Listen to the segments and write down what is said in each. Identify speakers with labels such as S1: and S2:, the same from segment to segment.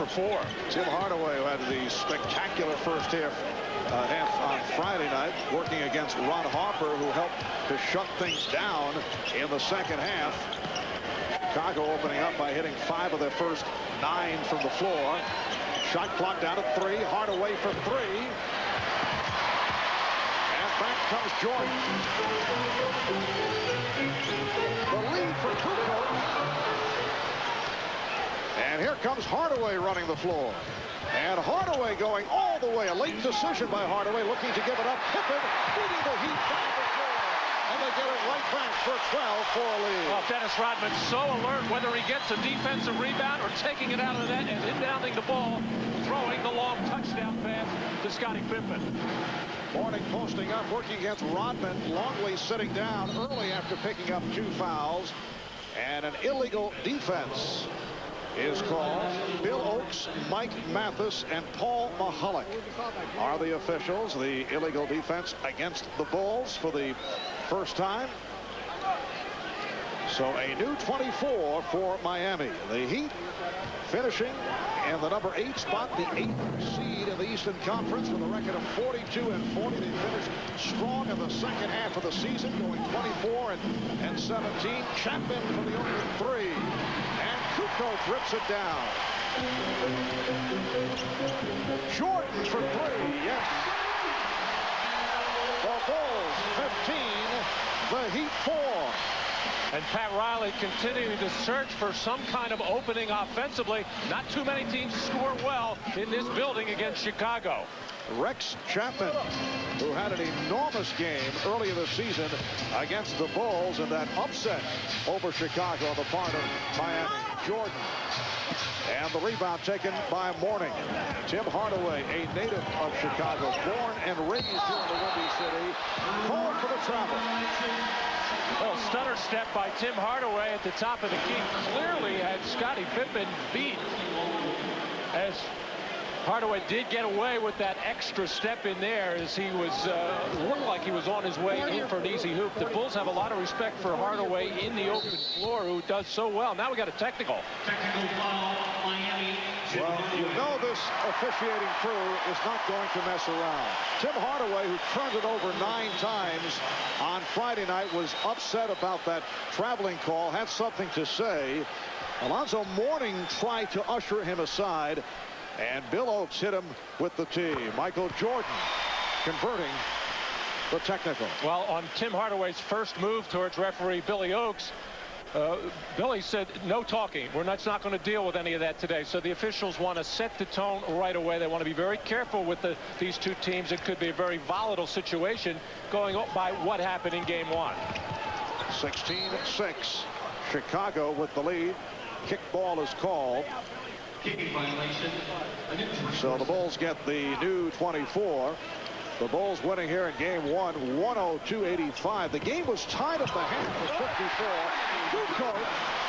S1: for 4.
S2: Tim Hardaway, who had the spectacular first half on Friday night, working against Ron Harper, who helped to shut things down in the second half. Chicago opening up by hitting 5 of their first 9 from the floor. Shot clock down at 3. Hardaway for 3. And back comes Jordan. The lead for Kukoc. And here comes Hardaway running the floor. And Hardaway going all the way. A late decision by Hardaway, looking to give it up. Pippen beating the Heat down the floor. And they get it right back for 12 for a lead.
S1: Well, Dennis Rodman so alert, whether he gets a defensive rebound or taking it out of the net and inbounding the ball, throwing the long touchdown pass to Scottie Pippen.
S2: Mourning posting up, working against Rodman. Longley sitting down early after picking up 2 fouls. And an illegal defense is called. Bill Oakes, Mike Mathis, and Paul Mahalik are the officials. The illegal defense against the Bulls for the first time. So a new 24 for Miami. The Heat finishing in the number 8 spot, the 8th seed in the Eastern Conference with a record of 42-40. They finished strong in the second half of the season, going 24-17. Chapman for the opening 3. And Kukoc rips it down. Jordan for 3. Yes. The Bulls 15. The Heat 4.
S1: And Pat Riley continuing to search for some kind of opening offensively. Not too many teams score well in this building against Chicago.
S2: Rex Chapman, who had an enormous game earlier this season against the Bulls in that upset over Chicago on the part of Miami. Jordan. And the rebound taken by Mourning. Tim Hardaway, a native of Chicago, born and raised here in the Windy City, called for the travel.
S1: Well, stutter step by Tim Hardaway at the top of the key. Clearly had Scottie Pippen beat, as Hardaway did get away with that extra step in there as he was looked like he was on his way in for an easy hoop. The Bulls have a lot of respect for Hardaway in the open floor, who does so well. Now we got a technical.
S2: Well, you know this officiating crew is not going to mess around. Tim Hardaway, who turned it over 9 times on Friday night, was upset about that traveling call, had something to say. Alonzo Mourning tried to usher him aside, and Bill Oakes hit him with the tee. Michael Jordan converting the technical.
S1: Well, on Tim Hardaway's first move towards referee Billy Oakes, Billy said, no talking. We're not going to deal with any of that today. So the officials want to set the tone right away. They want to be very careful with these two teams. It could be a very volatile situation going by what happened in game 1.
S2: 16-6. Chicago with the lead. Kick ball is called. So the Bulls get the new 24. The Bulls winning here in game 1, 102-85. The game was tied at the half at 54. Kukoc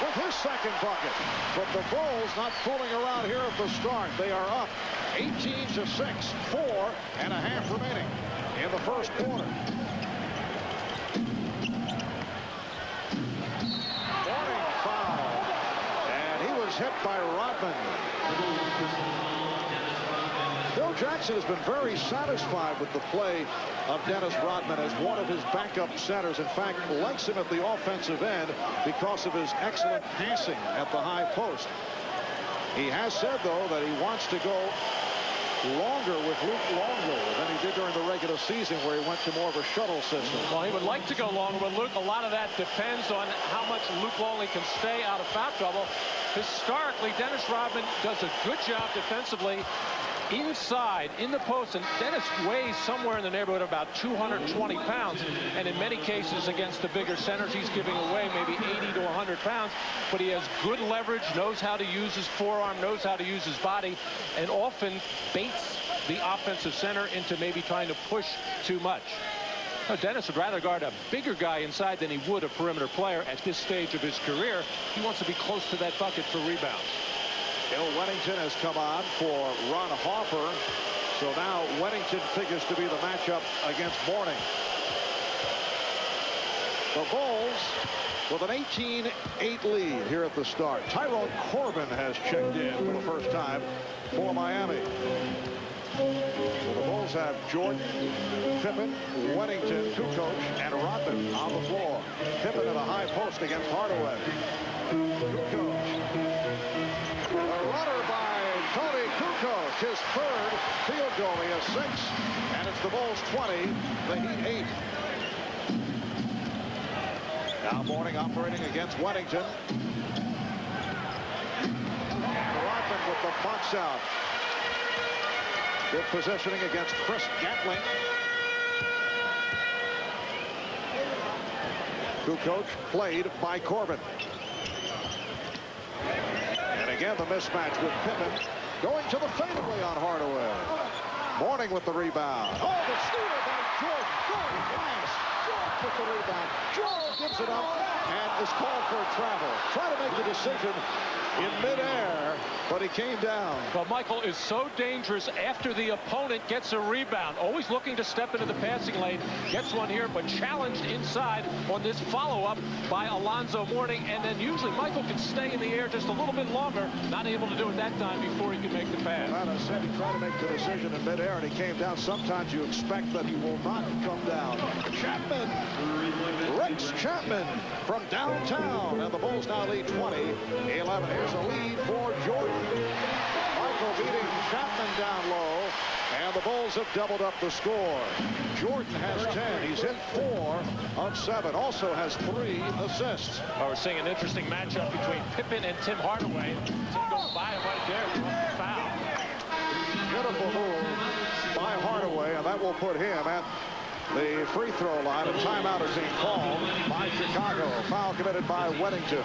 S2: with his second bucket. But the Bulls not fooling around here at the start. They are up 18-6, 4.5 remaining in the first quarter. Mourning foul. And he was hit by Rodman. Bill Jackson has been very satisfied with the play of Dennis Rodman as one of his backup centers. In fact, likes him at the offensive end because of his excellent passing at the high post. He has said, though, that he wants to go longer with Luke Longley than he did during the regular season, where he went to more of a shuttle system.
S1: Well, he would like to go longer with Luke. A lot of that depends on how much Luke Longley can stay out of foul trouble. Historically, Dennis Rodman does a good job defensively inside in the post, and Dennis weighs somewhere in the neighborhood of about 220 pounds, and in many cases against the bigger centers he's giving away maybe 80 to 100 pounds, but he has good leverage, knows how to use his forearm, knows how to use his body, and often baits the offensive center into maybe trying to push too much. Now, Dennis would rather guard a bigger guy inside than he would a perimeter player at this stage of his career. He wants to be close to that bucket for rebounds.
S2: Bill Wennington has come on for Ron Harper. So now Wennington figures to be the matchup against Mourning. The Bulls with an 18-8 lead here at the start. Tyrone Corbin has checked in for the first time for Miami. So the Bulls have Jordan, Pippen, Weddington, Kukoc, and Rodman on the floor. Pippen at a high post against Hardaway. Kukoc. A runner by Tony Kukoc. His third field goal. He has 6. And it's the Bulls 20, the Heat 8. Now Mourning operating against Weddington. Rodman with the box out. Good positioning against Chris Gatling. Kukoc played by Corbin. And again the mismatch with Pippen. Going to the fadeaway on Hardaway. Mourning with the rebound. Oh, the steal by Jordan. Jordan glass. Jordan with the rebound. Jordan gives it up and is called for a travel. Try to make the decision in midair, but he came down.
S1: Well, Michael is so dangerous after the opponent gets a rebound. Always looking to step into the passing lane. Gets one here, but challenged inside on this follow-up by Alonzo Mourning. And then usually Michael can stay in the air just a little bit longer. Not able to do it that time before he can make the pass.
S2: As I said, he tried to make the decision in midair, and he came down. Sometimes you expect that he will not come down. Chapman. Rex Chapman from downtown. And the Bulls now lead 20-11. Here's a lead for Jordan. Michael beating Chapman down low, and the Bulls have doubled up the score. Jordan has 10. He's hit 4 of 7. Also has 3 assists.
S1: Oh, we're seeing an interesting matchup between Pippen and Tim Hardaway. Tim goes by him right there for a foul.
S2: Beautiful move by Hardaway, and that will put him at the free throw line. A timeout is being called by Chicago. Foul committed by Weddington.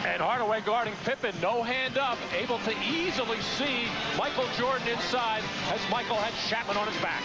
S1: And Hardaway guarding Pippen, no hand up, able to easily see Michael Jordan inside as Michael had Chapman on his back.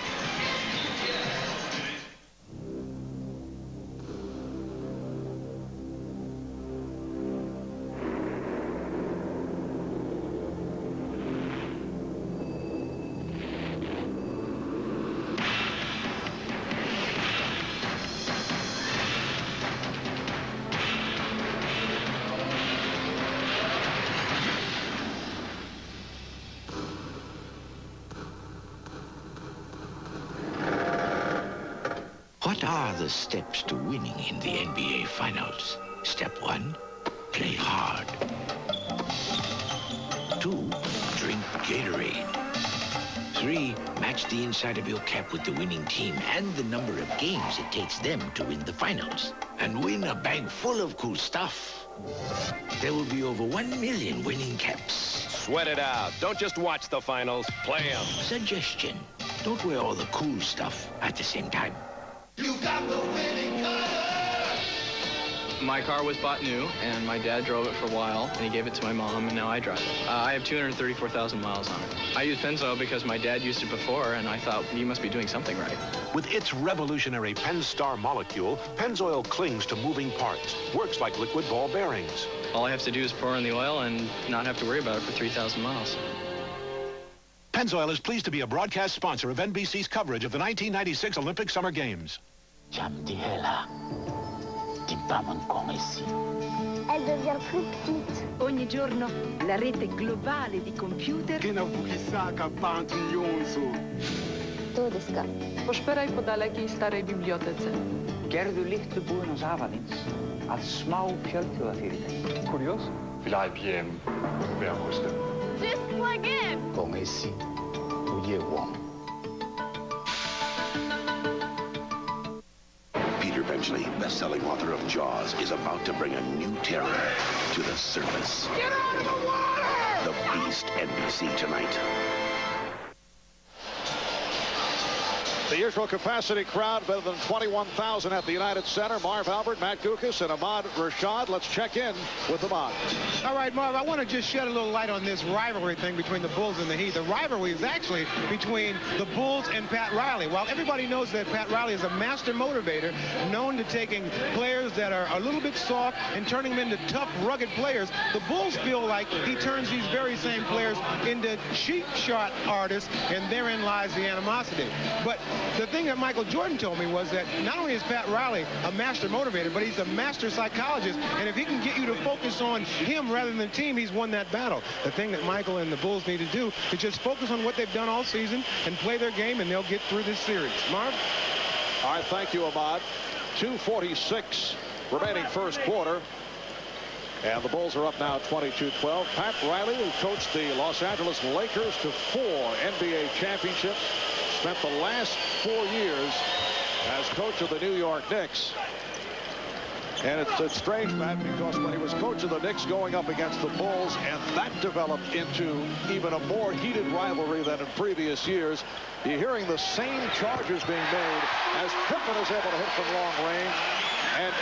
S3: What are the steps to winning in the NBA Finals? Step 1, play hard. 2, drink Gatorade. 3, match the inside of your cap with the winning team and the number of games it takes them to win the finals. And win a bag full of cool stuff. There will be over 1 million winning caps.
S4: Sweat it out. Don't just watch the finals. Play them.
S3: Suggestion, don't wear all the cool stuff at the same time.
S5: You got the winning color!
S6: My car was bought new, and my dad drove it for a while, and he gave it to my mom, and now I drive it. I have 234,000 miles on it. I use Pennzoil because my dad used it before, and I thought he must be doing something right.
S7: With its revolutionary Penn-Star molecule, Pennzoil clings to moving parts, works like liquid ball bearings.
S6: All I have to do is pour in the oil and not have to worry about it for 3,000 miles.
S7: Pennzoil is pleased to be a broadcast sponsor of NBC's coverage of the 1996 Olympic Summer Games.
S8: Elle devient plus petite.
S9: Ogni giorno la rete globale di computer.
S8: To desu ka?
S10: Pošperaj po dalekej starej bibliotece.
S11: Gerðu litlu búðina Zavalins að smá fjölþjóðafyrirtæki.
S12: Curious? Vil jeg bien være hos dem?
S8: Just plug in.
S13: Peter Benchley, best-selling author of Jaws, is about to bring a new terror to the surface.
S5: Get out of the water!
S13: The Beast, NBC tonight.
S2: The usual capacity crowd, better than 21,000 at the United Center. Marv Albert, Matt Gukas, and Ahmad Rashad. Let's check in with Ahmad.
S14: All right, Marv, I want to just shed a little light on this rivalry thing between the Bulls and the Heat. The rivalry is actually between the Bulls and Pat Riley. While everybody knows that Pat Riley is a master motivator, known to taking players that are a little bit soft and turning them into tough, rugged players, the Bulls feel like he turns these very same players into cheap shot artists, and therein lies the animosity. But The thing that Michael Jordan told me was that not only is Pat Riley a master motivator, but he's a master psychologist. And if he can get you to focus on him rather than the team, he's won that battle. The thing that Michael and the Bulls need to do is just focus on what they've done all season and play their game, and they'll get through this series. Marv?
S2: All right, thank you, Ahmad. 2:46 remaining first quarter. And the Bulls are up now 22-12. Pat Riley, who coached the Los Angeles Lakers to 4 NBA championships, spent the last 4 years as coach of the New York Knicks. And it's strange, Matt, because when he was coach of the Knicks going up against the Bulls, and that developed into even a more heated rivalry than in previous years, you're hearing the same charges being made as Pippen is able to hit from long range. And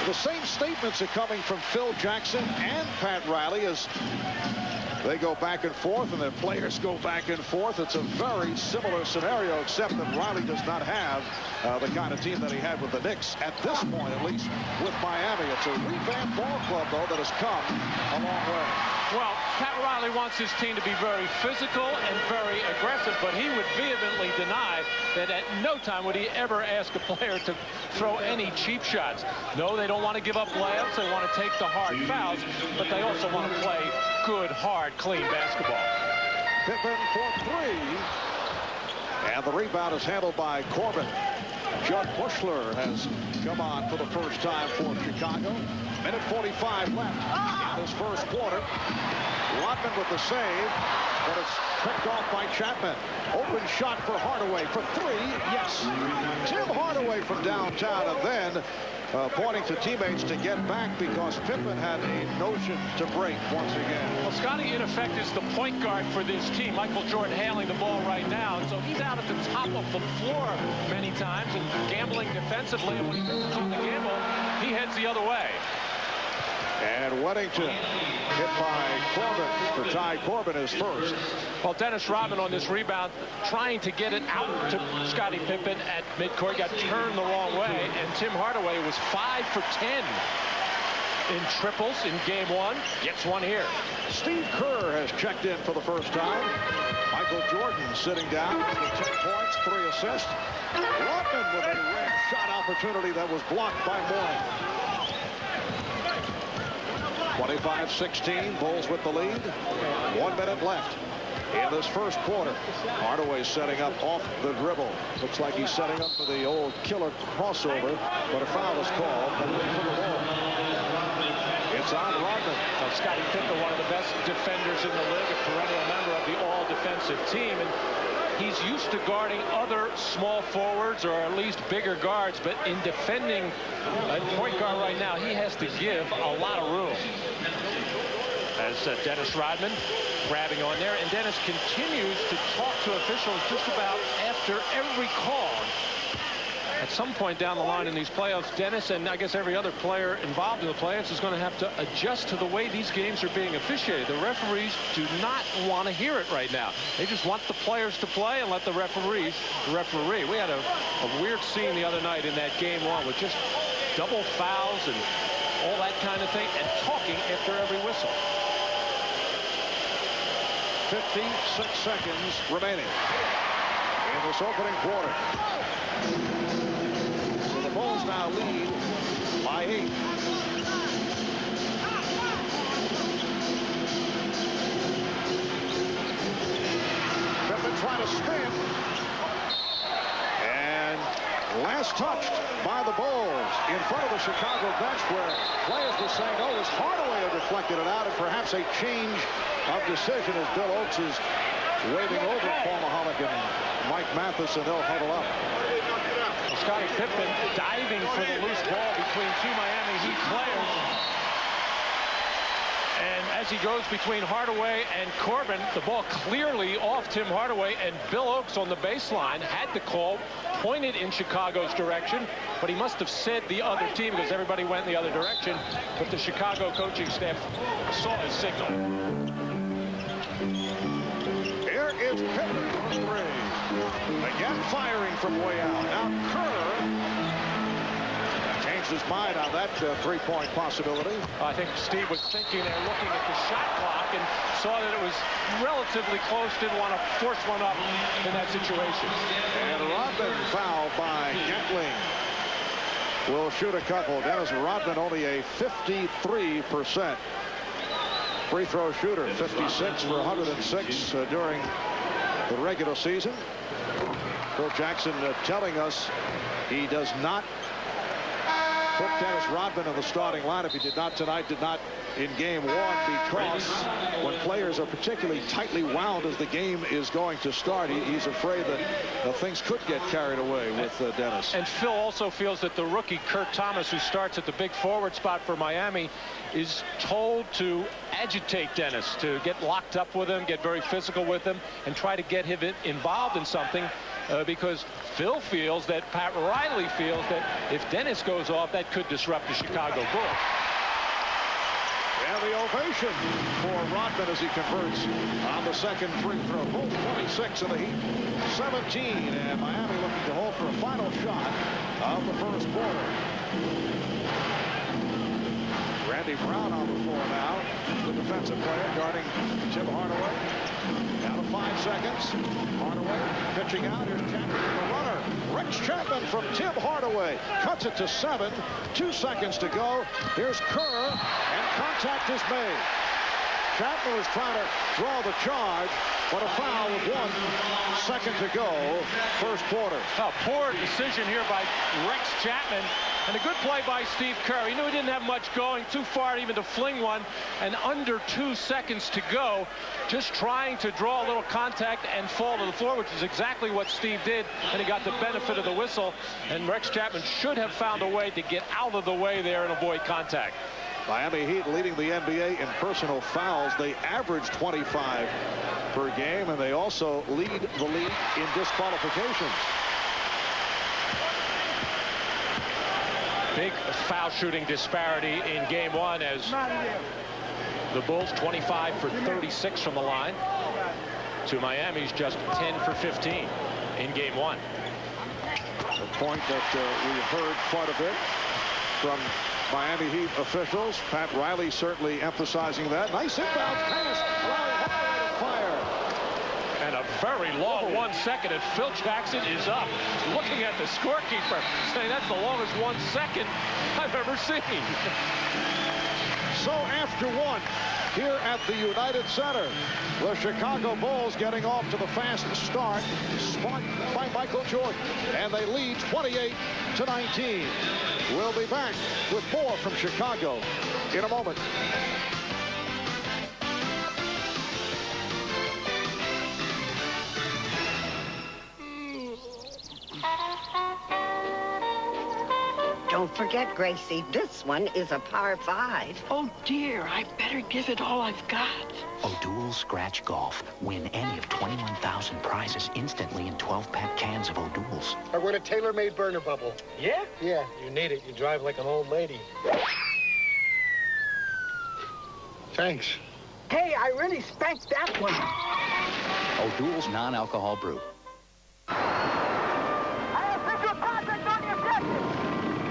S2: the same statements are coming from Phil Jackson and Pat Riley as they go back and forth and their players go back and forth. It's a very similar scenario, except that Riley does not have the kind of team that he had with the Knicks at this point, at least with Miami. It's a revamped ball club, though, that has come a long way.
S1: Well, Pat Riley wants his team to be very physical and very aggressive, but he would vehemently deny that at no time would he ever ask a player to throw any cheap shots. No, they don't want to give up layups. They want to take the hard fouls, but they also want to play good, hard, clean basketball.
S2: Pippen for 3. And the rebound is handled by Corbin. Judd Bushler has come on for the first time for Chicago. Minute 45 left in this first quarter. Rodman with the save, but it's picked off by Chapman. Open shot for Hardaway for 3. Yes. Tim Hardaway from downtown, and then pointing to teammates to get back because Pippen had a notion to break once again.
S1: Well, Scottie, in effect, is the point guard for this team. Michael Jordan handling the ball right now, and so he's out at the top of the floor many times and gambling defensively. And when he turns on the gamble, he heads the other way.
S2: And Weddington hit by Corbin. For Ty Corbin is first.
S1: Well, Dennis Rodman on this rebound trying to get it out to Scottie Pippen at midcourt. Got turned the wrong way, and Tim Hardaway was 5 for 10 in triples in game 1. Gets one here.
S2: Steve Kerr has checked in for the first time. Michael Jordan sitting down with 10 points, 3 assists. Rodman with a red shot opportunity that was blocked by Mourning. 25-16, Bulls with the lead. 1 minute left in this first quarter. Hardaway setting up off the dribble. Looks like he's setting up for the old killer crossover, but a foul is called. It's on Rodman.
S1: Well, Scottie Pippen, one of the best defenders in the league, a perennial member of the all-defensive team, and he's used to guarding other small forwards or at least bigger guards, but in defending a point guard right now, he has to give a lot of room. As Dennis Rodman grabbing on there, and Dennis continues to talk to officials just about after every call. At some point down the line in these playoffs, Dennis and I guess every other player involved in the playoffs is going to have to adjust to the way these games are being officiated. The referees do not want to hear it right now. They just want the players to play and let the referees referee. We had a weird scene the other night in that game 1 with just double fouls and all that kind of thing, and talking after every whistle.
S2: 56 seconds remaining in this opening quarter. So the Bulls now lead by 8. Pippen trying to spin. And last touched by the Bulls in front of the Chicago bench, where players were saying, oh, it was Hardaway who deflected it out, and perhaps a change of decision as Bill Oakes is waving over Paul Mahalik and Mike Mathis, and they'll huddle up.
S1: Scottie Pippen diving for the loose ball between 2 Miami Heat players. And as he goes between Hardaway and Corbin, the ball clearly off Tim Hardaway, and Bill Oakes on the baseline had the call pointed in Chicago's direction, but he must have said the other team because everybody went in the other direction, but the Chicago coaching staff saw his signal.
S2: Here is Pippen for 3. Again firing from way out. Now Kerr changed his mind on that three-point possibility.
S1: I think Steve was thinking and looking at the shot clock and saw that it was relatively close, didn't want to force one up in that situation.
S2: And Rodman fouled by Gatling. Will shoot a couple. Dennis Rodman only a 53% free throw shooter. 56 for 106 during the regular season. Phil Jackson telling us he does not put Dennis Rodman in the starting lineup. He did not tonight, did not in game one, because when players are particularly tightly wound as the game is going to start, he's afraid that things could get carried away with Dennis.
S1: And Phil also feels that the rookie Kurt Thomas, who starts at the big forward spot for Miami, is told to agitate Dennis, to get locked up with him, get very physical with him, and try to get him involved in something, because Phil feels that Pat Riley feels that if Dennis goes off, that could disrupt the Chicago Bulls.
S2: And the ovation for Rodman as he converts on the second free throw. Both 26 of the Heat, 17, and Miami looking to hold for a final shot of the first quarter. Randy Brown on the floor now, the defensive player guarding Tim Hardaway. Down to 5 seconds. Hardaway pitching out. Here's Chapman, the runner. Rex Chapman from Tim Hardaway cuts it to 7. 2 seconds to go. Here's Kerr, and contact is made. Chapman was trying to draw the charge, but a foul with 1 second to go. First quarter.
S1: Oh, poor decision here by Rex Chapman. And a good play by Steve Kerr. He knew he didn't have much going, too far even to fling one, and under 2 seconds to go, just trying to draw a little contact and fall to the floor, which is exactly what Steve did, and he got the benefit of the whistle. And Rex Chapman should have found a way to get out of the way there and avoid contact.
S2: Miami Heat leading the NBA in personal fouls. They average 25 per game, and they also lead the league in disqualifications.
S1: Big foul shooting disparity in game one, as the Bulls 25 for 36 from the line to Miami's just 10 for 15 in game one.
S2: A point that we heard quite a bit from Miami Heat officials. Pat Riley certainly emphasizing that. Nice inbound pass, allowing Hardaway to fire.
S1: And a very long 1 second, and Phil Jackson is up, looking at the scorekeeper, saying that's the longest 1 second I've ever seen.
S2: So after one, here at the United Center, the Chicago Bulls getting off to the fast start, sparked by Michael Jordan, and they lead 28-19. We'll be back with more from Chicago in a moment.
S9: Don't forget, Gracie, this one is a par 5.
S10: Oh, dear, I better give it all I've got.
S15: O'Doul's Scratch Golf. Win any of 21,000 prizes instantly in 12-pack cans of O'Doul's.
S16: I win a tailor-made burner bubble.
S17: Yeah?
S16: Yeah.
S17: You need it. You drive like an old lady.
S16: Thanks.
S9: Hey, I really spanked that one.
S15: O'Doul's non-alcohol brew.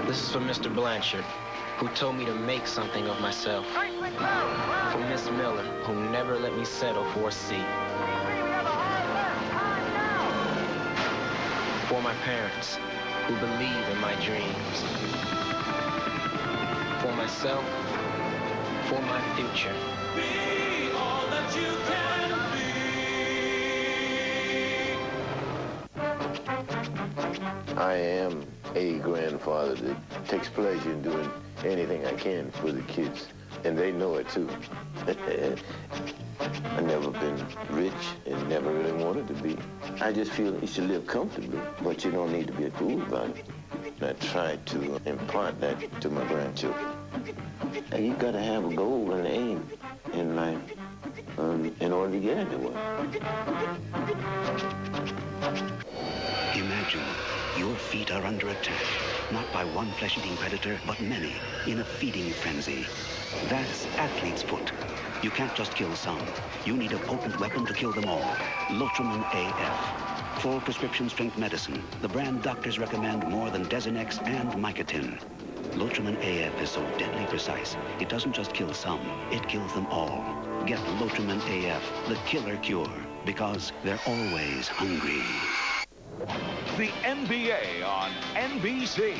S17: This is for Mr. Blanchard, who told me to make something of myself. For Miss Miller, who never let me settle for a seat. For my parents, who believe in my dreams. For myself, for my future.
S5: Be all that you can be.
S18: I am a grandfather that takes pleasure in doing anything I can for the kids, and they know it too. I've never been rich and never really wanted to be. I just feel you should live comfortably, but you don't need to be a fool about it. And I try to impart that to my grandchildren. And you got to have a goal and an aim in life in order to get anywhere.
S19: Imagine your feet are under attack, not by one flesh-eating predator, but many, in a feeding frenzy. That's athlete's foot. You can't just kill some. You need a potent weapon to kill them all. Lotramin AF. Full prescription strength medicine. The brand doctors recommend more than Desinex and Mycotin. Lotrimin AF is so deadly precise, it doesn't just kill some, it kills them all. Get Lotrimin AF, the killer cure, because they're always hungry.
S20: The NBA on NBC.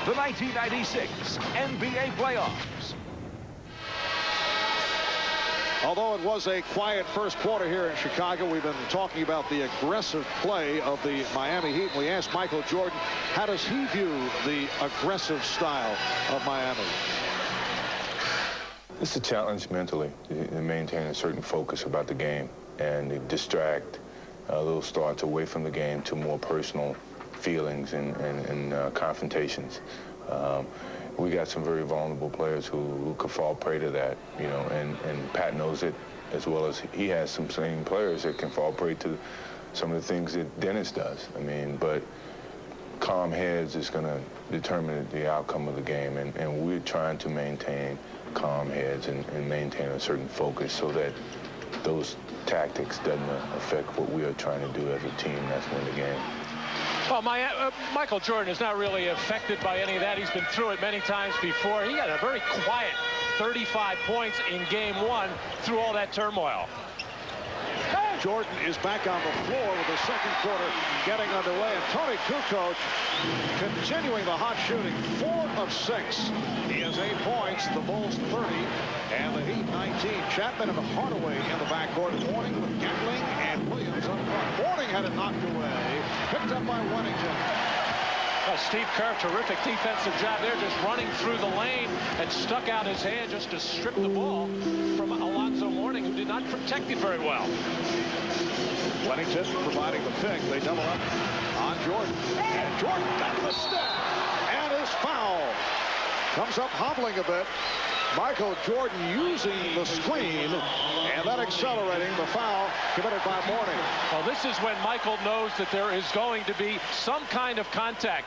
S20: The 1996 NBA playoffs.
S2: Although it was a quiet first quarter here in Chicago, we've been talking about the aggressive play of the Miami Heat. We asked Michael Jordan, how does he view the aggressive style of Miami?
S21: It's a challenge mentally to maintain a certain focus about the game and to distract those thoughts away from the game to more personal feelings and confrontations. We got some very vulnerable players who could fall prey to that, you know, and Pat knows it as well as he has some same players that can fall prey to some of the things that Dennis does. I mean, but calm heads is going to determine the outcome of the game, and we're trying to maintain calm heads and maintain a certain focus so that those tactics doesn't affect what we are trying to do as a team, that's win the game.
S1: Well, Michael Jordan is not really affected by any of that. He's been through it many times before. He had a very quiet 35 points in game one through all that turmoil.
S2: Jordan is back on the floor with the second quarter getting underway, and Tony Kukoc continuing the hot shooting, 4 of 6. He has 8 points, the Bulls 30, and the Heat 19. Chapman and Hardaway in the backcourt. Mourning with Gatling and Williams up front. Mourning had it knocked away, picked up by Wennington.
S1: Steve Kerr, terrific defensive job there, just running through the lane and stuck out his hand just to strip the ball from Alonzo Mourning, who did not protect it very well.
S2: Wennington providing the pick. They double up on Jordan. And Jordan got the step and is fouled. Comes up hobbling a bit. Michael Jordan using the screen and then accelerating the foul committed by Mourning.
S1: Well, this is when Michael knows that there is going to be some kind of contact.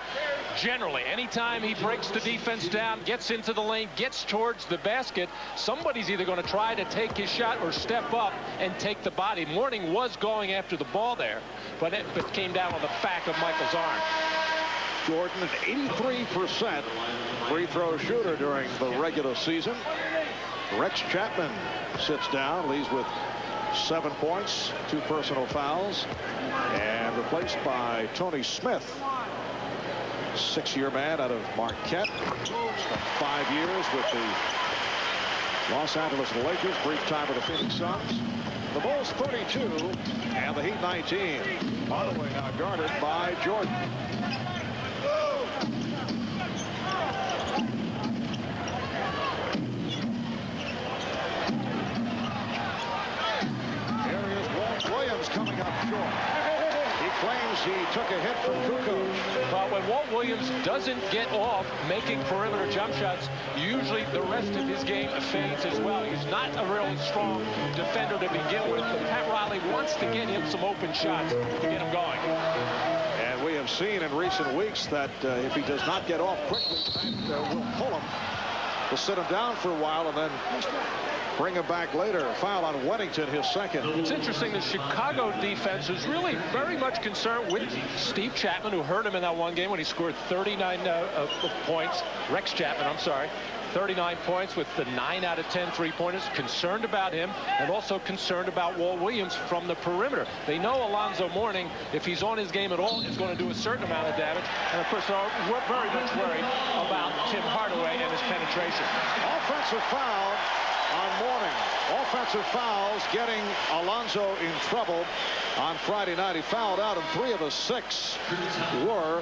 S1: Generally, anytime he breaks the defense down, gets into the lane, gets towards the basket, somebody's either going to try to take his shot or step up and take the body. Mourning was going after the ball there, but it came down on the back of Michael's arm.
S2: Jordan, an 83% free throw shooter during the regular season. Rex Chapman sits down, leads with 7 points, 2 personal fouls, and replaced by Tony Smith, 6-year man out of Marquette. Spent 5 years with the Los Angeles Lakers, brief time with the Phoenix Suns. The Bulls 32 and the Heat 19. Hardaway now guarded by Jordan. Coming up short. He claims he took a hit from Kukoc.
S1: But when Walt Williams doesn't get off making perimeter jump shots, usually the rest of his game fades as well. He's not a really strong defender to begin with, but Pat Riley wants to get him some open shots to get him going.
S2: And we have seen in recent weeks that if he does not get off quickly, Pat will pull him. We'll sit him down for a while and then bring him back later. Foul on Wennington, his second.
S1: It's interesting, the Chicago defense is really very much concerned with Steve Chapman, who hurt him in that one game when he scored 39 points. Rex Chapman, I'm sorry. 39 points with the 9 out of 10 three-pointers. Concerned about him and also concerned about Walt Williams from the perimeter. They know Alonzo Mourning, if he's on his game at all, is going to do a certain amount of damage. And of course, we're very much worried about Tim Hardaway and his penetration.
S2: Offensive foul on Mourning. Offensive fouls getting Alonzo in trouble on Friday night. He fouled out, and 3 of the 6 were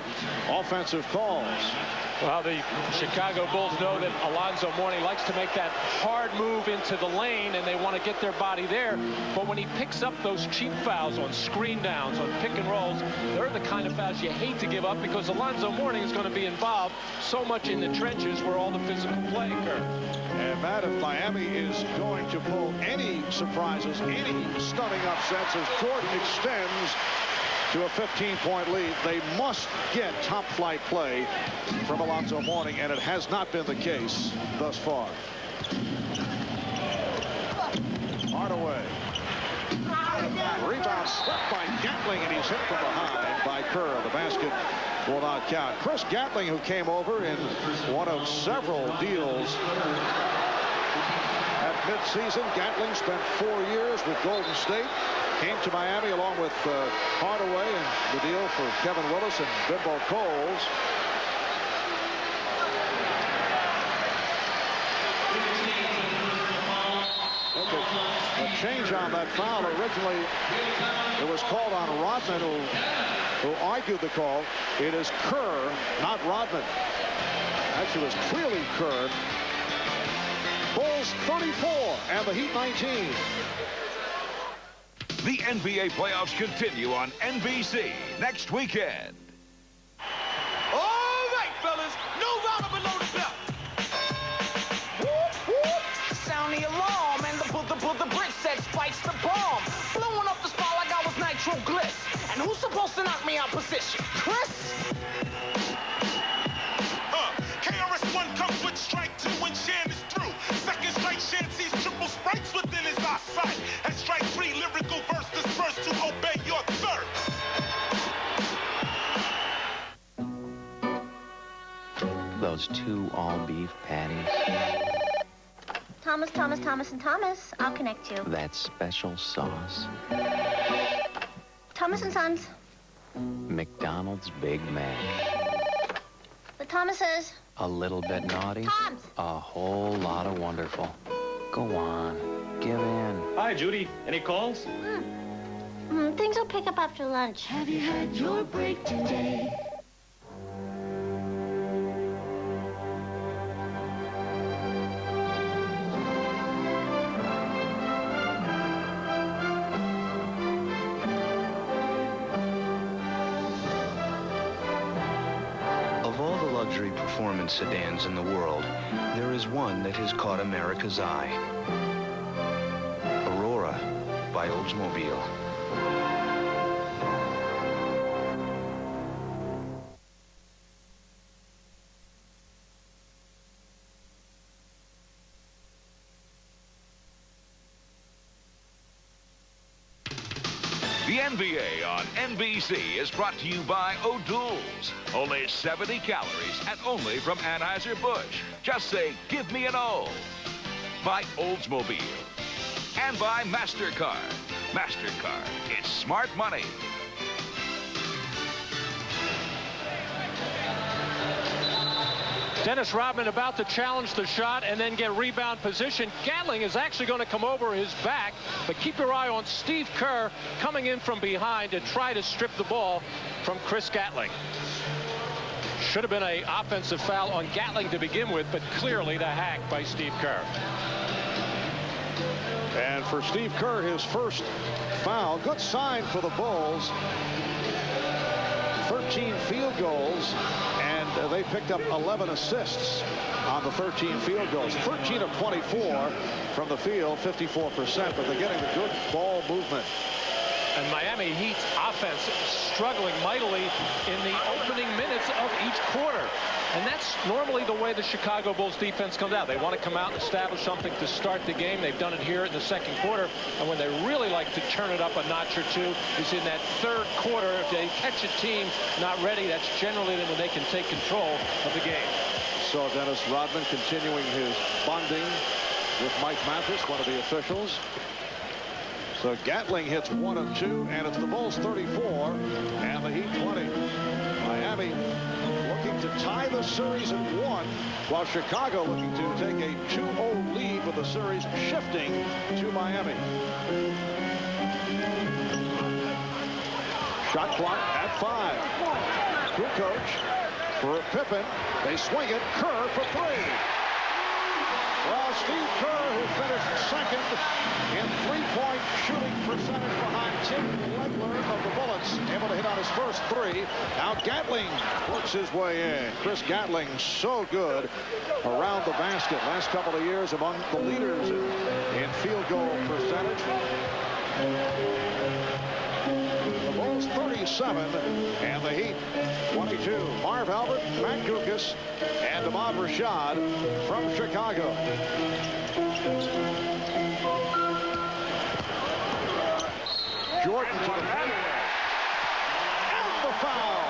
S2: offensive calls.
S1: Well, the Chicago Bulls know that Alonzo Mourning likes to make that hard move into the lane, and they want to get their body there. But when he picks up those cheap fouls on screen downs, on pick and rolls, they're the kind of fouls you hate to give up, because Alonzo Mourning is going to be involved so much in the trenches where all the physical play occurs.
S2: And Matt, if Miami is going to pull any surprises, any stunning upsets as Jordan extends to a 15-point lead, they must get top-flight play from Alonzo Mourning, and it has not been the case thus far. Hardaway. Rebound swept by Gatling, and he's hit from behind by Kerr. The basket will not count. Chris Gatling, who came over in one of several deals at midseason. Gatling spent 4 years with Golden State. Came to Miami along with Hardaway and the deal for Kevin Willis and Bimbo Coles. A change on that foul. Originally, it was called on Rodman, who argued the call. It is Kerr, not Rodman. Actually, it was clearly Kerr. Bulls 34 and the Heat 19.
S20: The NBA playoffs continue on NBC next weekend.
S5: All right, fellas, no rounder below the belt. Whoop, whoop. Sound the alarm and the bricks that spikes the bomb. Blowing up the spot like I was Nitro Bliss. And who's supposed to knock me out position? Chris?
S4: KRS-One comes with strike 2 when Shan is through. Second strike, Shan sees triple sprites within his eyesight. At strike 3, lyrical verse dispersed to obey your third.
S15: Those 2 all-beef patties.
S8: Thomas, Thomas, Thomas, and Thomas. I'll connect you.
S15: That special sauce.
S8: Thomas and Sons.
S15: McDonald's Big Mac.
S8: The Thomases.
S15: A little bit naughty.
S8: Tom's.
S15: A whole lot of wonderful. Go on. Give in.
S22: Hi, Judy. Any calls?
S8: Things will pick up after lunch.
S5: Have you had your break today?
S23: Performance sedans in the world, there is one that has caught America's eye. Aurora by Oldsmobile.
S20: The NBA on NBC is brought to you by O'Doul's. Only 70 calories and only from Anheuser-Busch. Just say, give me an O. By Oldsmobile. And by MasterCard. MasterCard, it's smart money.
S1: Dennis Rodman about to challenge the shot and then get rebound position. Gatling is actually going to come over his back, but keep your eye on Steve Kerr coming in from behind to try to strip the ball from Chris Gatling. Should have been an offensive foul on Gatling to begin with, but clearly the hack by Steve Kerr.
S2: And for Steve Kerr, his first foul. Good sign for the Bulls. 13 field goals, and they picked up 11 assists on the 13 field goals. 13 of 24 from the field, 54%, but they're getting the good ball movement.
S1: And Miami Heat's offense struggling mightily in the opening minutes of each quarter. And that's normally the way the Chicago Bulls defense comes out. They want to come out and establish something to start the game. They've done it here in the second quarter. And when they really like to turn it up a notch or two is in that third quarter. If they catch a team not ready, that's generally when they can take control of the game.
S2: So Dennis Rodman continuing his bonding with Mike Mathis, one of the officials. So Gatling hits 1 of 2, and it's the Bulls 34 and the Heat 20. Miami looking to tie the series at 1, while Chicago looking to take a 2-0 lead with the series shifting to Miami. Shot clock at 5. Good coach for Pippen. They swing it. Kerr for 3. Well, Steve Kerr, who finished second in three-point shooting percentage behind Tim Legler of the Bullets, able to hit on his first 3. Now Gatling works his way in. Chris Gatling so good around the basket. Last couple of years among the leaders in field goal percentage. The Bulls 37 and the Heat 22. Marv Albert, Matt Gukas, and Ahmad Rashad from Chicago. Jordan to the fadeaway. And the foul.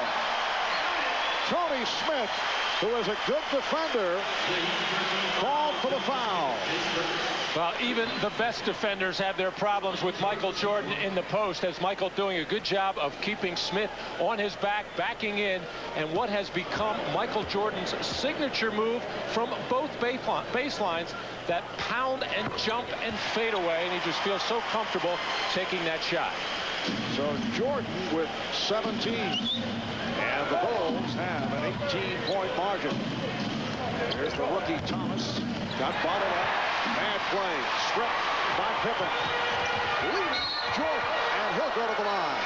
S2: Tony Smith, who is a good defender, called for the foul.
S1: Well, even the best defenders have their problems with Michael Jordan in the post, as Michael doing a good job of keeping Smith on his back, backing in, and what has become Michael Jordan's signature move from both baselines, that pound and jump and fade away, and he just feels so comfortable taking that shot.
S2: So Jordan with 17, and the Bulls have an 18-point margin. Here's the rookie Thomas, got bottled up. Bad play, stripped by Pippen. Leading Jordan, and he'll go to the line.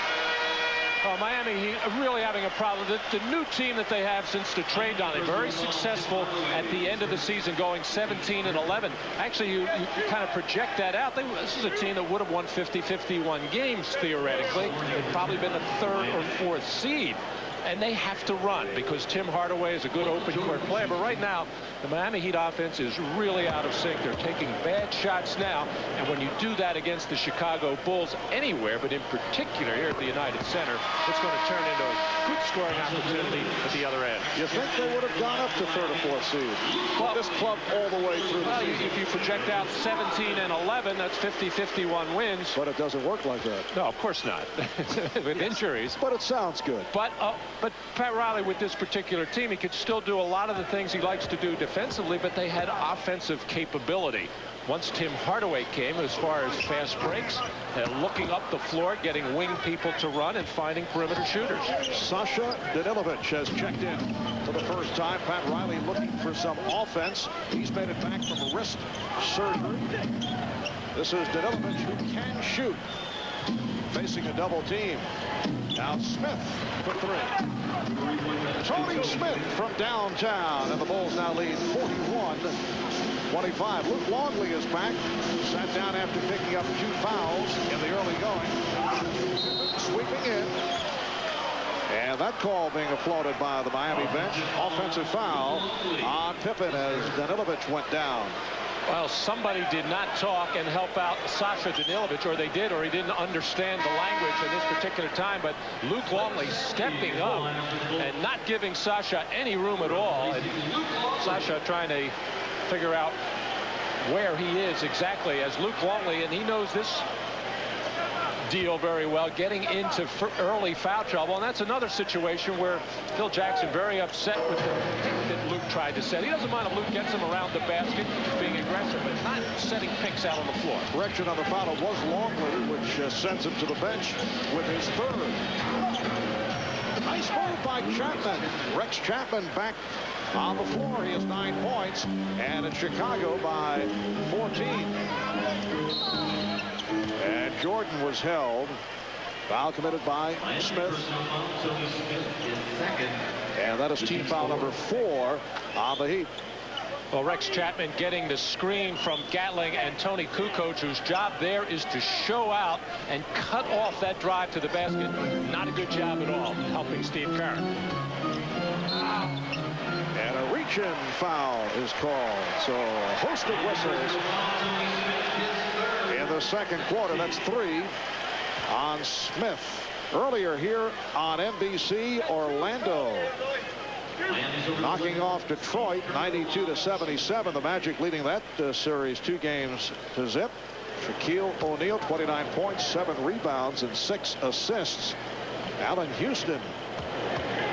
S1: Oh, Miami Heat really having a problem. The new team that they have since the trade deadline, very successful at the end of the season, going 17-11. Actually, you kind of project that out. This is a team that would have won 50-51 games theoretically. They'd probably been the 3rd or 4th seed. And they have to run because Tim Hardaway is a good open court player. But right now, the Miami Heat offense is really out of sync. They're taking bad shots now. And when you do that against the Chicago Bulls anywhere, but in particular here at the United Center, it's going to turn into a good scoring opportunity at the other end.
S2: You think they would have gone up to 3rd or 4th seed? Well, this club all the way through the season.
S1: If you project out 17-11, that's 50-51 wins.
S2: But it doesn't work like that.
S1: No, of course not. With injuries.
S2: But it sounds good.
S1: But Pat Riley, with this particular team, he could still do a lot of the things he likes to do defensively, but they had offensive capability. Once Tim Hardaway came, as far as fast breaks, looking up the floor, getting wing people to run, and finding perimeter shooters.
S2: Sasha Danilovic has checked in for the first time. Pat Riley looking for some offense. He's made it back from wrist surgery. This is Danilovic, who can shoot, facing a double team. Now Smith for 3. Tony Smith from downtown, and the Bulls now lead 41-25. Luke Longley is back. Sat down after picking up 2 fouls in the early going. Sweeping in. And that call being applauded by the Miami bench. Offensive foul on Pippen as Danilovic went down.
S1: Well, somebody did not talk and help out Sasha Danilovic, or they did, or he didn't understand the language at this particular time. But Luke Longley stepping up and not giving Sasha any room at all. And Sasha trying to figure out where he is exactly as Luke Longley, and he knows this deal very well, getting into early foul trouble. And that's another situation where Phil Jackson very upset with the pick that Luke tried to set. He doesn't mind if Luke gets him around the basket, being aggressive, but not setting picks out on the floor.
S2: Correction on the foul was Longley, which sends him to the bench with his 3rd. Nice move by Chapman. Rex Chapman back on the floor. He has 9 points, and it's Chicago by 14. And Jordan was held. Foul committed by Smith. And that is team foul number 4 on the Heat.
S1: Well, Rex Chapman getting the screen from Gatling and Tony Kukoc, whose job there is to show out and cut off that drive to the basket. Not a good job at all helping Steve Kerr.
S2: And a reach-in foul is called. So a host of whistles in the second quarter. That's 3 on Smith. Earlier here on NBC, Orlando knocking off Detroit 92-77. The Magic leading that series 2 games to zip. Shaquille O'Neal, 29 points, 7 rebounds, and 6 assists. Allen Houston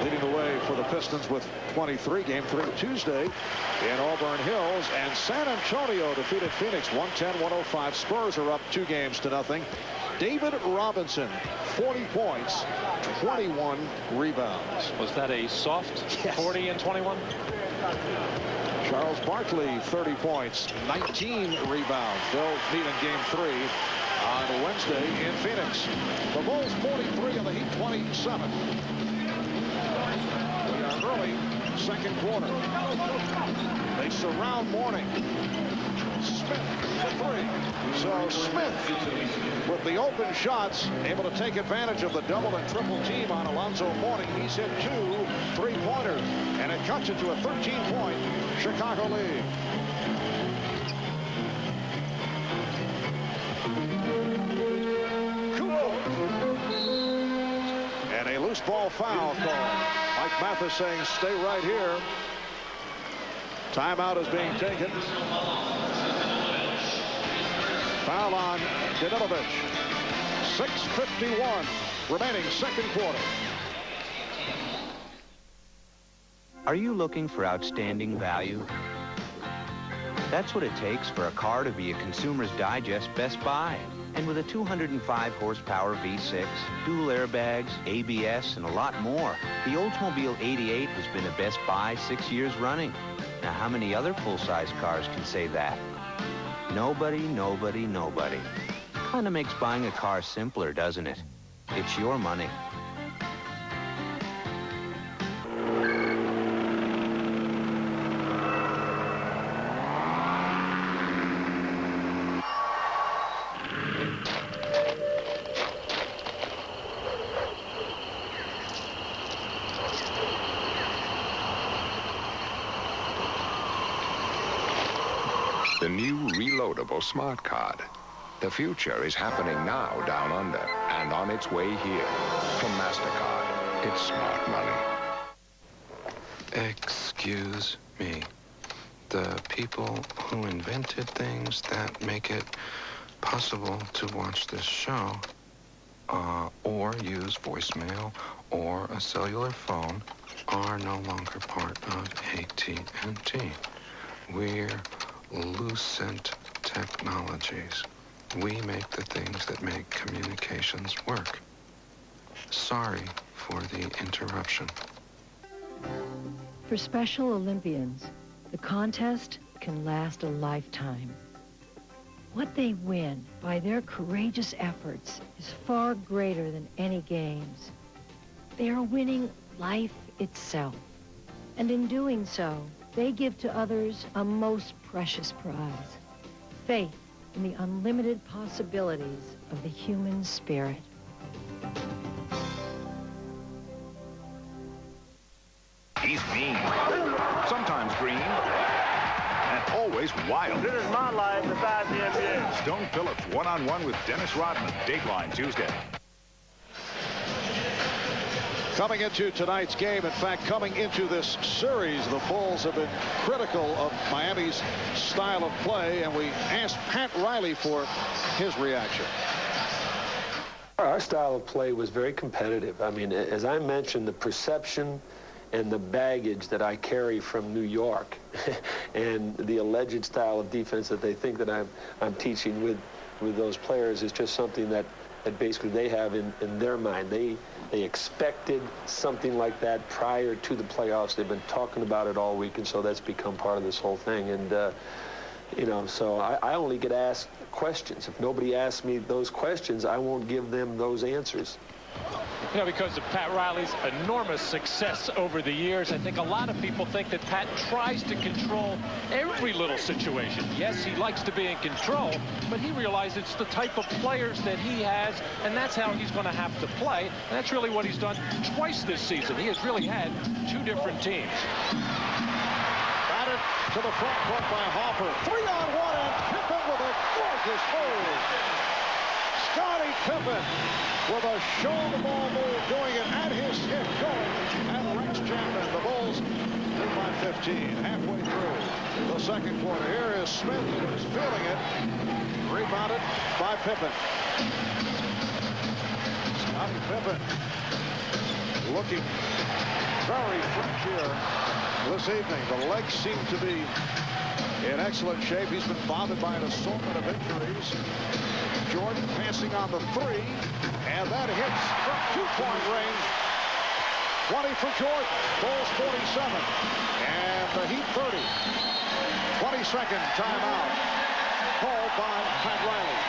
S2: leading the way for the Pistons with 23. Game 3 Tuesday in Auburn Hills. And San Antonio defeated Phoenix 110-105. Spurs are up 2 games to nothing. David Robinson, 40 points, 21 rebounds.
S1: Was that a soft 40 and 21?
S2: Charles Barkley, 30 points, 19 rebounds. They'll meet in game 3 on Wednesday in Phoenix. The Bulls 43 and the Heat 27. We are early second quarter. They surround Mourning. Smith for 3. So Smith with the open shots, able to take advantage of the double and triple team on Alonzo Mourning. He's hit 2 3-pointers, and it cuts it to a 13-point Chicago lead. Kukoc loose ball foul call. Mike Mathis saying stay right here. Timeout is being taken. Foul on Danilovic. 6:51 remaining second quarter.
S23: Are you looking for outstanding value? That's what it takes for a car to be a Consumer's Digest Best Buy. And with a 205 horsepower V6, dual airbags, ABS, and a lot more, the Oldsmobile 88 has been a Best Buy 6 years running. Now, how many other full-size cars can say that? Nobody, nobody, nobody. Kind of makes buying a car simpler, doesn't it? It's your money.
S3: The new reloadable smart card. The future is happening now down under and on its way here. From MasterCard, it's smart money.
S23: Excuse me. The people who invented things that make it possible to watch this show or use voicemail or a cellular phone are no longer part of AT&T. We're Lucent Technologies. We make the things that make communications work. Sorry for the interruption.
S6: For Special Olympians, the contest can last a lifetime. What they win by their courageous efforts is far greater than any games. They are winning life itself. And in doing so, they give to others a most precious prize, faith in the unlimited possibilities of the human spirit.
S7: He's mean, sometimes green, and always wild.
S24: This is my life besides the NBA.
S7: Stone Phillips one-on-one with Dennis Rodman, Dateline Tuesday.
S2: Coming into tonight's game, in fact, coming into this series, the Bulls have been critical of Miami's style of play, and we asked Pat Riley for his reaction.
S25: Our style of play was very competitive. I mean, as I mentioned, the perception and the baggage that I carry from New York and the alleged style of defense that they think that I'm teaching with those players is just something that basically they have in their mind. They expected something like that prior to the playoffs. They've been talking about it all week, and so that's become part of this whole thing. And, you know, so I only get asked questions. If nobody asks me those questions, I won't give them those answers.
S1: You know, because of Pat Riley's enormous success over the years, I think a lot of people think that Pat tries to control every little situation. Yes, he likes to be in control, but he realizes it's the type of players that he has, and that's how he's going to have to play. And that's really what he's done twice this season. He has really had two different teams.
S2: Batted to the front court by Hopper. 3-on-1, and Pippen with a gorgeous move. Scottie Pippen with a show-the-ball move, doing it at his hip, going and Rex Chapman. The Bulls lead by 15 halfway through the second quarter. Here is Smith, who is feeling it. Rebounded by Pippen. Scottie Pippen looking very fresh here this evening. The legs seem to be in excellent shape. He's been bothered by an assortment of injuries. Jordan passing on the three, and that hits from two-point range. 20 for Jordan. Bulls 47, and the Heat 30. 22nd timeout called by Pat Riley.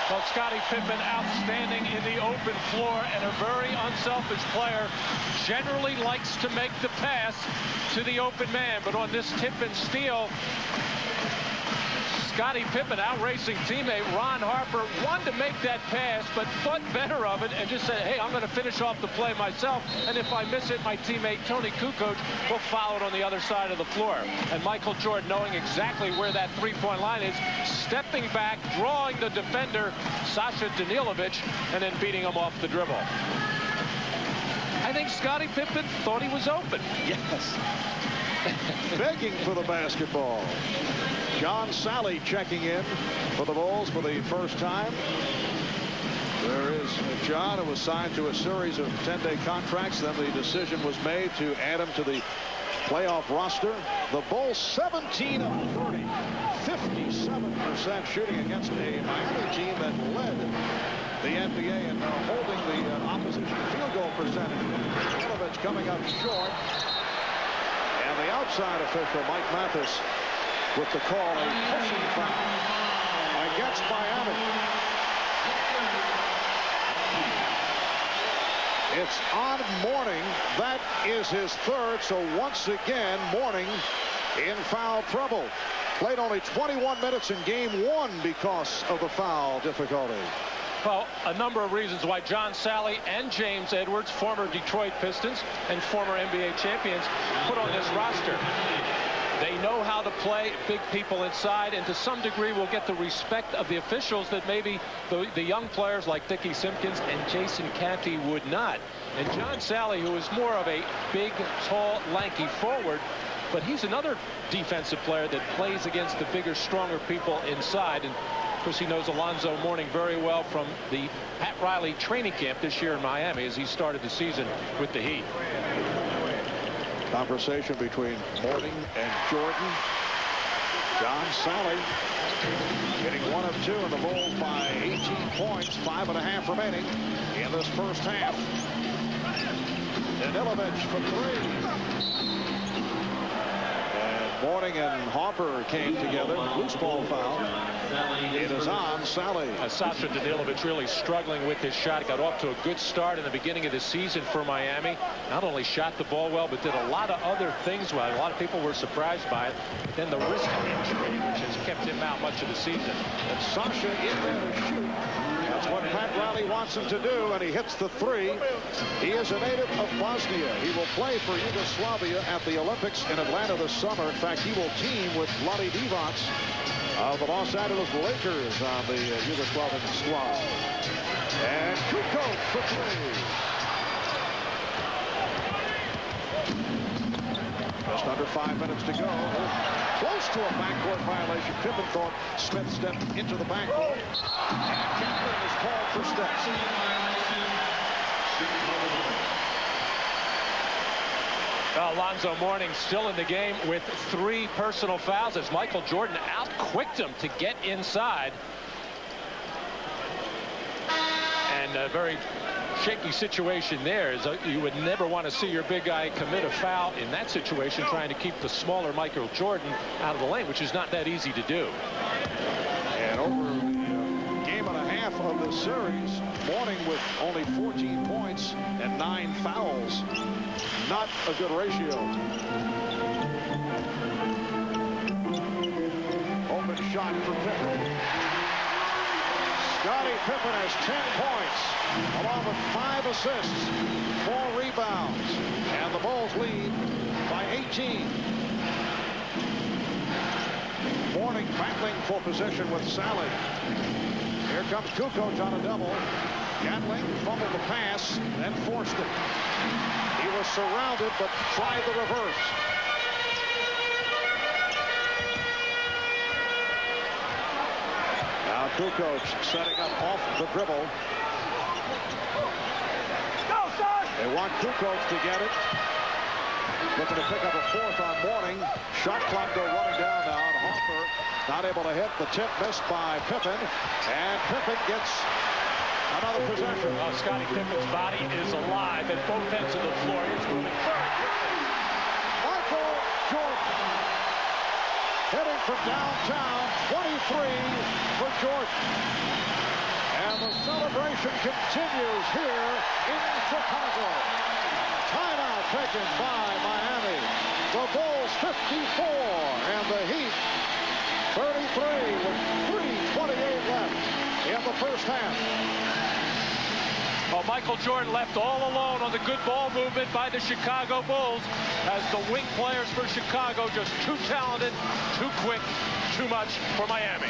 S1: Well, Scottie Pippen, outstanding in the open floor and a very unselfish player. Generally likes to make the pass to the open man, but on this tip and steal, Scottie Pippen out-racing teammate Ron Harper wanted to make that pass, but thought better of it and just said, hey, I'm going to finish off the play myself, and if I miss it, my teammate Tony Kukoc will follow it on the other side of the floor. And Michael Jordan, knowing exactly where that three-point line is, stepping back, drawing the defender, Sasha Danilovic, and then beating him off the dribble. I think Scottie Pippen thought he was open.
S2: Yes. Begging for the basketball. John Sally checking in for the Bulls for the first time. There is John, who was signed to a series of 10-day contracts. Then the decision was made to add him to the playoff roster. The Bulls 17 of 30, 57% shooting against a Miami team that led the NBA in holding the opposition field goal percentage. Milovich coming up short. And the outside official, Mike Mathis, with the call, a pushing foul against Miami. It's on Mourning. That is his third. So once again, Mourning in foul trouble. Played only 21 minutes in game one because of the foul difficulty.
S1: Well, a number of reasons why John Sally and James Edwards, former Detroit Pistons and former NBA champions, put on this roster. They know how to play big people inside, and to some degree will get the respect of the officials that maybe the young players like Dickie Simpkins and Jason Canty would not. And John Sally, who is more of a big, tall, lanky forward, but he's another defensive player that plays against the bigger, stronger people inside. And of course, he knows Alonzo Mourning very well from the Pat Riley training camp this year in Miami as he started the season with the Heat.
S2: Conversation between Mourning and Jordan. John Sally getting 1 of 2, and the Bulls by 18 points, 5.5 remaining in this first half. Danilovich for 3. And Mourning and Harper came together. Loose ball foul. It is on Sally.
S1: Sasha Danilovich really struggling with his shot. He got off to a good start in the beginning of the season for Miami. Not only shot the ball well, but did a lot of other things well. A lot of people were surprised by it. But then the wrist injury, which has kept him out much of the season.
S2: And Sasha in there to shoot. That's what Pat Riley wants him to do, and he hits the 3. He is a native of Bosnia. He will play for Yugoslavia at the Olympics in Atlanta this summer. In fact, he will team with Vlade Divac of the Los Angeles Lakers on the Yugoslavian squad. And Kukoc for 3. Just under 5 minutes to go. Close to a backcourt violation. Pippen thought Smith stepped into the backcourt. And Kaplan is called for steps.
S1: Alonzo Mourning still in the game with 3 personal fouls as Michael Jordan out-quicked him to get inside. And a very shaky situation there. Is you would never want to see your big guy commit a foul in that situation, trying to keep the smaller Michael Jordan out of the lane, which is not that easy to do.
S2: And over the game and a half of the series, Mourning with only 14 points and 9 fouls. Not a good ratio. Open shot for Pippen. Scottie Pippen has 10 points, along with 5 assists, 4 rebounds, and the Bulls lead by 18. Mourning battling for position with Sally. Here comes Kukoc on a double. Gatling fumbled the pass and forced it. He was surrounded but tried the reverse. Now Kukoc setting up off the dribble. They want Kukoc to get it. Looking to pick up a 4th on Mourning. Shot clock go running down now, and Harper not able to hit. The tip missed by Pippen, and Pippen gets another possession.
S1: Scottie Pippen's body is alive at both ends of the floor. He's moving forward.
S2: Michael Jordan hitting from downtown. 23 for Jordan. And the celebration continues here in Chicago. Timeout taken by Miami. The Bulls 54 and the Heat 33 with 3:28 left in the first half.
S1: Well, Michael Jordan left all alone on the good ball movement by the Chicago Bulls as the wing players for Chicago just too talented, too quick, too much for Miami.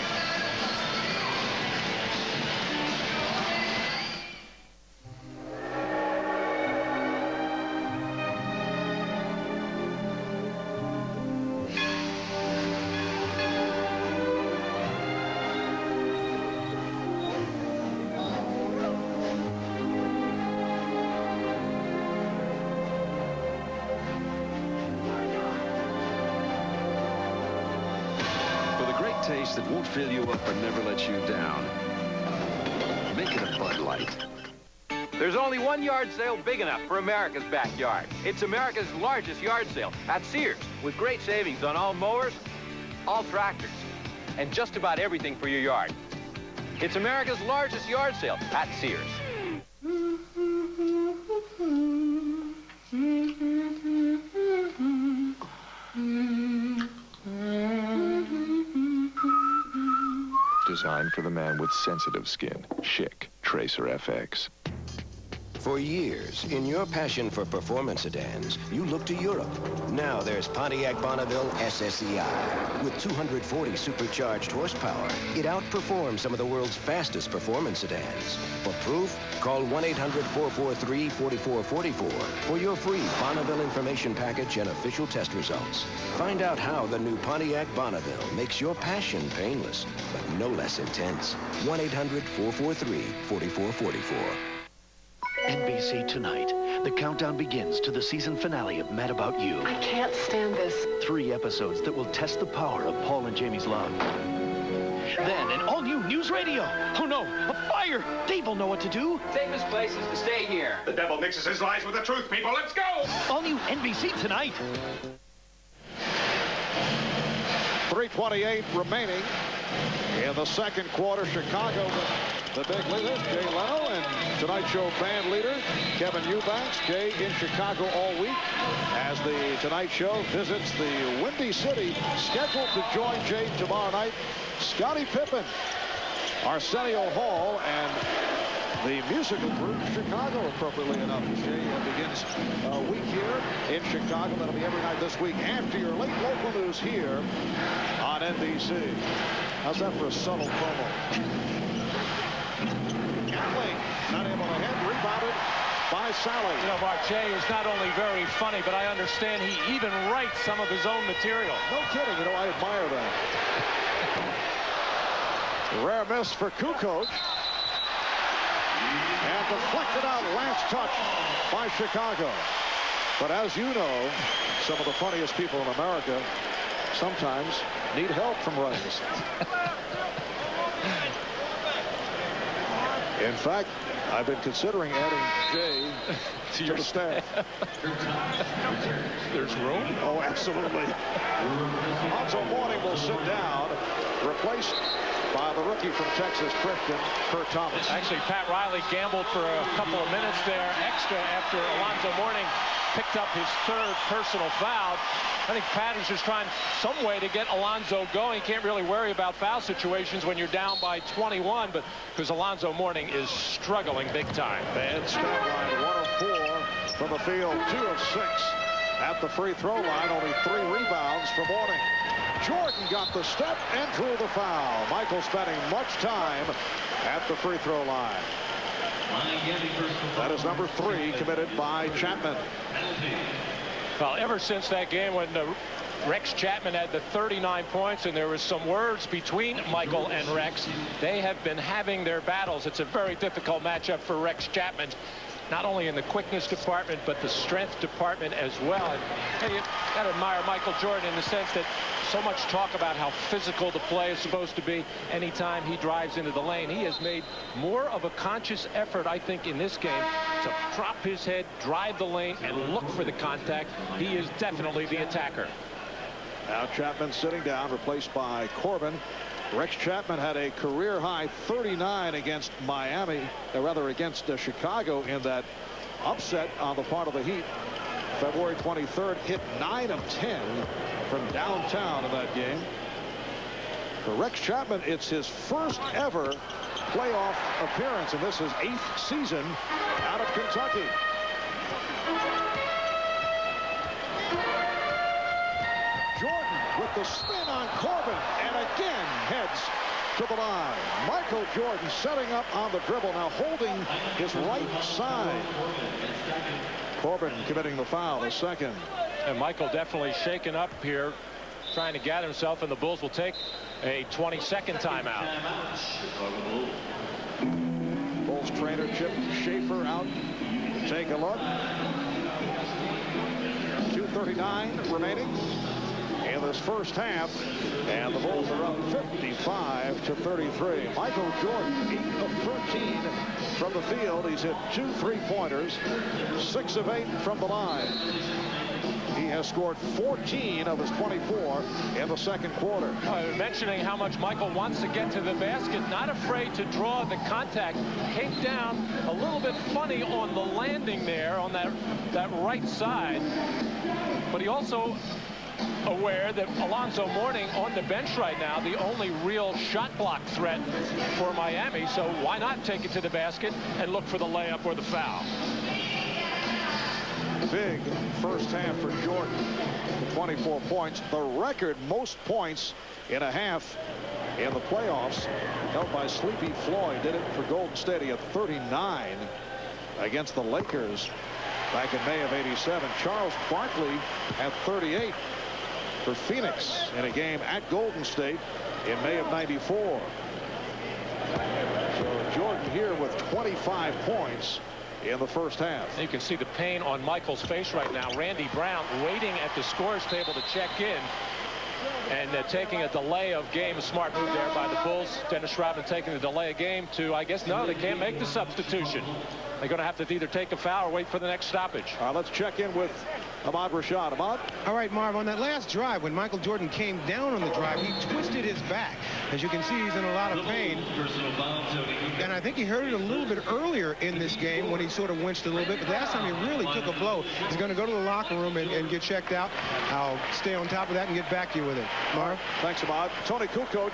S10: taste that won't fill you up but never let you down. Make it a Bud Light.
S11: There's only one yard sale big enough for America's backyard. It's America's largest yard sale at Sears, with great savings on all mowers, all tractors, and just about everything for your yard. It's America's largest yard sale at Sears.
S3: Designed for the man with sensitive skin. Schick Tracer FX.
S12: For years, in your passion for performance sedans, you look to Europe. Now there's Pontiac Bonneville SSEI. With 240 supercharged horsepower, it outperforms some of the world's fastest performance sedans. For proof, call 1-800-443-4444 for your free Bonneville information package and official test results. Find out how the new Pontiac Bonneville makes your passion painless, but no less intense. 1-800-443-4444.
S13: NBC Tonight. The countdown begins to the season finale of Mad About You.
S14: I can't stand this.
S13: 3 episodes that will test the power of Paul and Jamie's love. Then an all-new news radio. Oh no, a fire! Dave will know what to do.
S11: Safest place is to stay here.
S7: The devil mixes his lies with the truth, people. Let's go!
S13: All new NBC Tonight.
S2: 3:28 remaining in the second quarter. Chicago, the big leader, Jay Leno, and Tonight Show band leader, Kevin Eubanks. Jay in Chicago all week as the Tonight Show visits the Windy City. Scheduled to join Jay tomorrow night, Scottie Pippen, Arsenio Hall, and the musical group Chicago, appropriately enough, as Jay begins a week here in Chicago. That'll be every night this week after your late local news here on NBC. How's that for a subtle promo? Gatling not able to hit, rebounded by Sally.
S1: You know, Mark, Jay is not only very funny, but I understand he even writes some of his own material.
S2: No kidding. You know, I admire that. Rare miss for Kukoc. And deflected out, last touch by Chicago. But as you know, some of the funniest people in America sometimes need help from writers. In fact, I've been considering adding Jay to the staff.
S1: There's room?
S2: Oh, absolutely. Alonzo Mourning will sit down, replaced by the rookie from Texas, Christian Kurt Thomas.
S1: Actually, Pat Riley gambled for a couple of minutes there extra after Alonzo Mourning picked up his 3rd personal foul. I think Pat is just trying some way to get Alonzo going. He can't really worry about foul situations when you're down by 21, but because Alonzo Mourning is struggling big time.
S2: Bad stat line, 1 of 4 from the field, 2 of 6 at the free throw line. Only 3 rebounds for Mourning. Jordan got the step and drew the foul. Michael spending much time at the free throw line. That is number 3 committed by Chapman.
S1: Well, ever since that game when Rex Chapman had the 39 points and there was some words between Michael and Rex, they have been having their battles. It's a very difficult matchup for Rex Chapman, not only in the quickness department, but the strength department as well. And hey, you got to admire Michael Jordan in the sense that so much talk about how physical the play is supposed to be anytime he drives into the lane. He has made more of a conscious effort, I think, in this game to drop his head, drive the lane, and look for the contact. He is definitely the attacker.
S2: Now Chapman sitting down, replaced by Corbin. Rex Chapman had a career-high 39 against Miami, or rather against Chicago in that upset on the part of the Heat. February 23rd, hit 9 of 10 from downtown in that game. For Rex Chapman, it's his first ever playoff appearance, and this is 8th season out of Kentucky. Jordan with the spin on Corbin, and again heads to the line. Michael Jordan setting up on the dribble, now holding his right side. Corbin committing the foul, the second.
S1: And Michael definitely shaken up here, trying to gather himself, and the Bulls will take a 22nd timeout.
S2: Bulls trainer Chip Schaefer out. Take a look. 2:39 remaining in in this first half, and the Bulls are up 55-33. Michael Jordan, 8 of 13 from the field. He's hit 2 3-pointers, 6 of 8 from the line. He has scored 14 of his 24 in the second quarter.
S1: Mentioning how much Michael wants to get to the basket, not afraid to draw the contact. Came down a little bit funny on the landing there on that right side. But he also aware that Alonzo Mourning on the bench right now, the only real shot block threat for Miami. So why not take it to the basket and look for the layup or the foul?
S2: Big first half for Jordan. 24 points, the record most points in a half in the playoffs, held by Sleepy Floyd. Did it for Golden State. He had 39 against the Lakers back in May of '87. Charles Barkley had 38 for Phoenix in a game at Golden State in May of '94. So Jordan here with 25 points in the first half.
S1: You can see the pain on Michael's face right now. Randy Brown waiting at the scorer's table to check in, and taking a delay of game. A smart move there by the Bulls. Dennis Rodman taking the delay of game to, I guess, no, they can't make the substitution. They're going to have to either take a foul or wait for the next stoppage.
S2: Let's check in with Ahmad Rashad. Ahmad?
S9: All right, Marv, on that last drive, when Michael Jordan came down on the drive, he twisted his back. As you can see, he's in a lot of pain. And I think he hurt it a little bit earlier in this game when he sort of winched a little bit. But last time he really took a blow. He's going to go to the locker room and get checked out. I'll stay on top of that and get back to you with it. Marv?
S2: Thanks, Ahmad. Tony Kukoc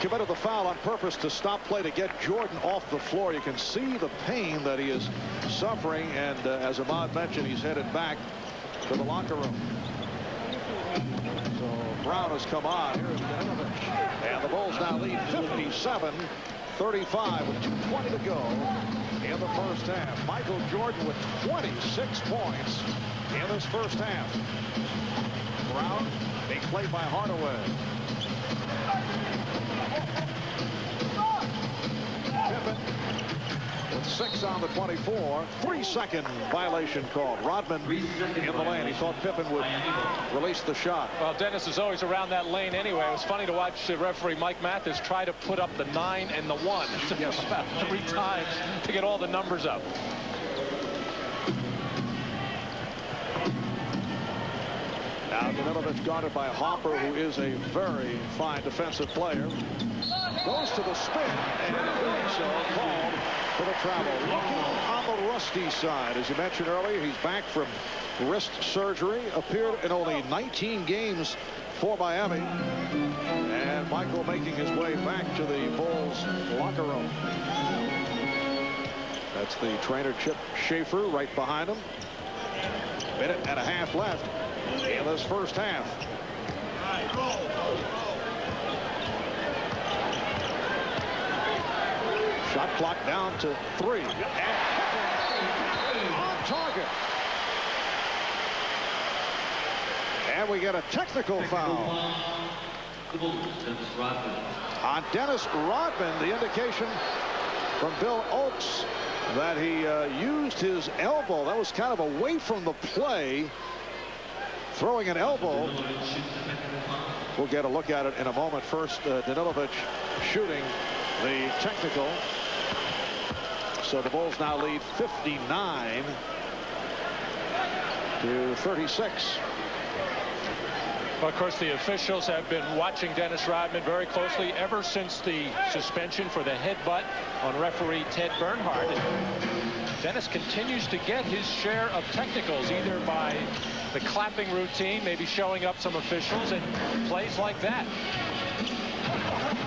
S2: committed the foul on purpose to stop play to get Jordan off the floor. You can see the pain that he is suffering, and as Ahmad mentioned, he's headed back to the locker room. So Brown has come on. Here's Danovich. And the Bulls now lead 57-35 with 2:20 to go in the first half. Michael Jordan with 26 points in this first half. Brown being played by Hardaway. Pippen with 6 on the 24. 3-second violation called. Rodman in the lane. He thought Pippen would release the shot.
S1: Well, Dennis is always around that lane anyway. It was funny to watch the referee Mike Mathis try to put up the 9 and the 1. Yes. About 3 times to get all the numbers up.
S2: Now Danovich guarded by Hopper, who is a very fine defensive player. Goes to the spin, and doing so called for the travel. Looking on the rusty side. As you mentioned earlier, he's back from wrist surgery. Appeared in only 19 games for Miami. And Michael making his way back to the Bulls locker room. That's the trainer, Chip Schaefer, right behind him. Minute and a half left in this first half. Shot clock down to 3. And on target. And we get a technical foul on Dennis Rodman. The indication from Bill Oakes that he used his elbow. That was kind of away from the play, throwing an elbow. We'll get a look at it in a moment. First, Danovich shooting the technical. So the Bulls now lead 59-36.
S1: Well, of course, the officials have been watching Dennis Rodman very closely ever since the suspension for the headbutt on referee Ted Bernhardt. And Dennis continues to get his share of technicals, either by the clapping routine, maybe showing up some officials, and plays like that.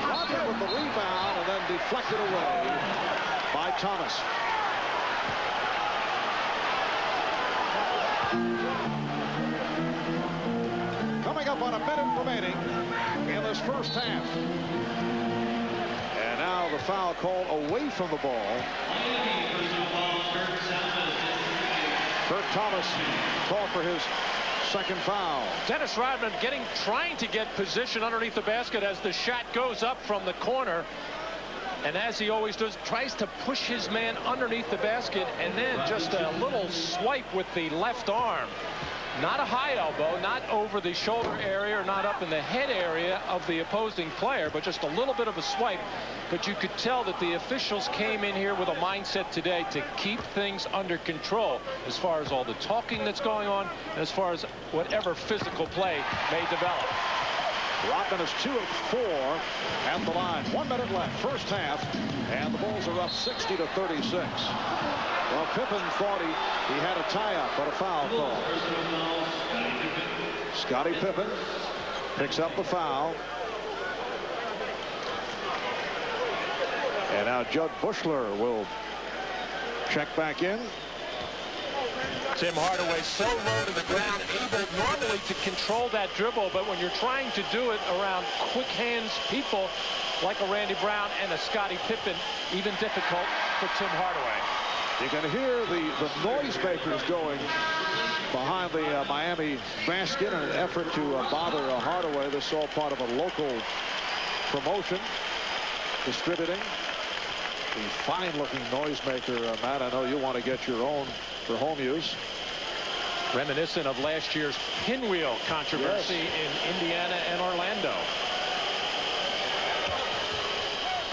S2: Rodman with the rebound and then deflected away by Thomas. Coming up on a minute remaining in this first half. And now the foul call away from the ball. Kurt Thomas called for his second foul.
S1: Dennis Rodman trying to get position underneath the basket as the shot goes up from the corner. And as he always does, tries to push his man underneath the basket, and then just a little swipe with the left arm. Not a high elbow, not over the shoulder area or not up in the head area of the opposing player, but just a little bit of a swipe. But you could tell that the officials came in here with a mindset today to keep things under control as far as all the talking that's going on and as far as whatever physical play may develop.
S2: Rodman is 2 of 4 at the line. 1 minute left, first half, and the Bulls are up 60-36. Well, Pippen thought he had a tie-up, but a foul call. Scottie Pippen picks up the foul. And now Judd Bushler will check back in.
S1: Tim Hardaway so low to the ground, able normally to control that dribble, but when you're trying to do it around quick hands people like a Randy Brown and a Scottie Pippen, even difficult for Tim Hardaway.
S2: You can hear the noisemakers going behind the Miami basket in an effort to bother Hardaway. This is all part of a local promotion distributing. The fine-looking noisemaker, Matt, I know you want to get your own for home use.
S1: Reminiscent of last year's pinwheel controversy in Indiana and Orlando.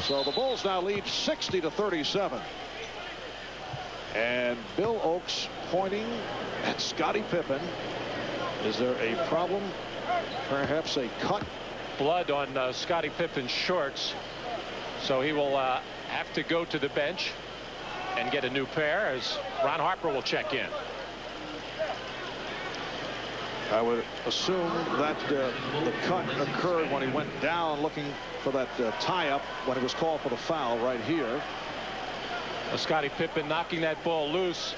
S2: So the Bulls now lead 60-37. And Bill Oakes pointing at Scottie Pippen. Is there a problem? Perhaps a cut?
S1: Blood on Scottie Pippen's shorts. So he will have to go to the bench and get a new pair as Ron Harper will check in.
S2: I would assume that the cut occurred when he went down looking for that tie-up when it was called for the foul right here.
S1: Scottie Pippen knocking that ball loose.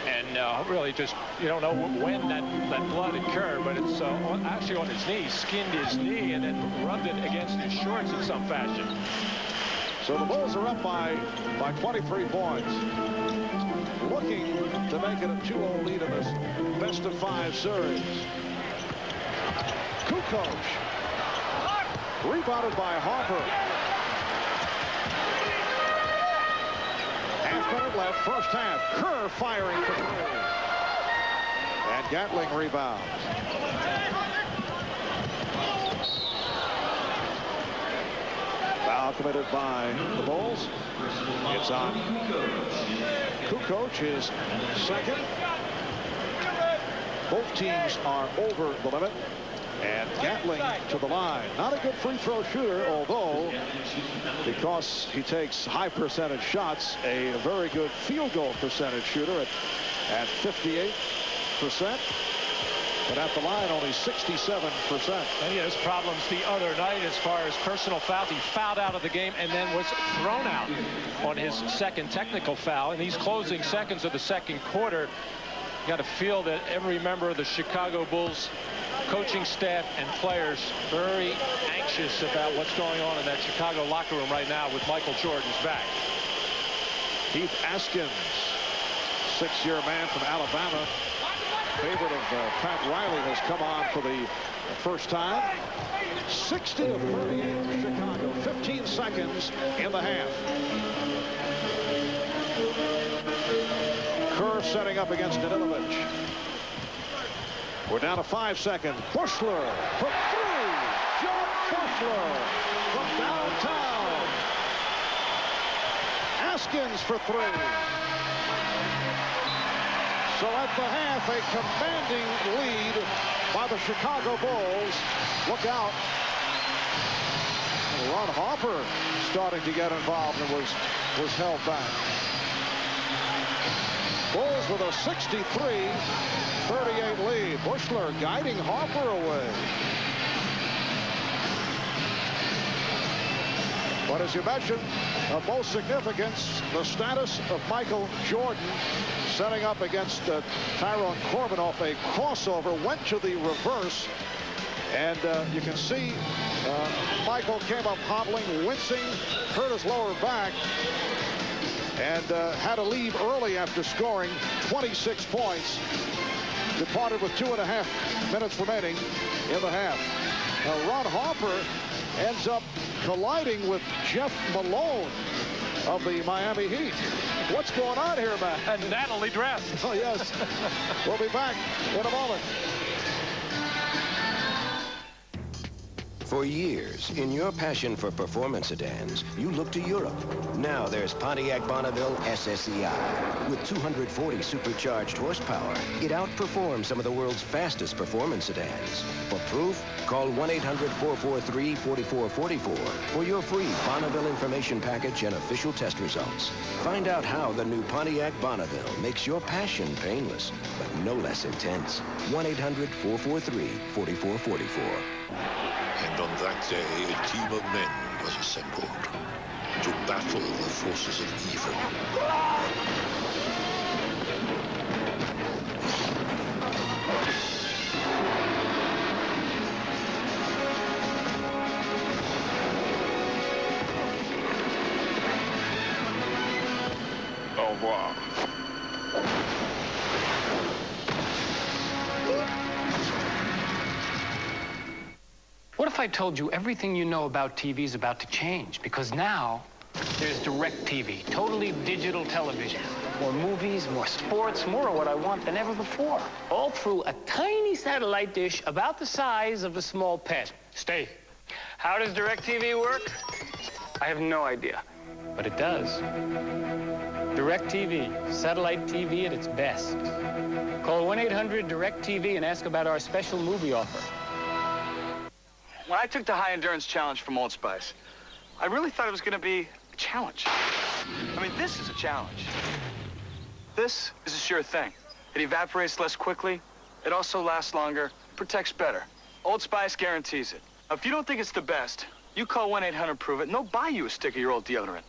S1: And really just, you don't know when that blood occurred, but it's actually on his knee, skinned his knee and then rubbed it against his shorts in some fashion.
S2: So the Bulls are up by 23 points. Looking to make it a 2-0 lead in this best-of-5 series. Kukoc. Rebounded by Harper. Half-minute left, first half. Kerr firing for 3. And Gatling rebounds. Foul committed by the Bulls. It's on Kukoc, his second. Both teams are over the limit. And Gatling to the line. Not a good free throw shooter, although because he takes high percentage shots, a very good field goal percentage shooter at 58%. But at the line, only 67%.
S1: And he has problems the other night as far as personal fouls. He fouled out of the game and then was thrown out on his second technical foul. In these closing seconds of the second quarter, you got to feel that every member of the Chicago Bulls coaching staff and players very anxious about what's going on in that Chicago locker room right now with Michael Jordan's back.
S2: Keith Askins, 6-year man from Alabama. Favorite of Pat Riley, has come on for the first time. 60-38 for Chicago. 15 seconds in the half. Kerr setting up against Danilovic. We're down to 5 seconds. Bushler for 3. John Bushler from downtown. Askins for 3. So at the half, a commanding lead by the Chicago Bulls. Look out. Ron Harper starting to get involved and was held back. Bulls with a 63-38 lead. Bushler guiding Harper away. But as you mentioned, of most significance, the status of Michael Jordan setting up against Tyrone Corbin off a crossover, went to the reverse. And you can see Michael came up hobbling, wincing, hurt his lower back, and had to leave early after scoring 26 points. Departed with 2.5 minutes remaining in the half. Ron Harper ends up colliding with Jeff Malone of the Miami Heat. What's going on here, Matt?
S1: And Natalie dressed.
S2: Oh, yes. We'll be back in a moment.
S12: For years, in your passion for performance sedans, you looked to Europe. Now there's Pontiac Bonneville SSEI. With 240 supercharged horsepower, it outperforms some of the world's fastest performance sedans. For proof, call 1-800-443-4444 for your free Bonneville information package and official test results. Find out how the new Pontiac Bonneville makes your passion painless, but no less intense. 1-800-443-4444.
S14: And on that day, a team of men was assembled to battle the forces of evil.
S20: Au revoir.
S16: What if I told you everything you know about TV is about to change? Because now there's DirecTV, totally digital television. More movies, more sports, more of what I want than ever before. All through a tiny satellite dish about the size of a small pet. Stay. How does DirecTV work? I have no idea, but it does. DirecTV, satellite TV at its best. Call 1-800-DirecTV and ask about our special movie offer.
S17: When I took the high endurance challenge from Old Spice, I really thought it was going to be a challenge. I mean, this is a challenge. This is a sure thing. It evaporates less quickly. It also lasts longer, protects better. Old Spice guarantees it. Now, if you don't think it's the best, you call 1-800-PROVE-IT and they'll buy you a stick of your old deodorant.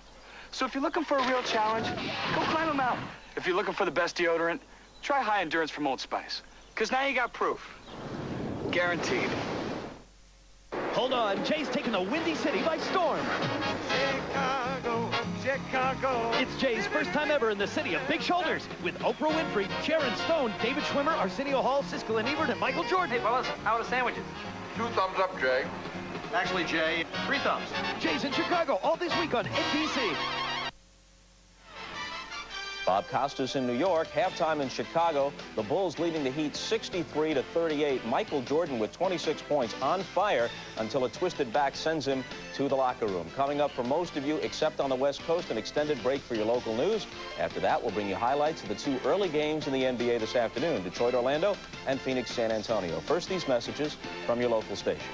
S17: So if you're looking for a real challenge, go climb a mountain. If you're looking for the best deodorant, try high endurance from Old Spice. Because now you got proof. Guaranteed.
S13: Hold on, Jay's taking the Windy City by storm.
S4: Chicago, Chicago.
S13: It's Jay's first time ever in the city of big shoulders with Oprah Winfrey, Sharon Stone, David Schwimmer, Arsenio Hall, Siskel and Ebert, and Michael Jordan.
S17: Hey, fellas, how are the sandwiches?
S10: 2 thumbs up, Jay.
S17: Actually, Jay, 3 thumbs.
S13: Jay's in Chicago all this week on NBC.
S18: Bob Costas in New York, halftime in Chicago. The Bulls leading the Heat 63-38. Michael Jordan with 26 points, on fire until a twisted back sends him to the locker room. Coming up for most of you, except on the West Coast, an extended break for your local news. After that, we'll bring you highlights of the 2 early games in the NBA this afternoon, Detroit, Orlando, and Phoenix, San Antonio. First, these messages from your local station.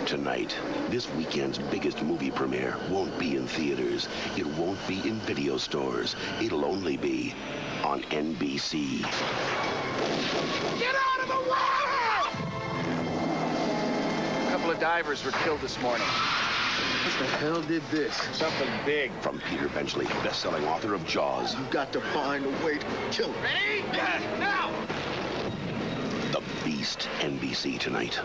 S19: Tonight, this weekend's biggest movie premiere won't be in theaters. It won't be in video stores. It'll only be on NBC.
S4: Get out of the water!
S25: A couple of divers were killed this morning.
S19: What the hell did this?
S25: Something big.
S19: From Peter Benchley, best-selling author of Jaws. You've got to find a way to kill him.
S4: Ready? Yes, now!
S19: The Beast, NBC tonight.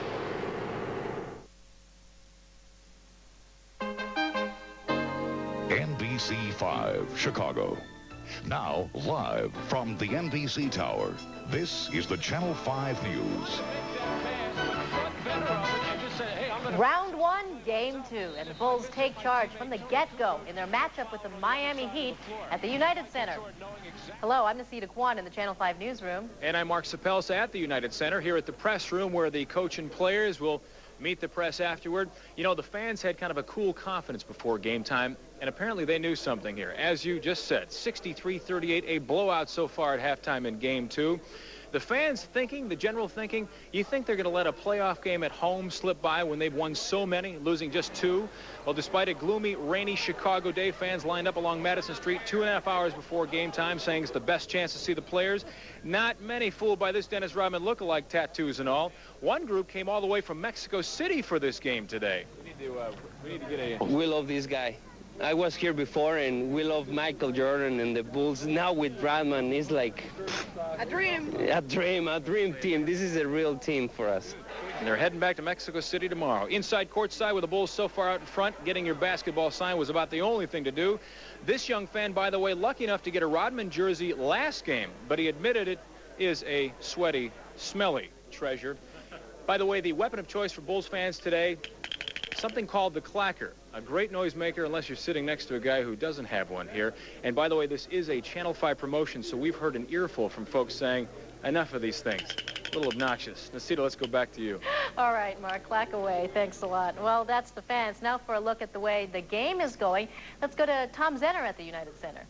S7: NBC5, Chicago. Now, live from the NBC Tower, this is the Channel 5 News.
S26: Round 1, game 2, and the Bulls take charge from the get-go in their matchup with the Miami Heat at the United Center. Hello, I'm Nasita Kwan in the Channel 5 newsroom.
S1: And I'm Mark Sapelsa at the United Center, here at the press room where the coach and players will meet the press afterward. You know, the fans had kind of a cool confidence before game time, and apparently they knew something here. As you just said, 63-38, a blowout so far at halftime in game 2. The fans thinking, the general thinking, you think they're going to let a playoff game at home slip by when they've won so many, losing just 2? Well, despite a gloomy, rainy Chicago day, fans lined up along Madison Street 2.5 hours before game time, saying it's the best chance to see the players. Not many fooled by this Dennis Rodman look-alike, tattoos and all. One group came all the way from Mexico City for this game today. We need to get a...
S27: We love this guy. I was here before, and we love Michael Jordan and the Bulls. Now with Rodman, it's like
S26: a dream.
S27: A dream team. This is a real team for us.
S1: And they're heading back to Mexico City tomorrow. Inside courtside with the Bulls so far out in front, getting your basketball signed was about the only thing to do. This young fan, by the way, lucky enough to get a Rodman jersey last game, but he admitted it is a sweaty, smelly treasure. By the way, the weapon of choice for Bulls fans today, something called the clacker.
S5: a great noisemaker unless you're sitting next to a guy who doesn't have one here. And by the way, this is a Channel 5 promotion, so we've heard an earful from folks saying, enough of these things. A little obnoxious. Nacita, let's go back to you.
S26: All right, Mark, clack away. Thanks a lot. Well, that's the fans. Now for a look at the way the game is going, let's go to Tom Zenner at the United Center.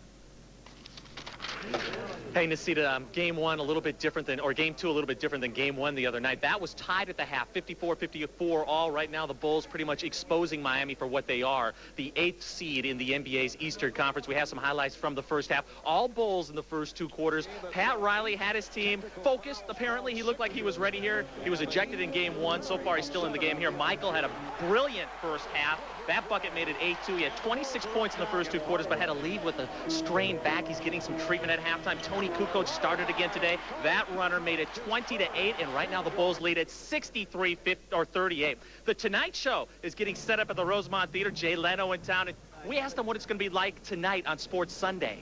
S6: Hey, Nacita, game one a little bit different than, or game two a little bit different than game one the other night. That was tied at the half, 54-54 all. Right now, the Bulls pretty much exposing Miami for what they are, the 8th seed in the NBA's Eastern Conference. We have some highlights from the first half. All Bulls in the first 2 quarters. Pat Riley had his team focused. Apparently, he looked like he was ready here. He was ejected in game one. So far, he's still in the game here. Michael had a brilliant first half. That bucket made it 8-2. He had 26 points in the first 2 quarters, but had a lead with a strained back. He's getting some treatment at halftime. Tony Kukoc started again today. That runner made it 20-8, and right now the Bulls lead at 63-38. The Tonight Show is getting set up at the Rosemont Theater. Jay Leno in town, and we asked him what it's going to be like tonight on Sports Sunday.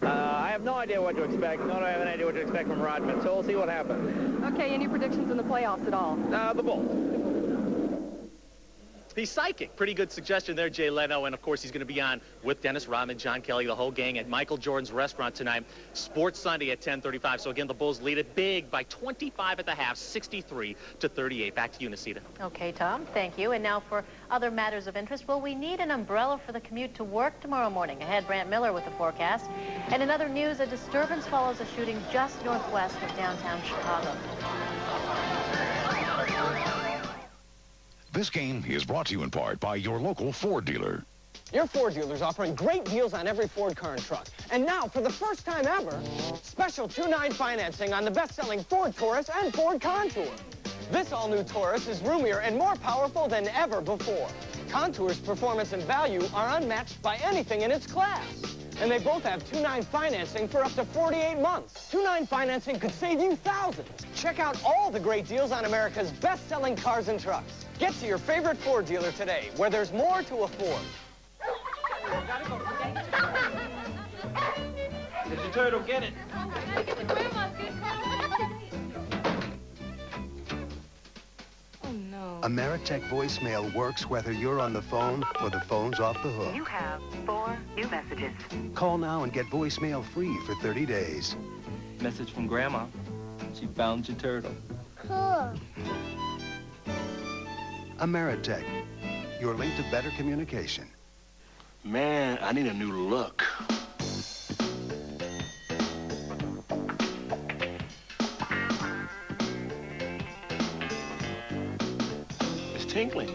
S8: I have no idea what to expect. Nor do I have any idea what to expect from Rodman, so we'll see what happens.
S26: Okay, any predictions in the playoffs at all?
S8: The Bulls.
S6: The psychic, pretty good suggestion there, Jay Leno, and of course he's going to be on with Dennis Rodman, John Kelly, the whole gang at Michael Jordan's restaurant tonight. Sports Sunday at 10:35. So again, the Bulls lead it big by 25 at the half, 63-38. Back to you, Nacita.
S26: Okay, Tom, thank you. And now for other matters of interest. Well, we need an umbrella for the commute to work tomorrow morning. Ahead, Brant Miller with the forecast. And in other news, a disturbance follows a shooting just northwest of downtown Chicago.
S7: This game is brought to you in part by your local Ford dealer.
S15: Your Ford dealer's offering great deals on every Ford car and truck. And now, for the first time ever, special 2-9 financing on the best-selling Ford Taurus and Ford Contour. This all-new Taurus is roomier and more powerful than ever before. Contour's performance and value are unmatched by anything in its class. And they both have 2-9 financing for up to 48 months. 2-9 financing could save you thousands. Check out all the great deals on America's best-selling cars and trucks. Get to your favorite Ford dealer today, where there's more to afford.
S8: Did your turtle get it?
S21: Oh, no.
S22: Ameritech voicemail works whether you're on the phone or the phone's off the hook.
S21: You have 4 new messages.
S22: Call now and get voicemail free for 30 days.
S8: Message from Grandma. She found your turtle.
S21: Cool.
S22: Ameritech, your link to better communication.
S14: Man, I need a new look. It's tinkling.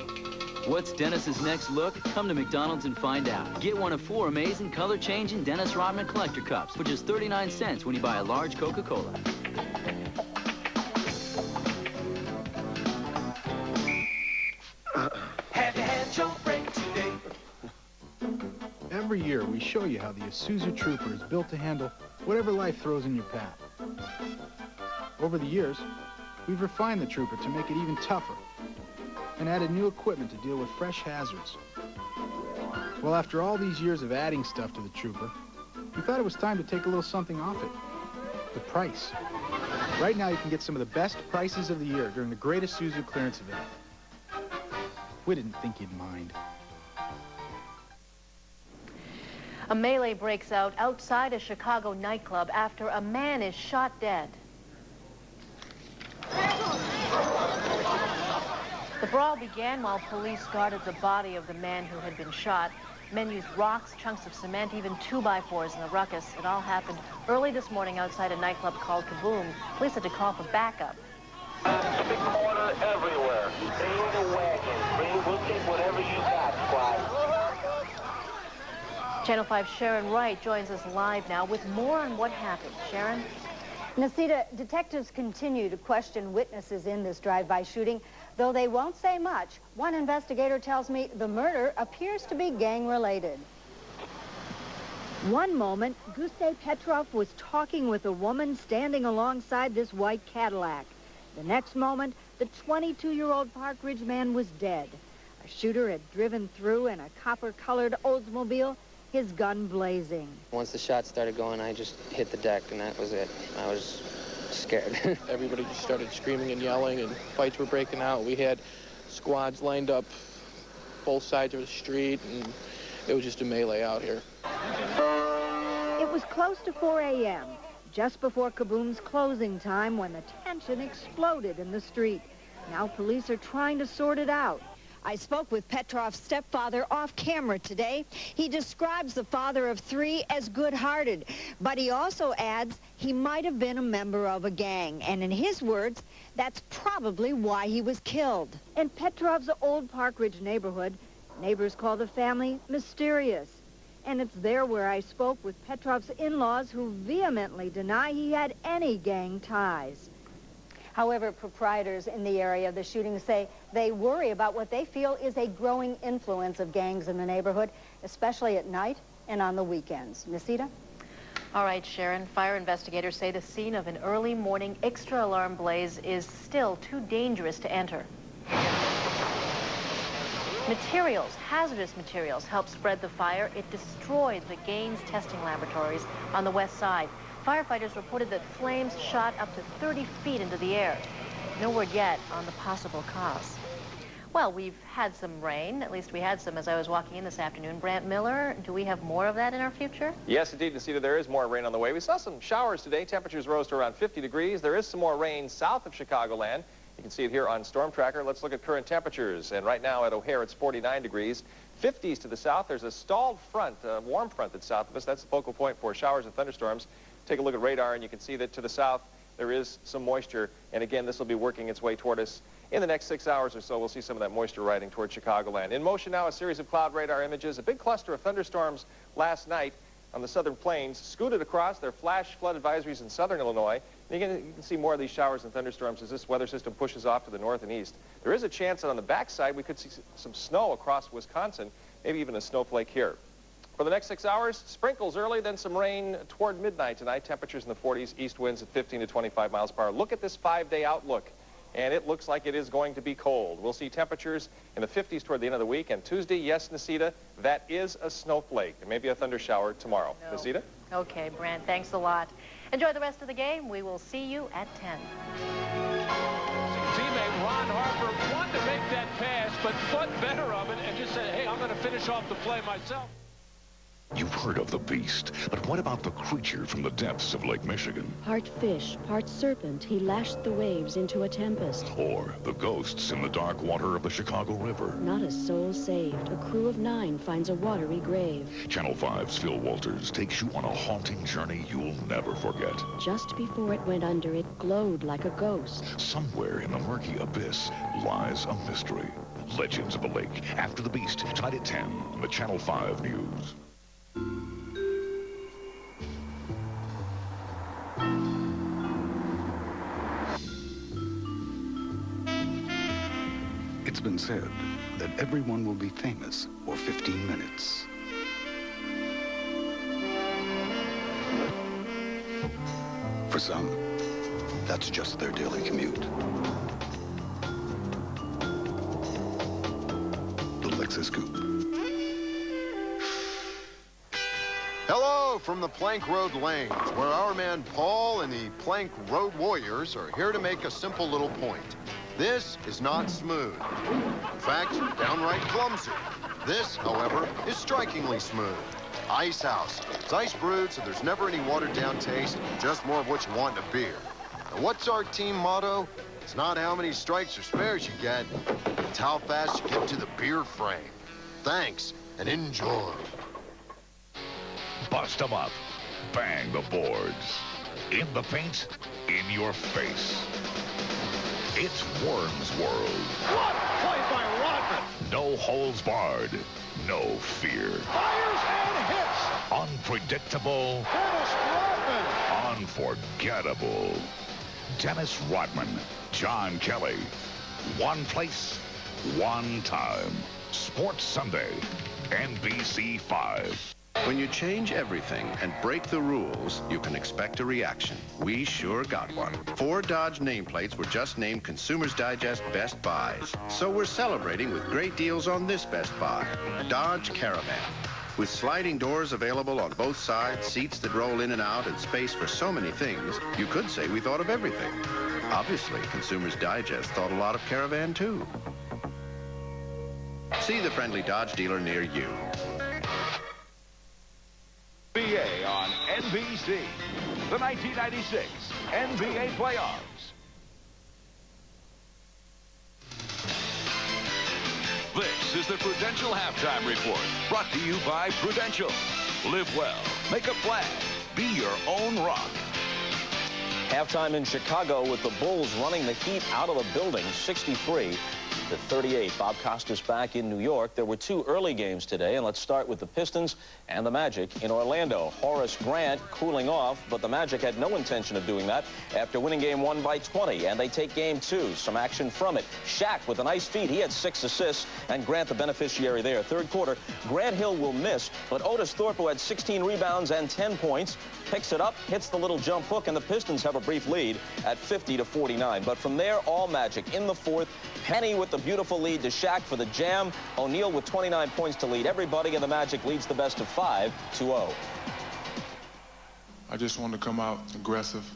S23: What's Dennis's next look? Come to McDonald's and find out. Get one of 4 amazing color-changing Dennis Rodman collector cups for just 39 cents when you buy a large Coca-Cola.
S28: Have you had your break today?
S29: Every year, we show you how the Isuzu Trooper is built to handle whatever life throws in your path. Over the years, we've refined the Trooper to make it even tougher and added new equipment to deal with fresh hazards. Well, after all these years of adding stuff to the Trooper, we thought it was time to take a little something off it. The price. Right now, you can get some of the best prices of the year during the great Isuzu clearance event. We didn't think you'd mind.
S26: A melee breaks out outside a Chicago nightclub after a man is shot dead. The brawl began while police guarded the body of the man who had been shot. Men used rocks, chunks of cement, even 2x4s in the ruckus. It all happened early this morning outside a nightclub called Kaboom. Police had to call for backup.
S28: Big order everywhere. Bring the wagon. We'll take whatever you got, squad.
S26: Channel 5's Sharon Wright joins us live now with more on what happened. Sharon?
S30: Nacita, detectives continue to question witnesses in this drive-by shooting, though they won't say much. One investigator tells me the murder appears to be gang-related. One moment, Gusei Petrov was talking with a woman standing alongside this white Cadillac. The next moment, the 22-year-old Park Ridge man was dead. A shooter had driven through in a copper-colored Oldsmobile, his gun blazing.
S27: Once the shots started going, I just hit the deck, and that was it. I was scared.
S31: Everybody just started screaming and yelling, and fights were breaking out. We had squads lined up
S2: both sides of the street, and it was just a melee out here.
S30: It was close to 4 a.m., just before Kaboom's closing time, when the tension exploded in the street. Now police are trying to sort it out. I spoke with Petrov's stepfather off camera today. He describes the father of three as good-hearted, but he also adds he might have been a member of a gang. And in his words, that's probably why he was killed. In Petrov's old Park Ridge neighborhood, neighbors call the family mysterious. And it's there where I spoke with Petrov's in-laws, who vehemently deny he had any gang ties. However, proprietors in the area of the shooting say they worry about what they feel is a growing influence of gangs in the neighborhood, especially at night and on the weekends. Nisita?
S26: All right, Sharon. Fire investigators say the scene of an early morning extra alarm blaze is still too dangerous to enter. Materials, hazardous materials, helped spread the fire. It destroyed the Gaines testing laboratories on the west side. Firefighters reported that flames shot up to 30 feet into the air. No word yet on the possible cause. Well, we've had some rain. At least we had some as I was walking in this afternoon. Brant Miller, do we have more of that in our future?
S18: Yes, indeed, Nisita, there is more rain on the way. We saw some showers today. Temperatures rose to around 50 degrees. There is some more rain south of Chicagoland. You can see it here on Storm Tracker. Let's look at current temperatures. And right now at O'Hare, it's 49 degrees. 50s to the south. There's a stalled front, a warm front that's south of us. That's the focal point for showers and thunderstorms. Take a look at radar, and you can see that to the south, there is some moisture. And again, this will be working its way toward us. In the next 6 hours or so, we'll see some of that moisture riding toward Chicagoland. In motion now, a series of cloud radar images. A big cluster of thunderstorms last night on the southern plains scooted across. There are flash flood advisories in southern Illinois. And you can see more of these showers and thunderstorms as this weather system pushes off to the north and east. There is a chance that on the backside, we could see some snow across Wisconsin, maybe even a snowflake here. For the next 6 hours, sprinkles early, then some rain toward midnight tonight. Temperatures in the 40s, east winds at 15 to 25 miles per hour. Look at this 5-day outlook, and it looks like it is going to be cold. We'll see temperatures in the 50s toward the end of the week. And Tuesday, yes, Nisita, that is a snowflake. And maybe a thunder shower tomorrow. No. Nisita?
S26: Okay, Brant, thanks a lot. Enjoy the rest of the game. We will see you at 10.
S1: Teammate Ron Harper wanted to make that pass, but thought better of it and just said, hey, I'm going to finish off the play myself.
S7: You've heard of the beast, but what about the creature from the depths of Lake Michigan?
S3: Part fish, part serpent, he lashed the waves into a tempest.
S7: Or the ghosts in the dark water of the Chicago River?
S3: Not a soul saved. A crew of 9 finds a watery grave.
S7: Channel 5's Phil Walters takes you on a haunting journey you'll never forget.
S3: Just before it went under, it glowed like a ghost.
S7: Somewhere in the murky abyss lies a mystery. Legends of the Lake, After the Beast, tonight at 10 on the Channel 5 News.
S9: It's been said that everyone will be famous for 15 minutes. For some, that's just their daily commute. The Lexus Coupe.
S10: Hello from the Plank Road Lanes, where our man Paul and the Plank Road Warriors are here to make a simple little point. This is not smooth. In fact, downright clumsy. This, however, is strikingly smooth. Ice House. It's ice brewed, so there's never any watered-down taste, just more of what you want in a beer. And what's our team motto? It's not how many strikes or spares you get, it's how fast you get to the beer frame. Thanks, and enjoy.
S7: Bust them up. Bang the boards. In the paint, in your face. It's Worm's World.
S11: What play by Rodman?
S7: No holds barred. No fear.
S11: Fires and hits.
S7: Unpredictable.
S11: Dennis Rodman.
S7: Unforgettable. Dennis Rodman. John Kelly. One place, one time. Sports Sunday. NBC 5.
S12: When you change everything and break the rules, you can expect a reaction. We sure got one. 4 Dodge nameplates were just named Consumers Digest Best Buys. So we're celebrating with great deals on this Best Buy, Dodge Caravan. With sliding doors available on both sides, seats that roll in and out, and space for so many things, you could say we thought of everything. Obviously, Consumers Digest thought a lot of Caravan, too. See the friendly Dodge dealer near you.
S7: NBA on NBC. The 1996 NBA playoffs. This is the Prudential Halftime Report, brought to you by Prudential. Live well, make a plan, be your own rock.
S18: Halftime in Chicago with the Bulls running the Heat out of the building, 63-38. Bob Costas back in New York. There were two early games today, and let's start with the Pistons and the Magic in Orlando. Horace Grant cooling off, but the Magic had no intention of doing that after winning game 1 by 20, and they take game 2. Some action from it. Shaq with a nice feed. He had 6 assists, and Grant the beneficiary there. Third quarter, Grant Hill will miss, but Otis Thorpe, who had 16 rebounds and 10 points, picks it up, hits the little jump hook, and the Pistons have a brief lead at 50-49. But from there, all Magic in the fourth. Penny with the beautiful lead to Shaq for the jam. O'Neal with 29 points to lead everybody, and the Magic leads the best of 5-0.
S4: I just want to come out aggressive,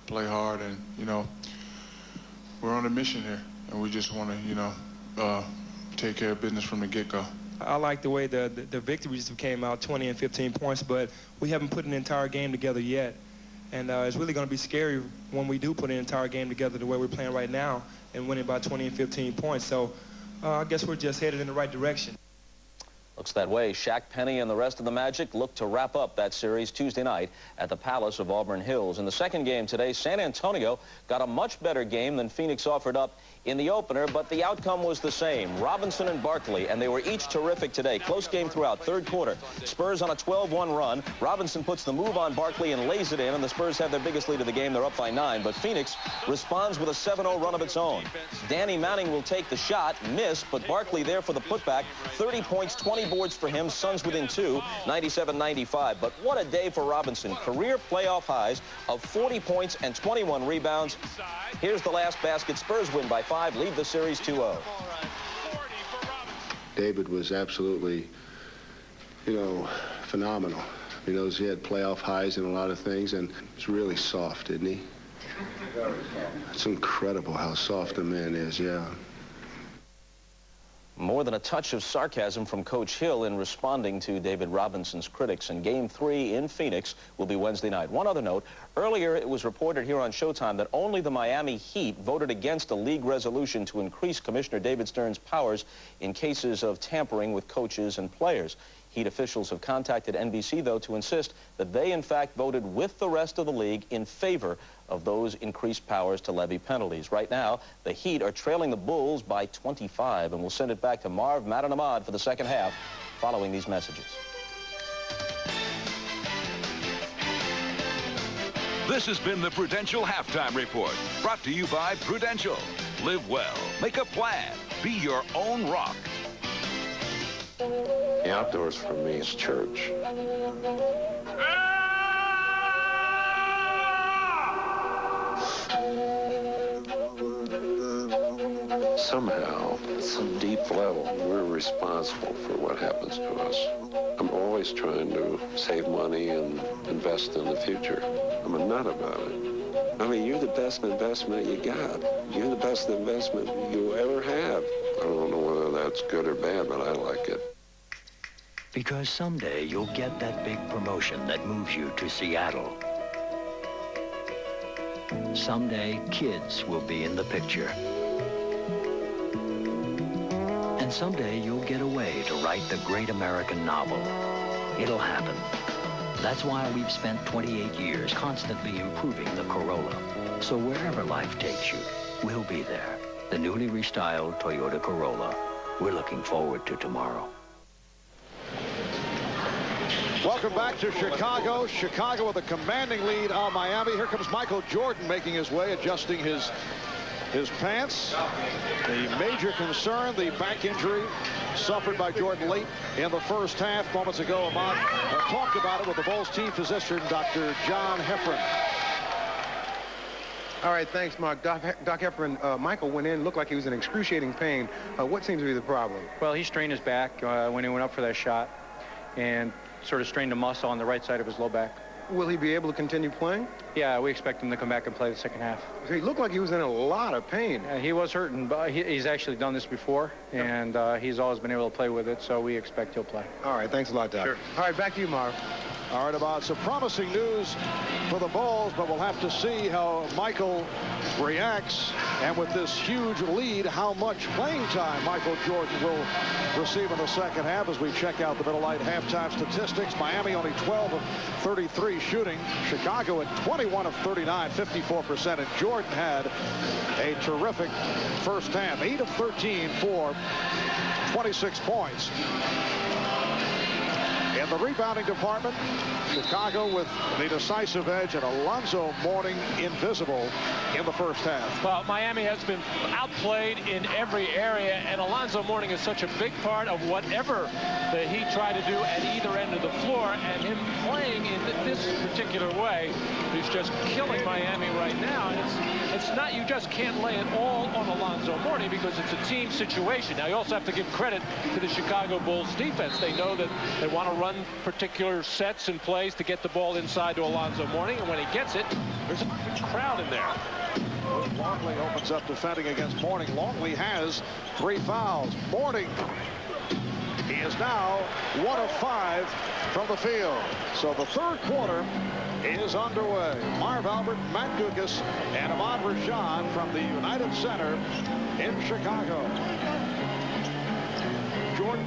S4: play hard, and, you know, we're on a mission here, and we just want to, you know, take care of business from the get-go.
S5: I like the way the victories came out, 20 and 15 points, but we haven't put an entire game together yet. And it's really going to be scary when we do put an entire game together the way we're playing right now and winning by 20 and 15 points. So I guess we're just headed in the right direction.
S18: Looks that way. Shaq, Penny, and the rest of the Magic look to wrap up that series Tuesday night at the Palace of Auburn Hills. In the second game today, San Antonio got a much better game than Phoenix offered up in the opener, but the outcome was the same. Robinson and Barkley, and they were each terrific today. Close game throughout. Third quarter, Spurs on a 12-1 run. Robinson puts the move on Barkley and lays it in, and the Spurs have their biggest lead of the game. They're up by 9, but Phoenix responds with a 7-0 run of its own. Danny Manning will take the shot, miss, but Barkley there for the putback. 30 points, 20 boards for him. Suns within 2, 97-95. But what a day for Robinson. Career playoff highs of 40 points and 21 rebounds. Here's the last basket. Spurs win by 5, lead the series 2-0.
S22: David was absolutely, you know, phenomenal. He knows he had playoff highs in a lot of things, and he's really soft, isn't he? It's incredible how soft the man is, yeah.
S18: More than a touch of sarcasm from Coach Hill in responding to David Robinson's critics. And Game 3 in Phoenix will be Wednesday night. One other note, earlier it was reported here on Showtime that only the Miami Heat voted against a league resolution to increase Commissioner David Stern's powers in cases of tampering with coaches and players. Heat officials have contacted NBC, though, to insist that they, in fact, voted with the rest of the league in favor of those increased powers to levy penalties. Right now, the Heat are trailing the Bulls by 25, and we'll send it back to Marv, Matt, and Ahmad for the second half following these messages.
S7: This has been the Prudential Halftime Report, brought to you by Prudential. Live well, make a plan, be your own rock.
S14: The outdoors for me is church. Somehow, at some deep level, we're responsible for what happens to us. I'm always trying to save money and invest in the future. I'm a nut about it. I mean, you're the best investment you got. You're the best investment you ever have. I don't know whether that's good or bad, but I like it.
S6: Because someday you'll get that big promotion that moves you to Seattle. Someday kids will be in the picture. And someday you'll get away to write the great American novel. It'll happen. That's why we've spent 28 years constantly improving the Corolla. So wherever life takes you, we'll be there. The newly restyled Toyota Corolla. We're looking forward to tomorrow.
S11: Welcome back to Chicago. Chicago with a commanding lead on Miami. Here comes Michael Jordan making his way, adjusting his pants. The major concern, the back injury suffered by Jordan late in the first half. Moments ago, Ahmad talked about it with the Bulls team physician, Dr. John Heffron.
S13: All right, thanks, Mark. Doc Heffron, Michael went in, looked like he was in excruciating pain. What seems to be the problem?
S16: Well, he strained his back when he went up for that shot and sort of strained a muscle on the right side of his low back.
S13: Will he be able to continue playing?
S8: Yeah, we expect him to come back and play the second half.
S13: He looked like he was in a lot of pain.
S8: He was hurting, but he's actually done this before, and he's always been able to play with it, so we expect he'll play.
S13: All right, thanks a lot, Doc.
S8: Sure.
S13: All right, back to you, Marv.
S11: All right, about some promising news for the Bulls, but we'll have to see how Michael reacts. And with this huge lead, how much playing time Michael Jordan will receive in the second half as we check out the Middle Light halftime statistics. Miami only 12 of 33 shooting. Chicago at 21 of 39, 54%. And Jordan had a terrific first half, 8 of 13 for 26 points. In the rebounding department, Chicago with the decisive edge, and Alonzo Mourning invisible in the first half.
S1: Well, Miami has been outplayed in every area, and Alonzo Mourning is such a big part of whatever the Heat try to do at either end of the floor, and him playing in this particular way is just killing Miami right now. And it's not, you just can't lay it all on Alonzo Mourning because it's a team situation. Now, you also have to give credit to the Chicago Bulls defense. They know that they want to run particular sets and plays to get the ball inside to Alonzo Mourning, and when he gets it, there's a huge crowd in there.
S11: Longley opens up defending against Mourning. Longley has 3 fouls. Mourning, he is now 1 of 5 from the field. So the third quarter is underway. Marv Albert, Matt Gugas, and Ahmad Rashad from the United Center in Chicago. Jordan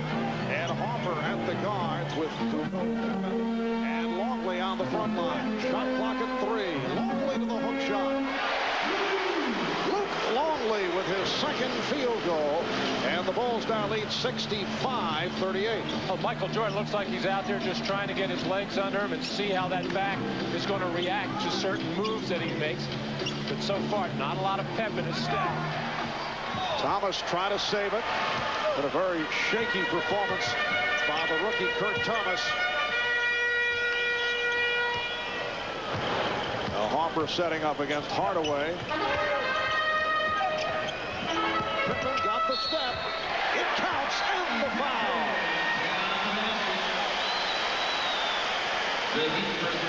S11: and Hopper at the guards with and Longley on the front line. Shot clock at 3. Longley to the hook shot. Luke Longley with his second field goal, and the Bulls now lead 65-38.
S1: Well, Michael Jordan looks like he's out there just trying to get his legs under him and see how that back is going to react to certain moves that he makes. But so far, not a lot of pep in his step.
S11: Thomas trying to save it. But a very shaky performance by the rookie Kurt Thomas. Now Hopper setting up against Hardaway. Pippen got the step. It counts, and the foul.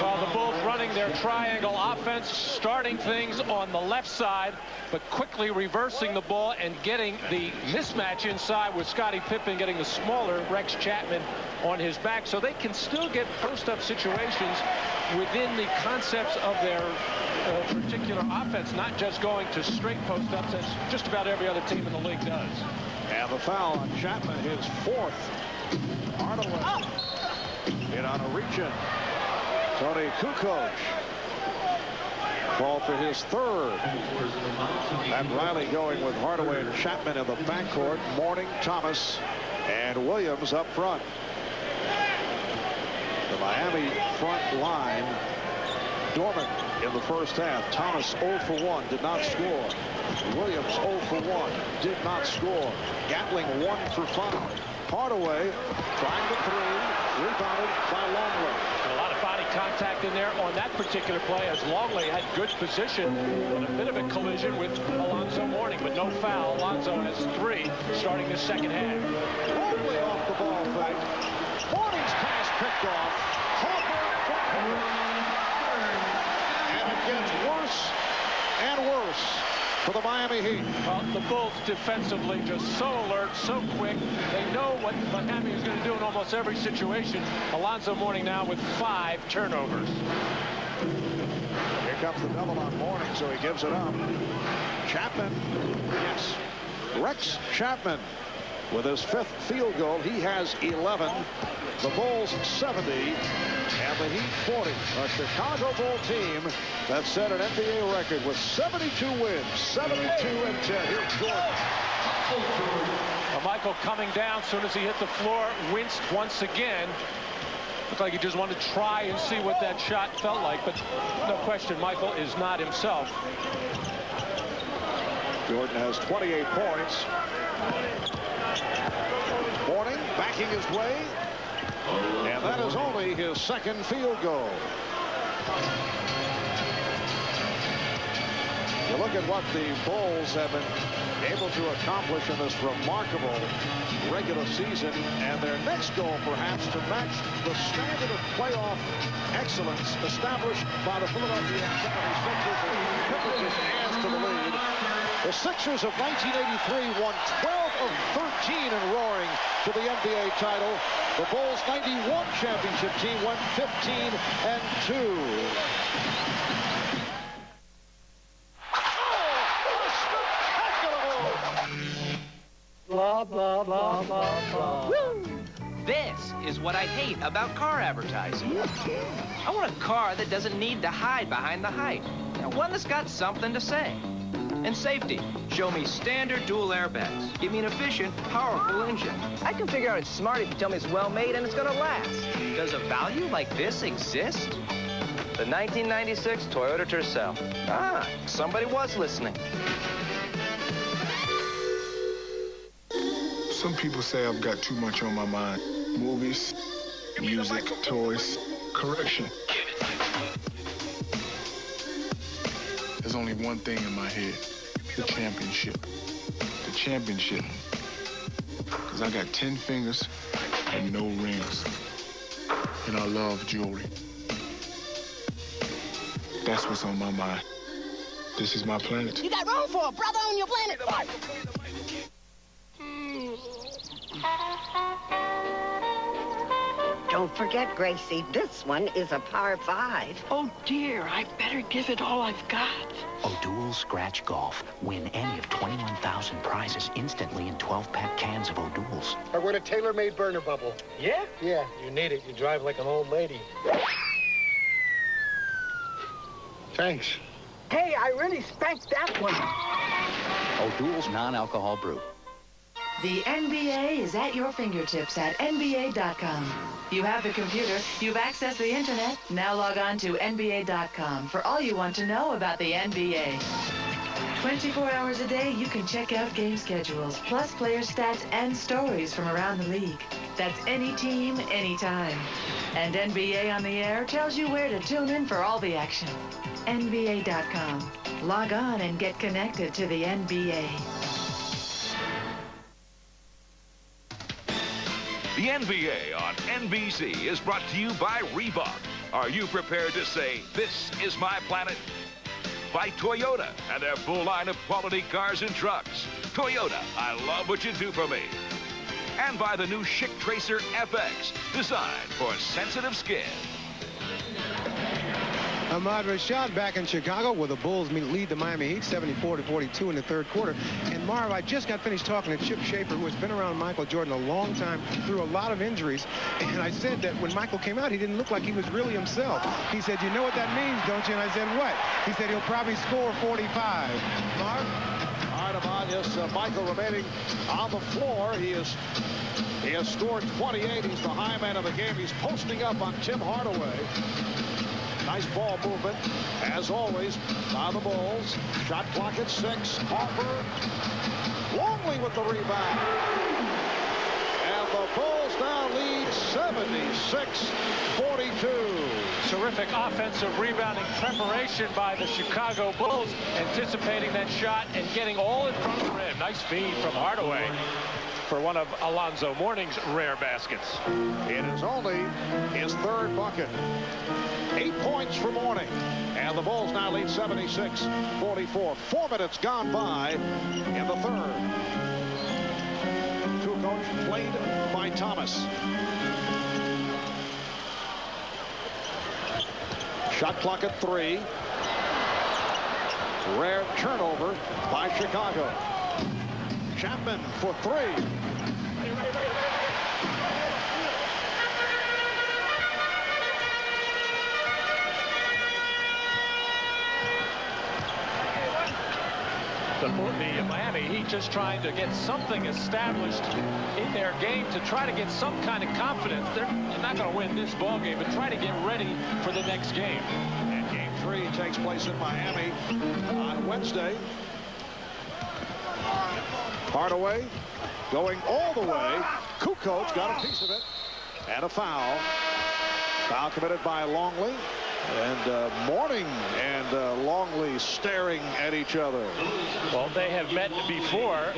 S1: Well, the Bulls running their triangle offense, starting things on the left side, but quickly reversing the ball and getting the mismatch inside with Scottie Pippen getting the smaller Rex Chapman on his back, so they can still get post-up situations within the concepts of their particular offense, not just going to straight post-ups as just about every other team in the league does.
S11: And the foul on Chapman, his 4th. Hardaway in on a reach-in. Tony Kukoc called for his 3rd. And Riley going with Hardaway and Chapman in the backcourt. Mourning, Thomas, and Williams up front. The Miami front line dormant in the first half. Thomas 0 for 1, did not score. Williams 0 for 1, did not score. Gatling 1 for 5. Hardaway trying to 3, rebounded by Longley.
S1: A lot of body contact in there on that particular play as Longley had good position and a bit of a collision with Alonzo Mourning, but no foul. Alonzo has 3 starting the second half.
S11: Longley off the ball fake. Mourning's pass picked off. Hopper, and it gets worse and worse for the Miami Heat.
S1: Well, the Bulls defensively just so alert, so quick. They know what Miami is going to do in almost every situation. Alonzo Mourning now with 5 turnovers.
S11: Here comes the double on Mourning, so he gives it up. Chapman, yes. Rex Chapman with his 5th field goal. He has 11. The Bulls 70 and the Heat 40. A Chicago Bull team that set an NBA record with 72 wins, 72-10. Here's Jordan.
S1: Michael coming down as soon as he hit the floor, winced once again. Looked like he just wanted to try and see what that shot felt like, but no question, Michael is not himself.
S11: Jordan has 28 points. Mourning backing his way. And that is only his 2nd field goal. You look at what the Bulls have been able to accomplish in this remarkable regular season, and their next goal perhaps to match the standard of playoff excellence established by the Philadelphia 76ers. Pippen just adds to the lead. The Sixers of 1983 won 12 of 13 and roaring to the NBA title. The Bulls' 91 championship team went 15-2.
S15: Blah, blah, blah, blah, blah. Woo! This is what I hate about car advertising. I want a car that doesn't need to hide behind the hype. One that's got something to say. And safety. Show me standard dual airbags. Give me an efficient, powerful engine. I can figure out it's smart if you tell me it's well-made and it's gonna last. Does a value like this exist? The 1996 Toyota Tercel. Ah, somebody was listening.
S4: Some people say I've got too much on my mind. Movies, music, toys, correction. There's only one thing in my head. The championship. The championship. Because I got 10 fingers and no rings. And I love jewelry. That's what's on my mind. This is my planet.
S15: You got room for a brother on your planet.
S16: Don't forget, Gracie, this one is a par 5.
S15: Oh, dear, I better give it all I've got.
S6: O'Doul's Scratch Golf. Win any of 21,000 prizes instantly in 12-pack cans of O'Doul's.
S17: I win a tailor-made burner bubble.
S15: Yeah?
S17: Yeah.
S15: You need it. You drive like an old lady.
S17: Thanks.
S15: Hey, I really spanked that one.
S6: O'Doul's non-alcohol brew.
S19: The NBA is at your fingertips at NBA.com. You have the computer, you've accessed the internet, now log on to NBA.com for all you want to know about the NBA. 24 hours a day, you can check out game schedules, plus player stats and stories from around the league. That's any team, anytime. And NBA on the Air tells you where to tune in for all the action. NBA.com. Log on and get connected to the NBA.
S7: The NBA on NBC is brought to you by Reebok. Are you prepared to say, this is my planet? By Toyota and their full line of quality cars and trucks. Toyota, I love what you do for me. And by the new Schick Tracer FX, designed for sensitive skin.
S13: Ahmad Rashad back in Chicago where the Bulls lead the Miami Heat 74-42 in the third quarter. And Marv, I just got finished talking to Chip Schaefer, who has been around Michael Jordan a long time through a lot of injuries. And I said that when Michael came out, he didn't look like he was really himself. He said, you know what that means, don't you? And I said, what? He said he'll probably score 45. Marv?
S11: All right, Ahmad, yes, Michael remaining on the floor. He has scored 28. He's the high man of the game. He's posting up on Tim Hardaway. Nice ball movement, as always, by the Bulls. Shot clock at 6. Harper, Longley with the rebound. And the Bulls now lead 76-42.
S1: Terrific offensive rebounding preparation by the Chicago Bulls, anticipating that shot and getting all in front of the rim. Nice feed from Hardaway for one of Alonzo Mourning's rare baskets.
S11: It is only his third bucket. 8 points for Mourning. And the Bulls now lead 76-44. 4 minutes gone by in the third. Kukoc played by Thomas. Shot clock at 3. Rare turnover by Chicago. Chapman for 3.
S1: The Miami Heat just trying to get something established in their game to try to get some kind of confidence. They're not going to win this ball game, but try to get ready for the next game.
S11: And game 3 takes place in Miami on Wednesday. Hardaway going all the way. Kukoc got a piece of it. And a foul. Foul committed by Longley. And Mourning and Longley staring at each other.
S1: Well, they have met before.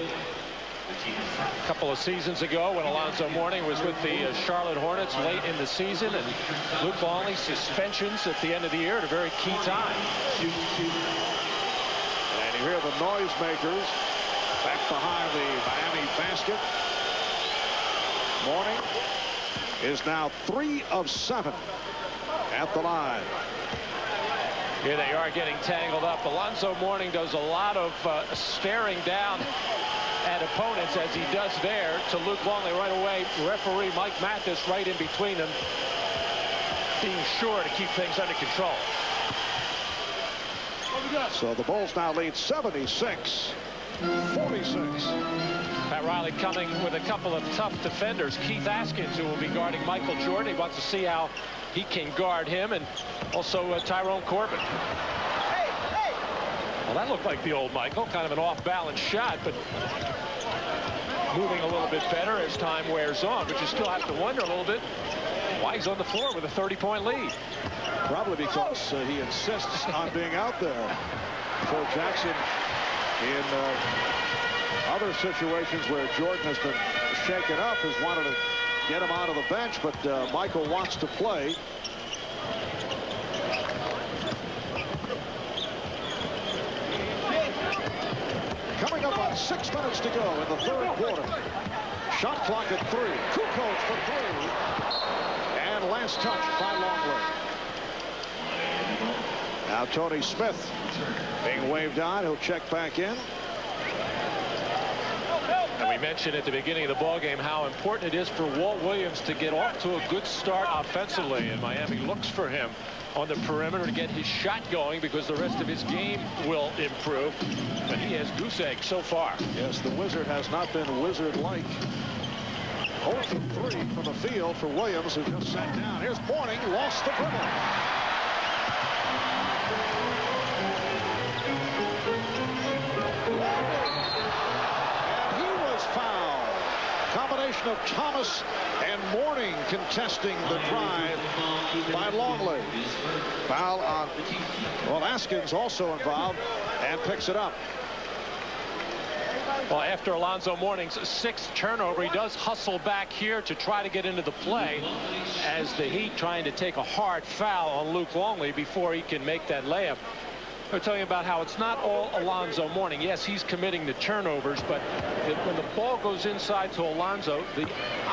S1: A couple of seasons ago when Alonzo Mourning was with the Charlotte Hornets late in the season, and Luke Longley suspensions at the end of the year at a very key time.
S11: And you hear the noisemakers back behind the Miami basket. Mourning is now 3 of 7 at the line.
S1: Here they are getting tangled up. Alonzo Mourning does a lot of staring down at opponents, as he does there to Luke Longley right away. Referee Mike Mathis right in between them, being sure to keep things under control.
S11: So the Bulls now lead 76-46.
S1: Pat Riley coming with a couple of tough defenders. Keith Askins, who will be guarding Michael Jordan. He wants to see how he can guard him, and also Tyrone Corbin. Well, that looked like the old Michael, kind of an off-balance shot, but moving a little bit better as time wears on. But you still have to wonder a little bit why he's on the floor with a 30-point lead.
S11: Probably because he insists on being out there. Phil Jackson, in other situations where Jordan has been shaken up, has wanted to get him out of the bench, but Michael wants to play. Coming up on 6 minutes to go in the third quarter. Shot clock at 3. Kukoc for 3. And last touch by Longley. Now Tony Smith being waved on. He'll check back in.
S1: And we mentioned at the beginning of the ball game how important it is for Walt Williams to get off to a good start offensively, and Miami looks for him on the perimeter to get his shot going, because the rest of his game will improve. But he has goose egg so far.
S11: Yes, the Wizard has not been Wizard-like. 0 for 3 from the field for Williams, who just sat down. Here's Mourning, lost the dribble. And he was fouled. Combination of Thomas and Mourning contesting the drive by Longley. Foul on, well, Askins also involved and picks it up.
S1: Well, after Alonzo Mourning's 6th turnover, he does hustle back here to try to get into the play, as the Heat trying to take a hard foul on Luke Longley before he can make that layup. They're telling you about how it's not all Alonzo Mourning. Yes, he's committing the turnovers, but when the ball goes inside to Alonzo, the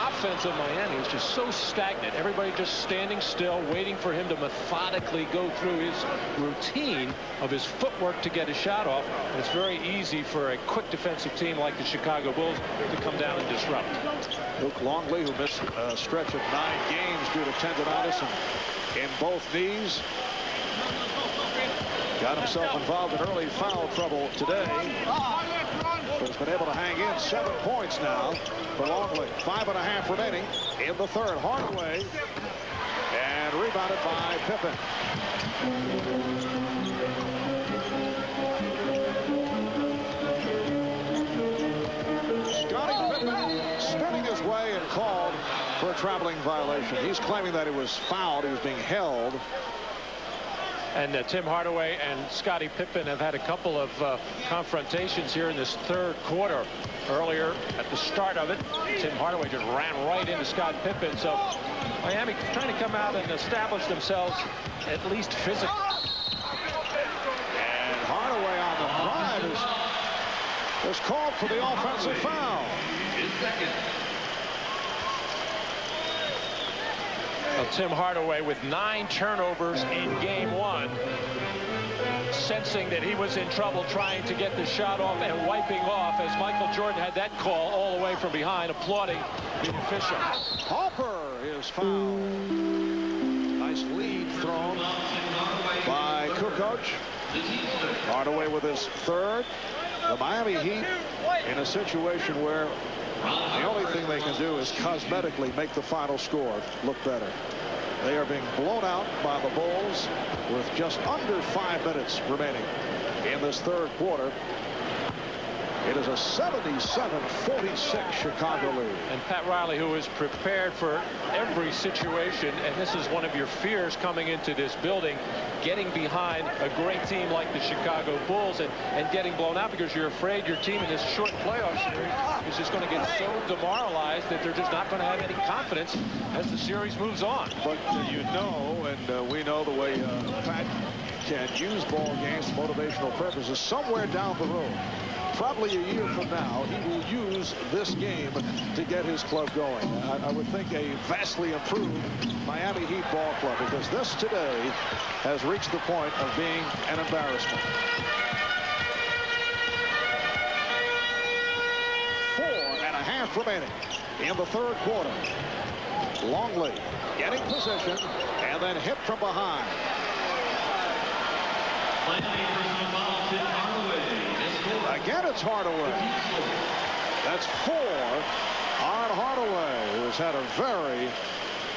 S1: offense of Miami is just so stagnant. Everybody just standing still, waiting for him to methodically go through his routine of his footwork to get a shot off. And it's very easy for a quick defensive team like the Chicago Bulls to come down and disrupt.
S11: Luke Longley, who missed a stretch of 9 games due to tendonitis in both knees, got himself involved in early foul trouble today, but has been able to hang in. 7 points now for Longley. 5.5 remaining in the third. Hardaway, and rebounded by Pippen. Scottie Pippen spinning his way and called for a traveling violation. He's claiming that he was fouled. He was being held.
S1: And Tim Hardaway and Scottie Pippen have had a couple of confrontations here in this third quarter. Earlier at the start of it, Tim Hardaway just ran right into Scott Pippen. So Miami trying to come out and establish themselves at least physically.
S11: And Hardaway on the drive is called for the offensive foul.
S1: Well, Tim Hardaway with 9 turnovers in game 1, sensing that he was in trouble trying to get the shot off and wiping off, as Michael Jordan had that call all the way from behind, applauding the official.
S11: Harper is fouled. Nice lead thrown by Kukoc. Hardaway with his 3rd. The Miami Heat in a situation where the only thing they can do is cosmetically make the final score look better. They are being blown out by the Bulls with just under 5 minutes remaining in this third quarter. It is a 77-46 Chicago lead.
S1: And Pat Riley, who is prepared for every situation, and this is one of your fears coming into this building, getting behind a great team like the Chicago Bulls and getting blown out because you're afraid your team in this short playoff series is just going to get so demoralized that they're just not going to have any confidence as the series moves on.
S11: But you know, and we know the way Pat can use ball games for motivational purposes. Somewhere down the road, probably a year from now, he will use this game to get his club going. I would think a vastly improved Miami Heat ball club, because this today has reached the point of being an embarrassment. 4.5 remaining in the third quarter. Longley getting position and then hit from behind. Again, it's Hardaway. That's 4 on Hardaway, who's had a very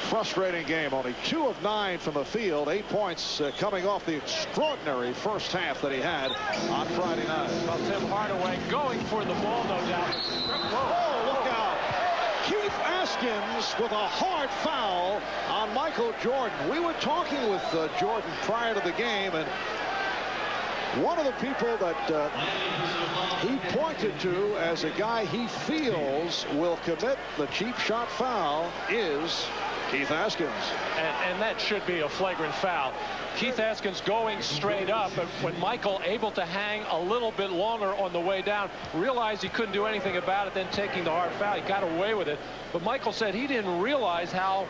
S11: frustrating game. Only 2 of 9 from the field. 8 points coming off the extraordinary first half that he had on Friday night.
S1: Well, Tim Hardaway going for the ball, no doubt.
S11: Whoa, look out. Keith Askins with a hard foul on Michael Jordan. We were talking with Jordan prior to the game, and one of the people that he pointed to as a guy he feels will commit the cheap shot foul is Keith Askins.
S1: And that should be a flagrant foul. Keith Askins going straight up, but when Michael able to hang a little bit longer on the way down, realized he couldn't do anything about it, then taking the hard foul, he got away with it. But Michael said he didn't realize how,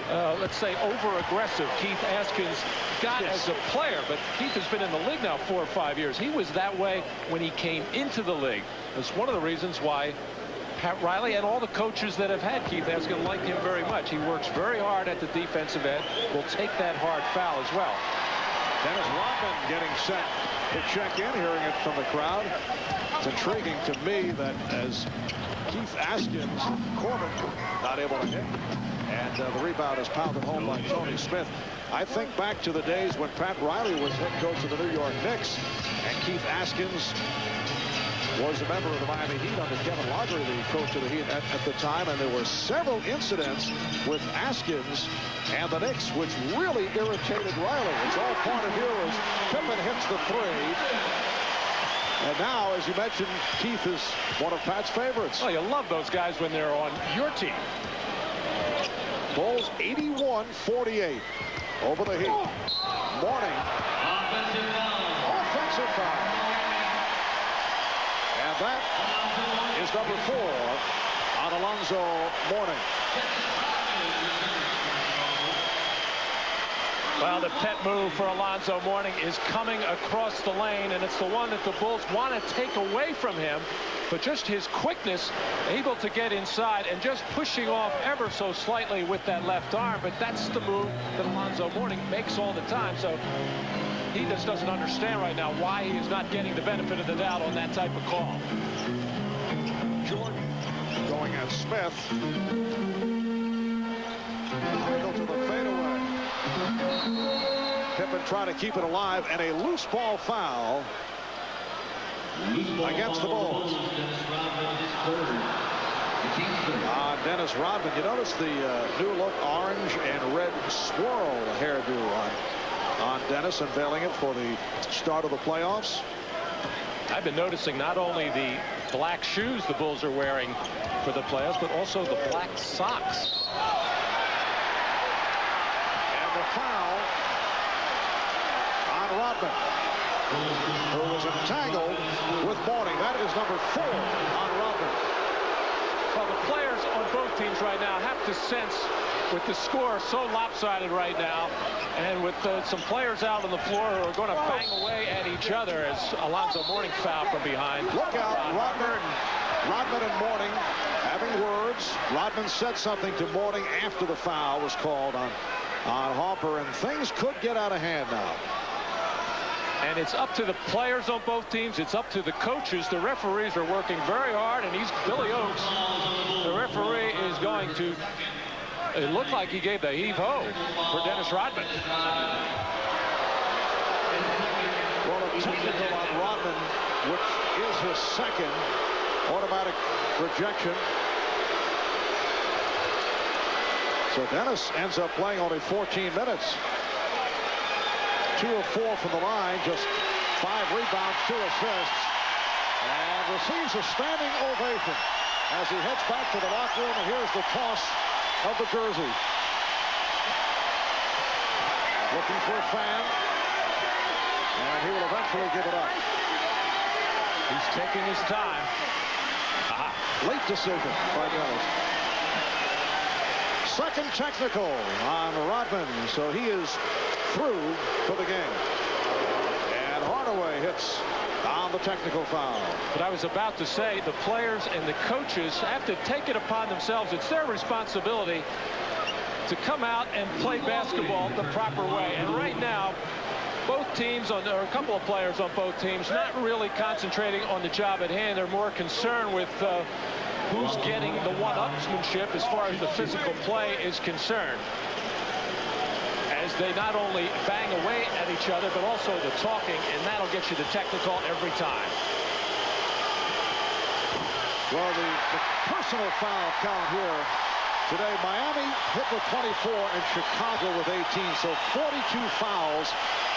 S1: let's say, over-aggressive Keith Askins got as a player. But Keith has been in the league now 4 or 5 years. He was that way when he came into the league. That's one of the reasons why Pat Riley and all the coaches that have had Keith Askins like him very much. He works very hard at the defensive end. Will take that hard foul as well.
S11: Dennis Rodman getting set to check in, hearing it from the crowd. It's intriguing to me that as Keith Askins, Corbin not able to hit, and the rebound is pounded home by Tony Smith. I think back to the days when Pat Riley was head coach of the New York Knicks, and Keith Askins was a member of the Miami Heat under Kevin Lowry, the coach of the Heat at the time, and there were several incidents with Askins and the Knicks which really irritated Riley. It's all pointed here as Pippen hits the 3. And now, as you mentioned, Keith is one of Pat's favorites.
S1: Oh, you love those guys when they're on your team.
S11: Bulls 81-48 over the Heat. Mourning. Offensive foul. And that is number 4 on Alonzo Mourning.
S1: Well, the pet move for Alonzo Mourning is coming across the lane, and it's the one that the Bulls want to take away from him. But just his quickness, able to get inside and just pushing off ever so slightly with that left arm. But that's the move that Alonzo Mourning makes all the time. So he just doesn't understand right now why he is not getting the benefit of the doubt on that type of call.
S11: Jordan going at Smith. Michael to the fadeaway. Pippen trying to keep it alive, and a loose ball foul against the Bulls. Dennis Rodman. You notice the new look orange and red swirl hairdo on Dennis, unveiling it for the start of the playoffs.
S1: I've been noticing not only the black shoes the Bulls are wearing for the playoffs, but also the black socks.
S11: And the foul on Rodman, who was entangled with Mourning. That is number 4 on Rodman.
S1: Well, the players on both teams right now have to sense, with the score so lopsided right now, and with some players out on the floor who are going to bang away at each other as Alonzo Mourning foul from behind.
S11: Look out, Rodman and Mourning having words. Rodman said something to Mourning after the foul was called on Harper, and things could get out of hand now.
S1: And it's up to the players on both teams. It's up to the coaches. The referees are working very hard, and he's Billy Oakes. The referee is going to, it looked like he gave the heave-ho for Dennis Rodman.
S11: Well, a technical on Rodman, which is his second automatic rejection. So Dennis ends up playing only 14 minutes. 2 of 4 from the line, just 5 rebounds, 2 assists, and receives a standing ovation as he heads back to the locker room. And here's the toss of the jersey. Looking for a fan, and he will eventually give it up.
S1: He's taking his time.
S11: Late decision by Dennis. Second technical on Rodman, so he is through for the game. And Hardaway hits on the technical foul.
S1: But I was about to say, the players and the coaches have to take it upon themselves. It's their responsibility to come out and play basketball the proper way. And right now, both teams, or a couple of players on both teams, not really concentrating on the job at hand. They're more concerned with who's getting the one-upsmanship as far as the physical play is concerned. As they not only bang away at each other, but also the talking, and that'll get you the technical every time.
S11: Well, the personal foul count here today, Miami hit with 24 and Chicago with 18, so 42 fouls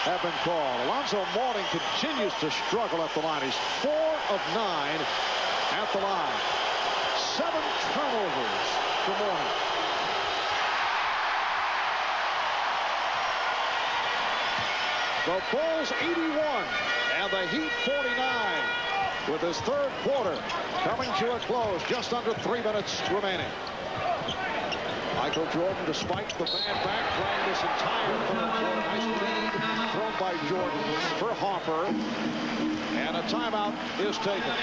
S11: have been called. Alonzo Mourning continues to struggle at the line. He's 4 of 9 at the line. 7 turnovers for Mourning. The Bulls 81 and the Heat 49 with his third quarter coming to a close. Just under 3 minutes remaining. Michael Jordan, despite the bad back, playing this entire third quarter. Nice lead thrown by Jordan for Harper. And a timeout is taken.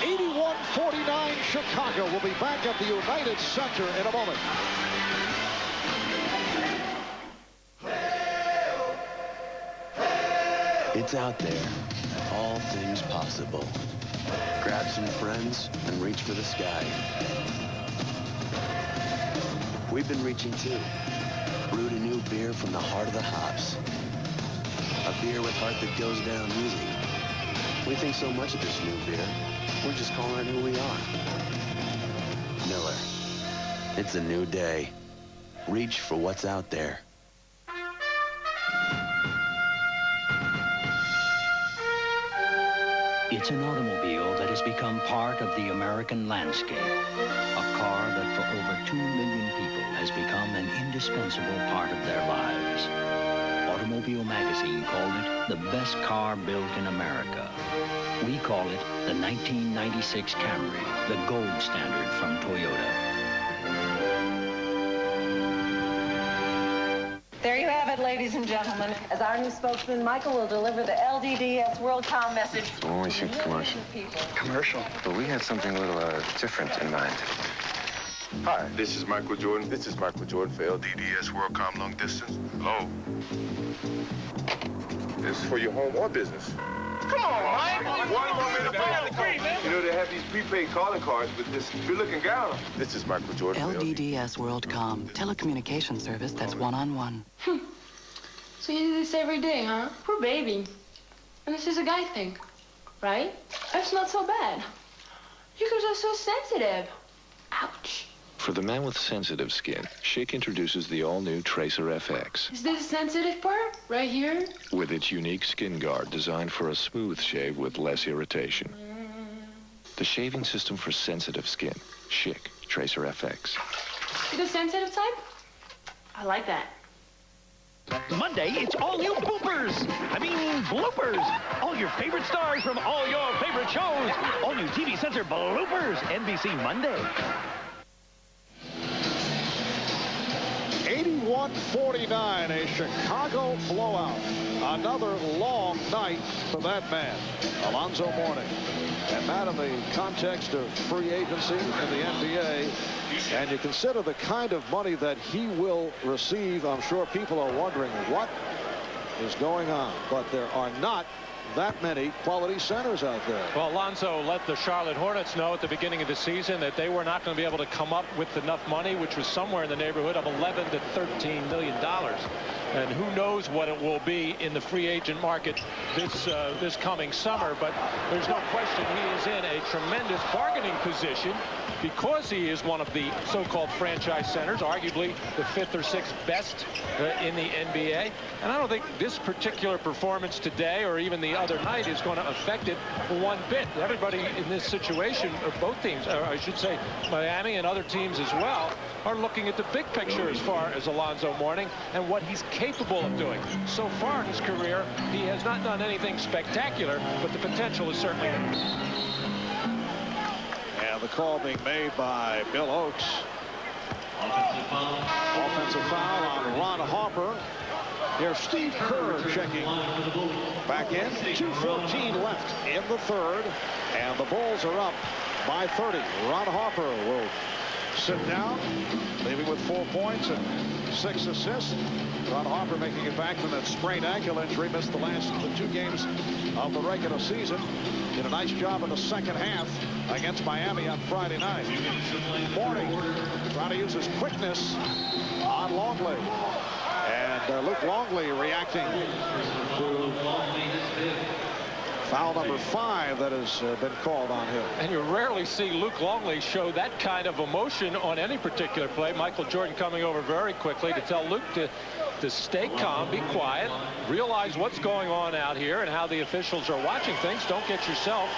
S11: 81-49 Chicago. Will be back at the United Center in a moment.
S2: It's out there. All things possible. Grab some friends and reach for the sky. We've been reaching too. Brewed a new beer from the heart of the hops. A beer with heart that goes down easy. We think so much of this new beer, we're just calling it who we are. Miller. It's a new day. Reach for what's out there.
S6: It's an automobile that has become part of the American landscape. A car that for over 2 million people has become an indispensable part of their lives. Automobile Magazine called it the best car built in America. We call it the 1996 Camry, the gold standard from Toyota.
S26: There you have it, ladies and gentlemen. As our new spokesman, Michael will deliver the LDDS WorldCom message.
S14: When we shoot commercial.
S26: Commercial?
S14: But we had something a little different in mind.
S20: Hi, this is Michael Jordan. This is Michael Jordan for LDDS WorldCom Long Distance. Hello. This is for your home or business.
S21: Come on, Mike.
S20: One more minute. You know, they have these prepaid calling cards with this good-looking guy on them. This is Michael Jordan.
S23: LDDS WorldCom, telecommunication service that's one-on-one.
S24: So you do this every day, huh? Poor baby. And this is a guy thing, right? That's not so bad. You guys are so sensitive. Ouch.
S25: For the man with sensitive skin, Schick introduces the all-new Tracer FX.
S24: Is this the sensitive part? Right here?
S25: With its unique skin guard designed for a smooth shave with less irritation. The shaving system for sensitive skin. Schick Tracer FX.
S24: The sensitive type? I like that.
S27: Monday, it's all new boopers. I mean, bloopers. All your favorite stars from all your favorite shows. All new TV censor bloopers. NBC Monday.
S11: 81-49, a Chicago blowout. Another long night for that man, Alonzo Mourning. And that in the context of free agency in the NBA. And you consider the kind of money that he will receive. I'm sure people are wondering what is going on. But there are not that many quality centers out there.
S1: Well, Alonzo let the Charlotte Hornets know at the beginning of the season that they were not going to be able to come up with enough money, which was somewhere in the neighborhood of $11 to $13 million. And who knows what it will be in the free agent market this coming summer. But there's no question he is in a tremendous bargaining position because he is one of the so-called franchise centers, arguably the 5th or 6th best in the NBA. And I don't think this particular performance today or even the other night is going to affect it one bit. Everybody in this situation, or both teams, or I should say Miami and other teams as well, are looking at the big picture as far as Alonzo Mourning and what he's capable of doing. So far in his career, he has not done anything spectacular, but the potential is certainly there.
S11: And the call being made by Bill Oakes. Offensive foul on Ron Harper. Here's Steve Kerr checking back in. 2:14 left in the third. And the Bulls are up by 30. Ron Harper will sit down, leaving with 4 points and 6 assists. Ron Harper making it back from that sprained ankle injury. Missed the 2 games of the regular season. Did a nice job in the second half against Miami on Friday night. Mourning trying to use his quickness on Longley. And Luke Longley reacting to foul number 5 that has been called on him.
S1: And you rarely see Luke Longley show that kind of emotion on any particular play. Michael Jordan coming over very quickly to tell Luke to stay calm, be quiet, realize what's going on out here and how the officials are watching things. Don't get yourself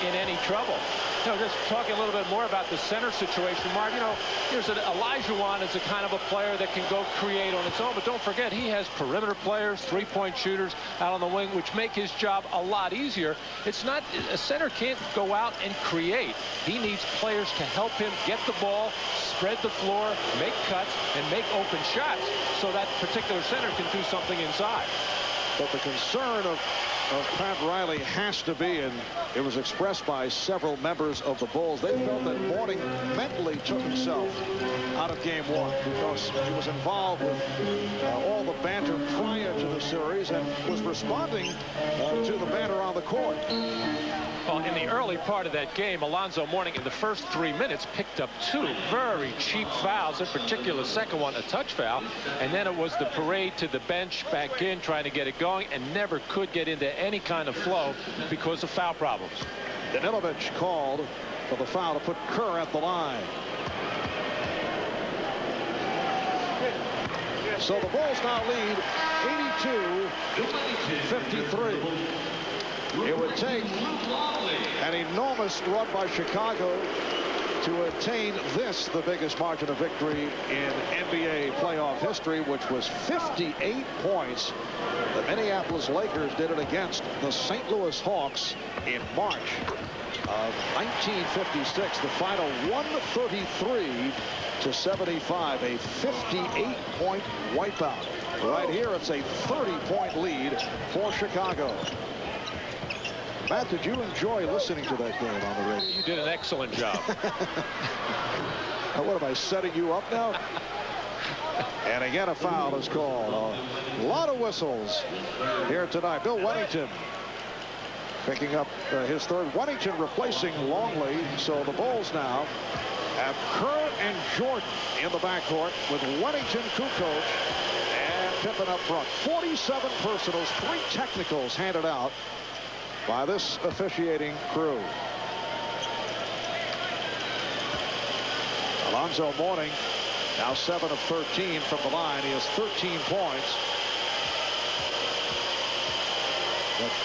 S1: in any trouble. You know, just talking a little bit more about the center situation, Mark, you know, here's Olajuwon is a kind of a player that can go create on its own, but don't forget he has perimeter players, three-point shooters out on the wing, which make his job a lot easier. It's not, a center can't go out and create. He needs players to help him get the ball, spread the floor, make cuts, and make open shots so that particular center can do something inside.
S11: But the concern of Pat Riley has to be, and it was expressed by several members of the Bulls, they felt that Mourning mentally took himself out of game 1 because he was involved with all the banter prior to the series and was responding to the banter on the court.
S1: Well, in the early part of that game, Alonzo Mourning in the first 3 minutes picked up 2 very cheap fouls, in particular the second one a touch foul, and then it was the parade to the bench back in trying to get it going and never could get into any kind of flow because of foul problems.
S11: Danilovich called for the foul to put Kerr at the line. So the Bulls now lead 82-53. It would take an enormous run by Chicago to attain this, the biggest margin of victory in NBA playoff history, which was 58 points. The Minneapolis Lakers did it against the St. Louis Hawks in March of 1956. The final 133-75, a 58-point wipeout. Right here, it's a 30-point lead for Chicago. Matt, did you enjoy listening to that game on the radio?
S1: You did an excellent job.
S11: What am I, setting you up now? And again, a foul is called. A lot of whistles here tonight. Bill Wennington picking up his third. Wennington replacing Longley. So the Bulls now have Kerr and Jordan in the backcourt with Wennington, Kukoc, and Pippen up front. 47 personals, 3 technicals handed out by this officiating crew. Alonzo Mourning now 7 of 13 from the line. He has 13 points.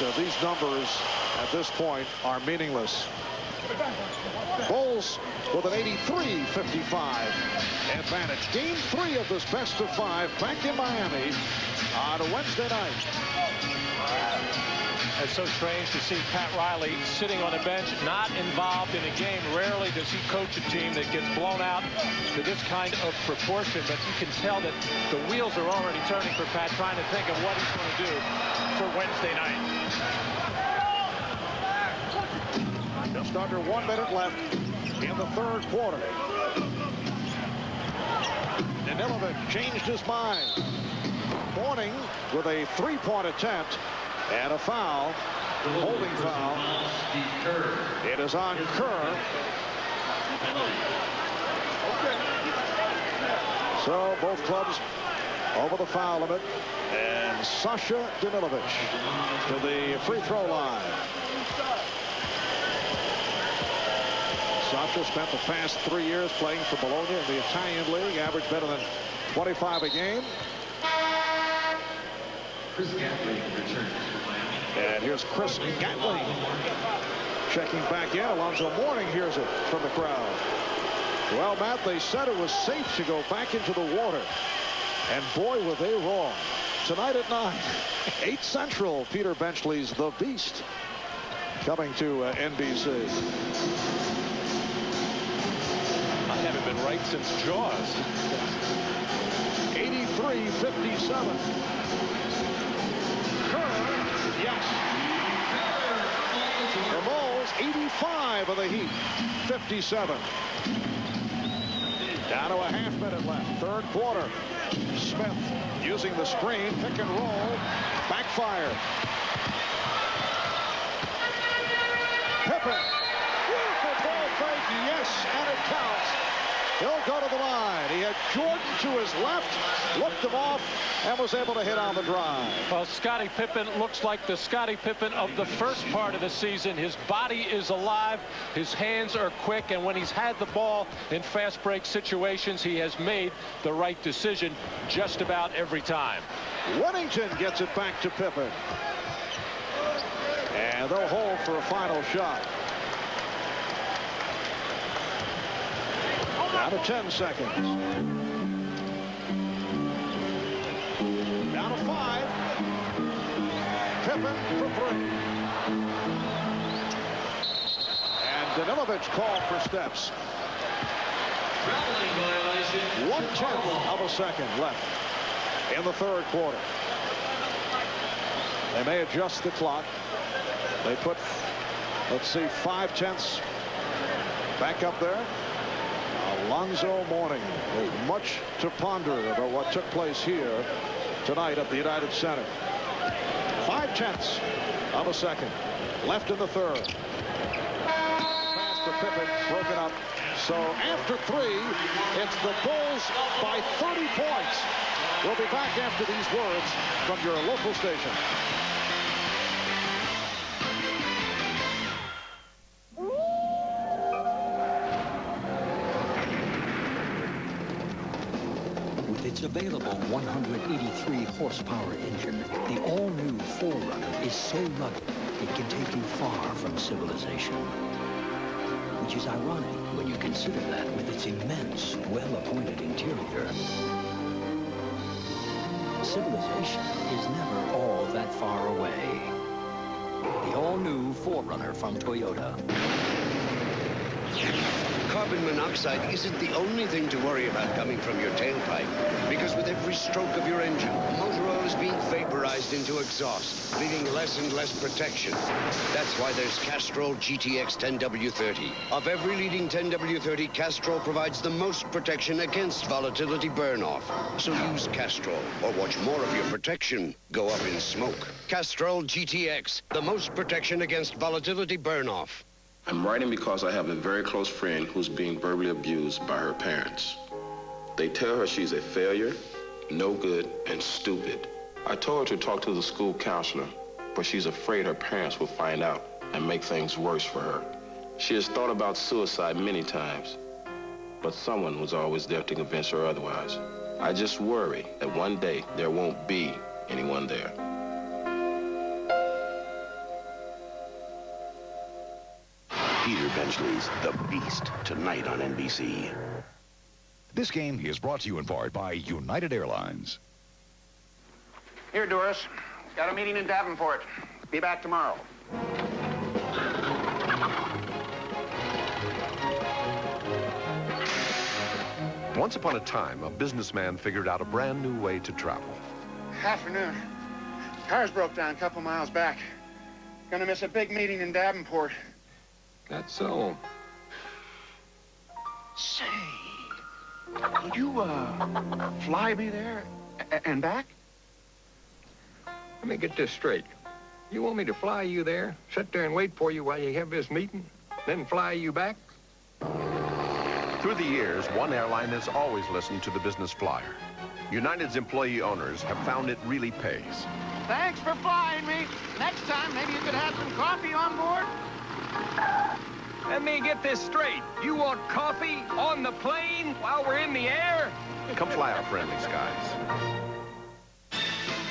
S11: But these numbers at this point are meaningless. Bulls with an 83-55 advantage. Game 3 of this best of 5 back in Miami on a Wednesday night.
S1: It's so strange to see Pat Riley sitting on a bench, not involved in a game. Rarely does he coach a team that gets blown out to this kind of proportion, but you can tell that the wheels are already turning for Pat, trying to think of what he's going to do for Wednesday night.
S11: Just under 1 minute left in the third quarter. Danilovich changed his mind. Mourning with a 3-point attempt and a foul, holding foul. It is on Kerr. So both clubs over the foul limit. And Sasha Danilovic to the free throw line. Sasha spent the past 3 years playing for Bologna in the Italian league, averaged better than 25 a game. And here's Chris Gatling checking back in. Alonzo Mourning hears it from the crowd. Well, Matt, they said it was safe to go back into the water. And boy, were they wrong. Tonight at 9, 8 Central, Peter Benchley's The Beast coming to NBC.
S1: I haven't been right since Jaws.
S11: 83-57. Yes. The Bulls 85 of the Heat 57. Down to a half minute left. Third quarter. Smith using the screen. Pick and roll. Backfire. Pippen. Beautiful ball fake. Yes, and it counts. He'll go to the line. He had Jordan to his left, looked him off, and was able to hit on the drive.
S1: Well, Scottie Pippen looks like the Scottie Pippen of the first part of the season. His body is alive. His hands are quick. And when he's had the ball in fast break situations, he has made the right decision just about every time.
S11: Whittington gets it back to Pippen. And they'll hold for a final shot. Down to 10 seconds. Down to 5. Pippen for 3. And Danilovic called for steps. 1/10 of a second left in the third quarter. They may adjust the clock. They put, let's see, 5/10 back up there. Alonzo Mourning. There's much to ponder about what took place here tonight at the United Center. 5/10 of a second left in the third. Pass to Pippen, broken up. So after 3, it's the Bulls by 30 points. We'll be back after these words from your local station.
S6: Its available 183 horsepower engine, the all-new 4Runner is so rugged it can take you far from civilization. Which is ironic when you consider that with its immense, well-appointed interior. Civilization is never all that far away. The all-new 4Runner from Toyota.
S3: Carbon monoxide isn't the only thing to worry about coming from your tailpipe, because with every stroke of your engine, motor oil is being vaporized into exhaust, leaving less and less protection. That's why there's Castrol GTX 10W30. Of every leading 10W30, Castrol provides the most protection against volatility burn-off. So use Castrol, or watch more of your protection go up in smoke. Castrol GTX, the most protection against volatility burn-off.
S5: I'm writing because I have a very close friend who's being verbally abused by her parents. They tell her she's a failure, no good, and stupid. I told her to talk to the school counselor, but she's afraid her parents will find out and make things worse for her. She has thought about suicide many times, but someone was always there to convince her otherwise. I just worry that one day there won't be anyone there.
S9: Peter Benchley's The Beast tonight on NBC.
S10: This game is brought to you in part by United Airlines.
S17: Here, Doris. Got a meeting in Davenport. Be back tomorrow.
S12: Once upon a time, a businessman figured out a brand new way to travel.
S17: Afternoon. Cars broke down a couple miles back. Gonna miss a big meeting in Davenport.
S12: That's so.
S17: Say, could you, fly me there and back?
S12: Let me get this straight. You want me to fly you there, sit there and wait for you while you have this meeting, then fly you back? Through the years, one airline has always listened to the business flyer.
S4: United's employee owners have found it really pays.
S8: Thanks for flying me. Next time, maybe you could have some coffee on board.
S12: Let me get this straight. You want coffee on the plane while we're in the air?
S4: Come fly our friendly skies.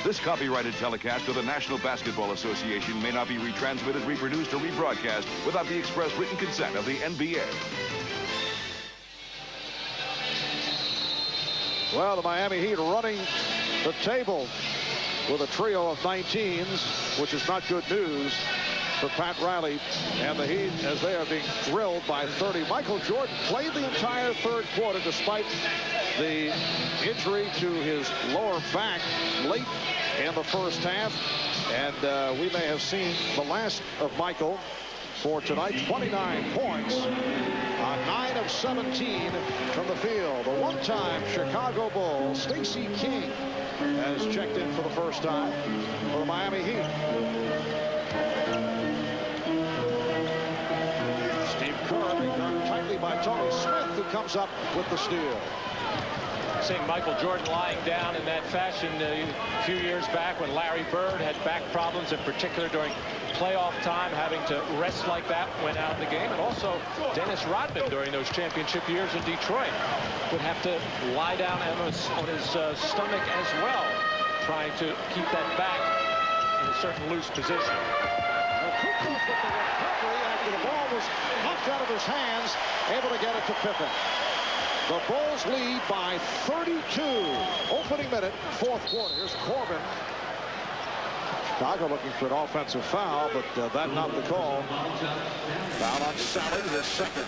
S7: This copyrighted telecast of the National Basketball Association may not be retransmitted, reproduced, or rebroadcast without the express written consent of the NBA.
S11: Well, the Miami Heat running the table with a trio of 19s, which is not good news for Pat Riley and the Heat as they are being drilled by 30. Michael Jordan played the entire third quarter despite the injury to his lower back late in the first half. And we may have seen the last of Michael for tonight. 29 points on 9 of 17 from the field. The one-time Chicago Bull, Stacey King, has checked in for the first time for the Miami Heat. Steve Kerr being done tightly by Tony Smith, who comes up with the steal.
S1: Seeing Michael Jordan lying down in that fashion a few years back when Larry Bird had back problems, in particular during playoff time, having to rest like that when out of the game. And also Dennis Rodman during those championship years in Detroit would have to lie down on his stomach as well, trying to keep that back in a certain loose position.
S11: Kukoc with the recovery after the ball was knocked out of his hands, able to get it to Pippen. The Bulls lead by 32. Opening minute, fourth quarter. Here's Corbin. Chicago looking for an offensive foul, but that not the call. Foul on Sally, his second.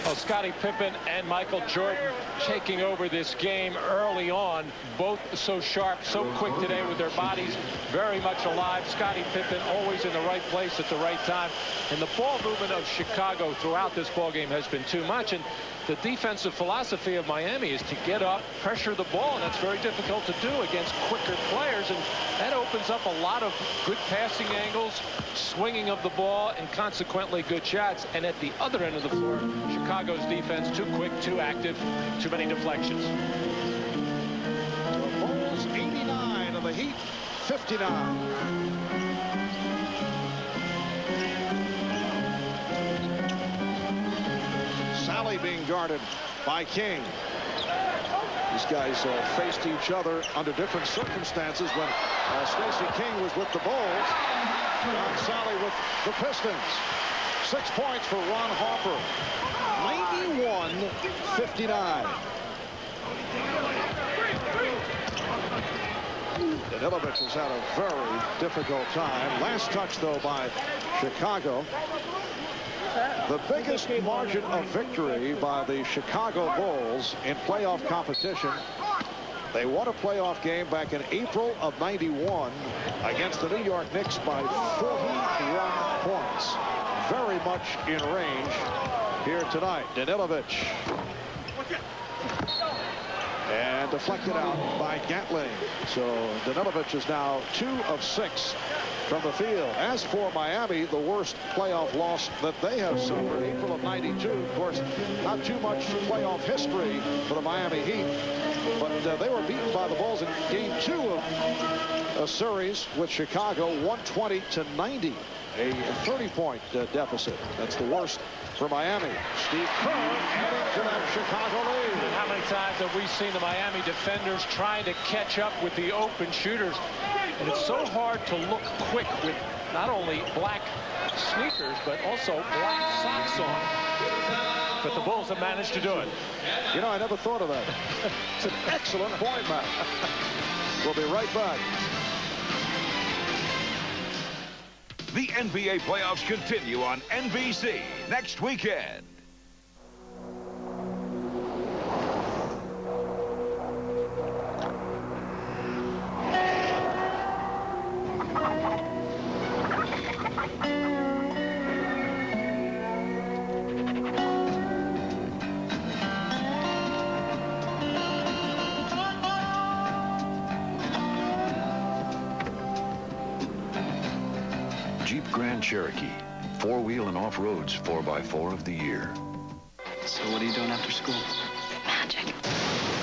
S1: Well, Scottie Pippen and Michael Jordan taking over this game early on. Both so sharp, so quick today with their bodies very much alive. Scottie Pippen always in the right place at the right time. And the ball movement of Chicago throughout this ball game has been too much. And the defensive philosophy of Miami is to get up, pressure the ball, and that's very difficult to do against quicker players. And that opens up a lot of good passing angles, swinging of the ball, and consequently good shots. And at the other end of the floor, Chicago's defense too quick, too active, too many deflections.
S11: The Bulls 89 and the Heat 59. Sally being guarded by King. These guys faced each other under different circumstances when Stacey King was with the Bulls. John Sally with the Pistons. 6 points for Ron Harper. 91-59. Danilovic has had a very difficult time. Last touch, though, by Chicago. The biggest margin of victory by the Chicago Bulls in playoff competition. They won a playoff game back in April of '91 against the New York Knicks by 41 points. Very much in range here tonight. Danilovic. And deflected out by Gatling. So Danilovic is now 2 of 6 from the field. As for Miami, the worst playoff loss that they have suffered, April of '92. Of course, not too much playoff history for the Miami Heat, but they were beaten by the Bulls in game 2 of a series with Chicago, 120-90, a 30-point deficit. That's the worst for Miami. Steve Kerr adding to that Chicago lead.
S1: How many times have we seen the Miami defenders trying to catch up with the open shooters? And it's so hard to look quick with not only black sneakers, but also black socks on. But the Bulls have managed to do it.
S11: You know, I never thought of that. It's an excellent point, Matt. We'll be right back.
S7: The NBA playoffs continue on NBC next weekend.
S10: Jeep Grand Cherokee, four-wheel and off-roads 4x4 of the year.
S23: So what are you doing after school?
S15: Magic.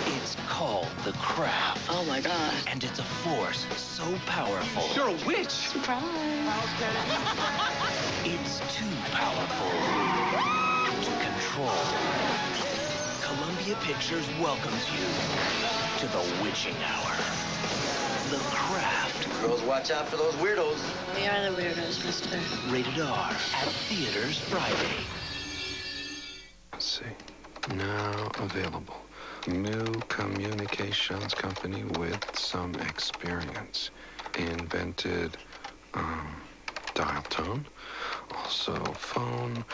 S27: It's called
S6: the craft.
S13: Oh, my God.
S6: And it's a force so powerful.
S13: You're a witch. Surprise.
S6: It's too powerful to control. Columbia Pictures welcomes you to the witching hour. The Craft.
S13: Girls, watch out for those weirdos. We are the weirdos, mister.
S6: Rated R at theaters Friday.
S14: Let's see. Now available. New communications company with some experience. Invented dial tone. Also phone,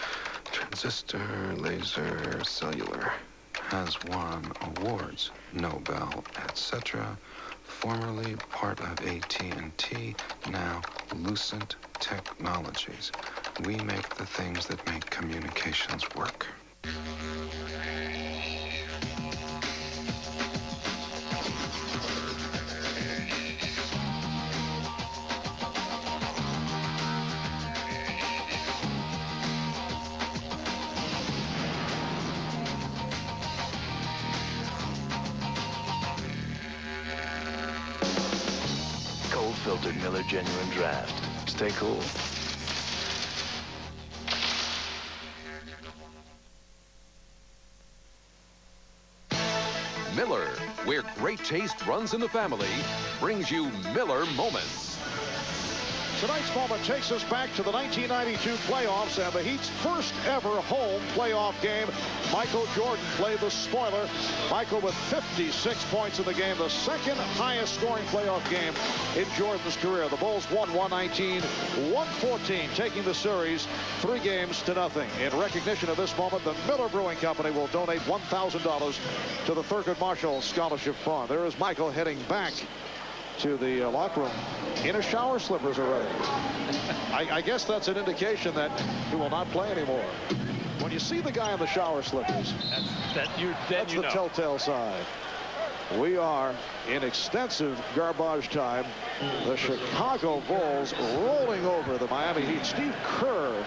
S14: transistor, laser, cellular. Has won awards, Nobel, etc. Formerly part of AT&T, now Lucent Technologies. We make the things that make communications work.
S25: Filtered Miller Genuine Draft. Stay cool.
S15: Miller, where great taste runs in the family, brings you Miller Moments.
S11: Tonight's moment takes us back to the 1992 playoffs and the Heat's first ever home playoff game. Michael Jordan played the spoiler. Michael with 56 points in the game, the second highest scoring playoff game in Jordan's career. The Bulls won 119-114, taking the series 3-0. In recognition of this moment, the Miller Brewing Company will donate $1,000 to the Thurgood Marshall Scholarship Fund. There is Michael heading back to the locker room in his shower slippers already. I guess that's an indication that he will not play anymore. When you see the guy in the shower slippers, that's the telltale sign. We are in extensive garbage time. The Chicago Bulls rolling over the Miami Heat. Steve Kerr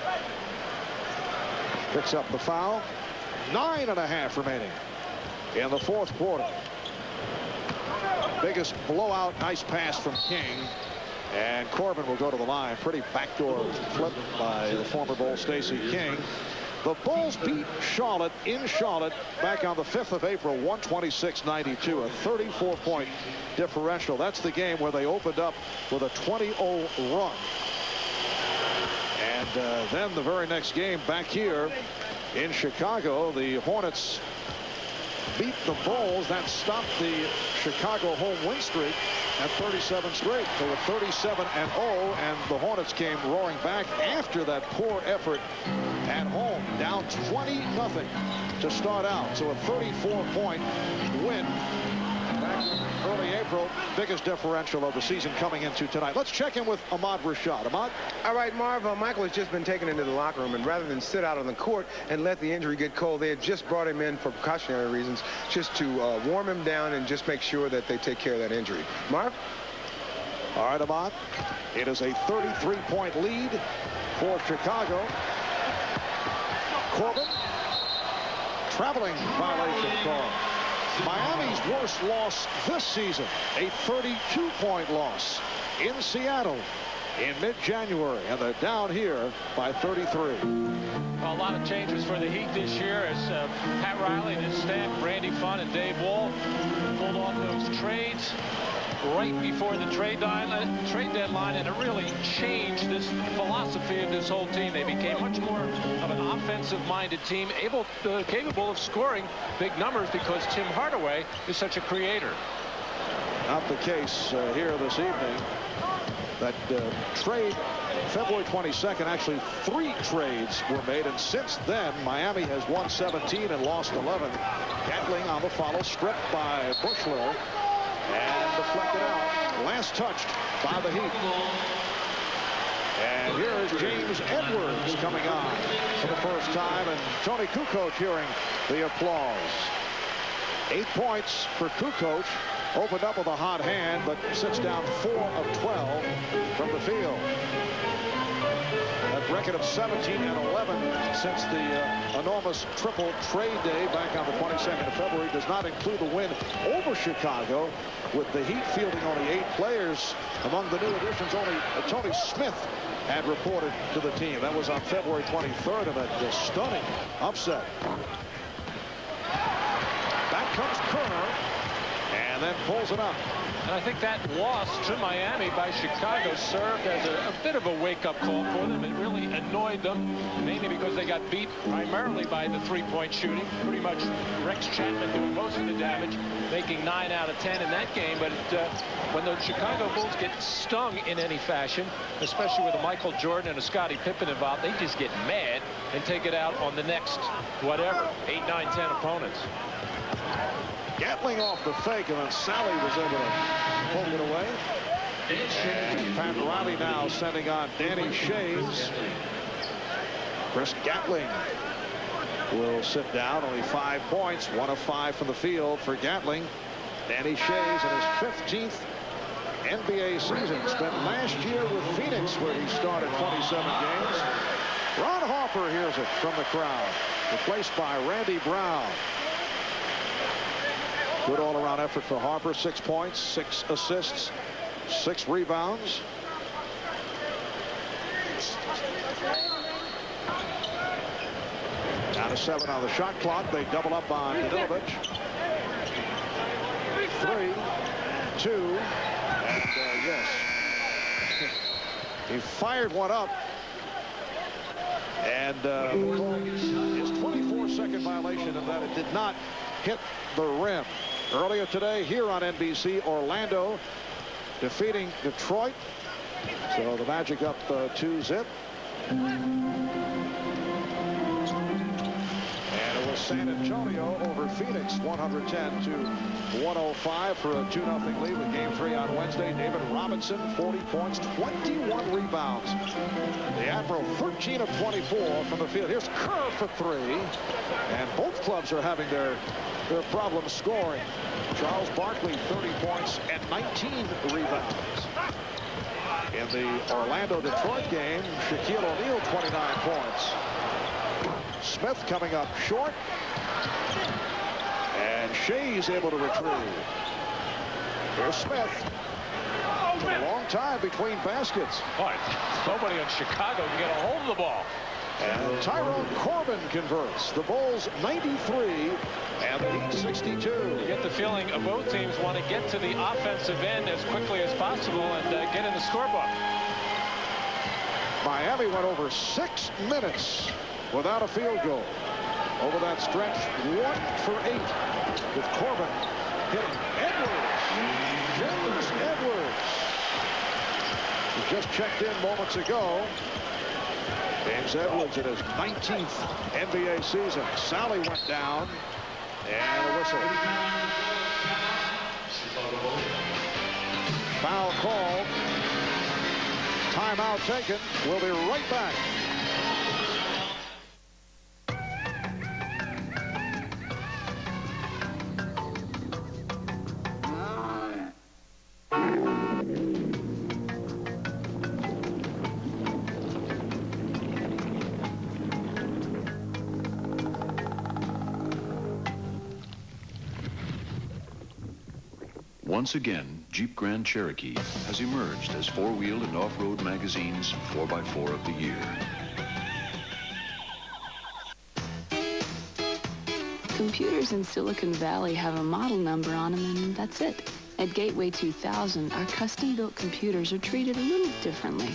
S11: picks up the foul. 9.5 remaining in the fourth quarter. Biggest blowout, nice pass from King. And Corbin will go to the line. Pretty backdoor flip by the former Bull Stacey King. The Bulls beat Charlotte in Charlotte back on the 5th of April, 126-92, a 34-point differential. That's the game where they opened up with a 20-0 run. And then the very next game back here in Chicago, the Hornets beat the Bulls. That stopped the Chicago home win streak at 37 straight. They were 37-0, and the Hornets came roaring back after that poor effort at home, down 20-0 to start out. So a 34-point win back early April. Biggest differential of the season coming into tonight. Let's check in with Ahmad Rashad. Ahmad?
S20: All right, Marv, Michael has just been taken into the locker room, and rather than sit out on the court and let the injury get cold, they had just brought him in for precautionary reasons, just to warm him down and just make sure that they take care of that injury. Marv?
S11: All right, Ahmad. It is a 33-point lead for Chicago. Corbin. Traveling violation call. Miami's worst loss this season, a 32-point loss in Seattle in mid-January, and they're down here by 33.
S1: Well, a lot of changes for the Heat this year as Pat Riley and his staff, Randy Funn and Dave Wall, pulled off those trades right before the trade deadline, and it really changed this philosophy of this whole team. They became much more of an offensive-minded team, capable of scoring big numbers because Tim Hardaway is such a creator.
S11: Not the case here this evening. That trade, February 22nd, actually 3 trades were made, and since then, Miami has won 17 and lost 11. Gatling on the follow, stripped by Bushler, and deflected out. Last touched by the Heat. And here is James Edwards coming on for the first time, and Tony Kukoc hearing the applause. 8 points for Kukoc. opened up with a hot hand, but sits down 4 of 12 from the field. That record of 17 and 11 since the enormous triple trade day back on the 22nd of February does not include the win over Chicago, with the Heat fielding only 8 players. Among the new additions, only Tony Smith had reported to the team. That was on February 23rd in a stunning upset. Back comes Kerr, and then pulls it up.
S1: And I think that loss to Miami by Chicago served as a bit of a wake-up call for them. It really annoyed them, mainly because they got beat primarily by the three-point shooting. Pretty much Rex Chapman doing most of the damage, making 9 out of 10 in that game. But when the Chicago Bulls get stung in any fashion, especially with a Michael Jordan and a Scottie Pippen involved, they just get mad and take it out on the next, whatever, 8, 9, 10 opponents.
S11: Gatling off the fake, and then Sally was able to pull it away. Pat Riley now sending on Danny Shays. Chris Gatling will sit down. Only 5 points, 1 of 5 from the field for Gatling. Danny Shays in his 15th NBA season. Spent last year with Phoenix, where he started 27 games. Ron Harper hears it from the crowd. Replaced by Randy Brown. Good all-around effort for Harper. 6 points, 6 assists, 6 rebounds. Down to 7 on the shot clock. They double up on Danilovic. 3, 2, and yes. He fired one up. And his 24-second violation of that, it did not hit the rim. Earlier today here on NBC, Orlando defeating Detroit. So the Magic up 2-zip. And it was San Antonio over Phoenix, 110 to 105 for a 2-0 lead with Game 3 on Wednesday. David Robinson, 40 points, 21 rebounds. The Afro, 13 of 24 from the field. Here's Kerr for 3. And both clubs are having their problems scoring. Charles Barkley, 30 points and 19 rebounds. In the Orlando-Detroit game, Shaquille O'Neal, 29 points. Smith coming up short. And Shea's able to retrieve. Here's Smith. A long time between baskets.
S1: Boy, nobody in Chicago can get a hold of the ball.
S11: And Tyrone Corbin converts. The Bulls 93 and the Heat 62.
S1: You get the feeling both teams want to get to the offensive end as quickly as possible and get in the scorebook.
S11: Miami went over 6 minutes without a field goal. Over that stretch, 1 for 8 with Corbin hitting Edwards. James Edwards. He just checked in moments ago. James Edwards in his 19th NBA season. Sally went down. And a whistle. Foul called. Timeout taken. We'll be right back.
S2: Once again, Jeep Grand Cherokee has emerged as four-wheel and off-road magazine's 4x4 of the year.
S16: Computers in Silicon Valley have a model number on them, and that's it. At Gateway 2000, our custom-built computers are treated a little differently.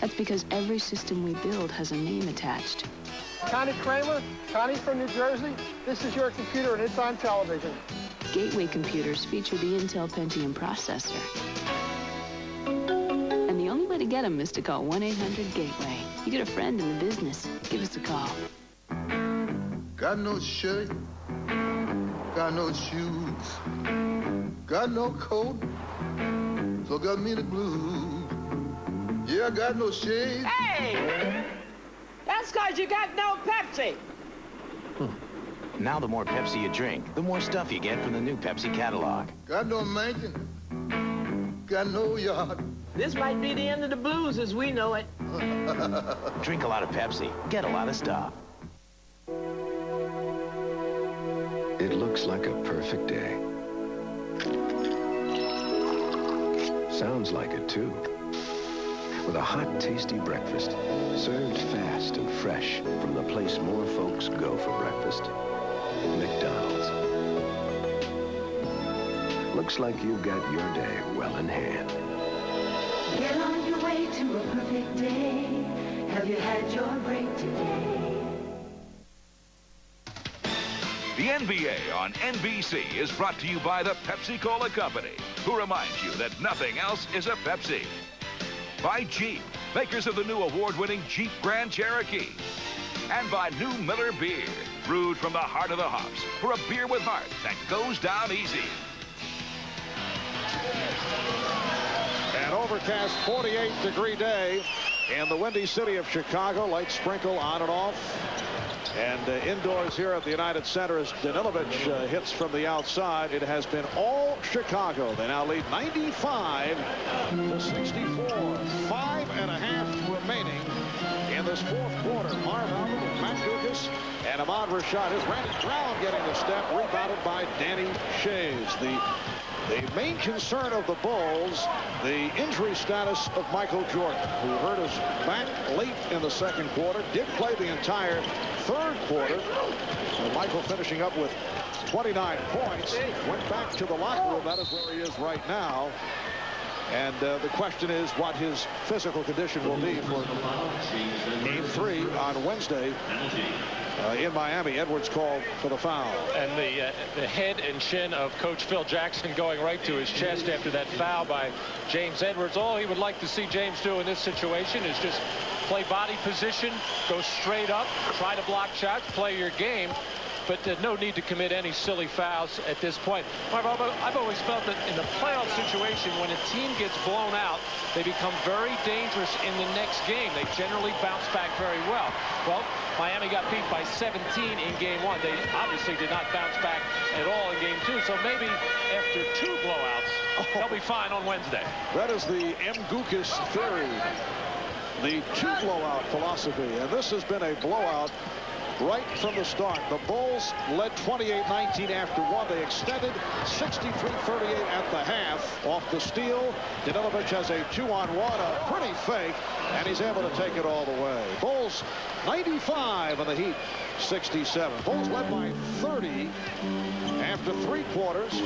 S16: That's because every system we build has a name attached.
S8: Connie Kramer, Connie from New Jersey. This is your computer, and it's on television.
S16: Gateway computers feature the Intel Pentium processor. And the only way to get them is to call 1-800-GATEWAY. You get a friend in the business, give us a call.
S18: Got no shirt, got no shoes, got no coat, so got me the blues. Yeah, I got no shades.
S19: Hey! That's 'cause you got no Pepsi.
S3: Now the more Pepsi you drink, the more stuff you get from the new Pepsi catalog.
S18: Got no mansion, got no yard.
S5: This might be the end of the blues as we know it.
S3: Drink a lot of Pepsi, get a lot of stuff.
S14: It looks like a perfect day. Sounds like it, too. With a hot, tasty breakfast, served fast and fresh from the place more folks go for breakfast. McDonald's. Looks like you've got your day well in hand.
S19: Get on your way to a perfect day. Have you had your break today?
S7: The NBA on NBC is brought to you by the Pepsi-Cola Company, who reminds you that nothing else is a Pepsi. By Jeep, makers of the new award-winning Jeep Grand Cherokee. And by New Miller Beer, brewed from the heart of the hops for a beer with heart that goes down easy.
S11: An overcast 48-degree day in the windy city of Chicago. Light sprinkle on and off. And indoors here at the United Center as Danilovich hits from the outside. It has been all Chicago. They now lead 95 to 64. 5.5 remaining in this fourth quarter. Marv Albert, Matt Dukas, and Ahmad Rashad. Here's Randy Brown getting the step, rebounded by Danny Shays. The main concern of the Bulls, the injury status of Michael Jordan, who hurt his back late in the second quarter, did play the entire third quarter. And Michael finishing up with 29 points, went back to the locker room. That is where he is right now. And the question is what his physical condition will be for Game 3 on Wednesday in Miami. Edwards called for the foul.
S1: And the head and chin of Coach Phil Jackson going right to his chest after that foul by James Edwards. All he would like to see James do in this situation is just play body position, go straight up, try to block shots, play your game. But no need to commit any silly fouls at this point. I've always felt that in the playoff situation, when a team gets blown out, they become very dangerous in the next game. They generally bounce back very well. Well, Miami got beat by 17 in Game 1. They obviously did not bounce back at all in Game 2. So maybe after 2 blowouts, they'll be fine on Wednesday.
S11: That is the M. Gukas theory, the 2 blowout philosophy. And this has been a blowout right from the start. The Bulls led 28-19 after 1. They extended 63-38 at the half. Off the steal, Danilovich has a 2-on-1, a pretty fake, and he's able to take it all the way. Bulls 95 and the Heat 67. Bulls led by 30 after 3 quarters.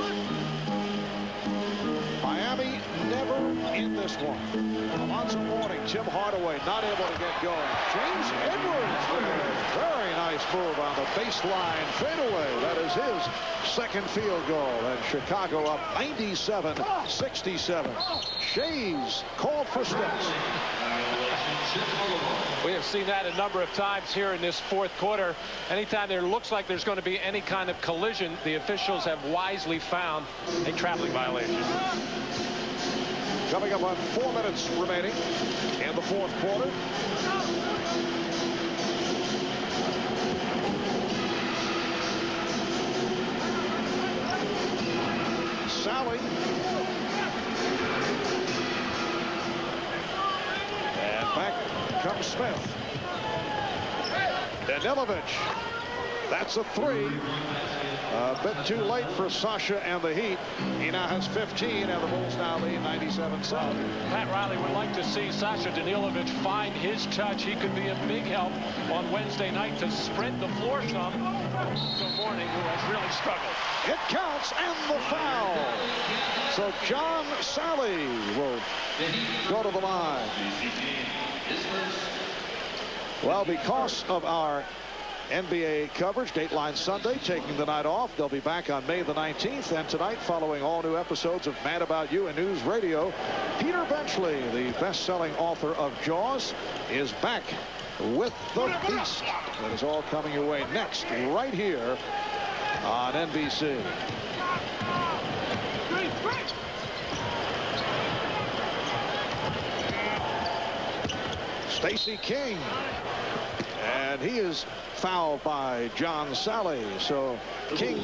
S11: Miami never in this one. Alonzo Mourning, Tim Hardaway not able to get going. James Edwards with a very nice move on the baseline fadeaway. That is his second field goal. And Chicago up 97-67. Shays called for steps.
S1: We have seen that a number of times here in this fourth quarter. Anytime there looks like there's going to be any kind of collision, the officials have wisely found a traveling violation.
S11: Coming up on 4 minutes remaining in the fourth quarter. Sally. And back comes Smith. Danilovich. That's a 3. A bit too late for Sasha and the Heat. He now has 15, and the Bulls now lead 97-7.
S1: Pat Riley would like to see Sasha Danilovich find his touch. He could be a big help on Wednesday night to spread the floor some. So Mourning, who has really struggled.
S11: It counts, and the foul. So John Sally will go to the line. Well, because of our NBA coverage, Dateline Sunday, taking the night off. They'll be back on May the 19th. And tonight, following all new episodes of Mad About You and News Radio, Peter Benchley, the best-selling author of Jaws, is back with The Beast. That is all coming your way next, right here on NBC. Stacey King. And he is fouled by John Sally. So King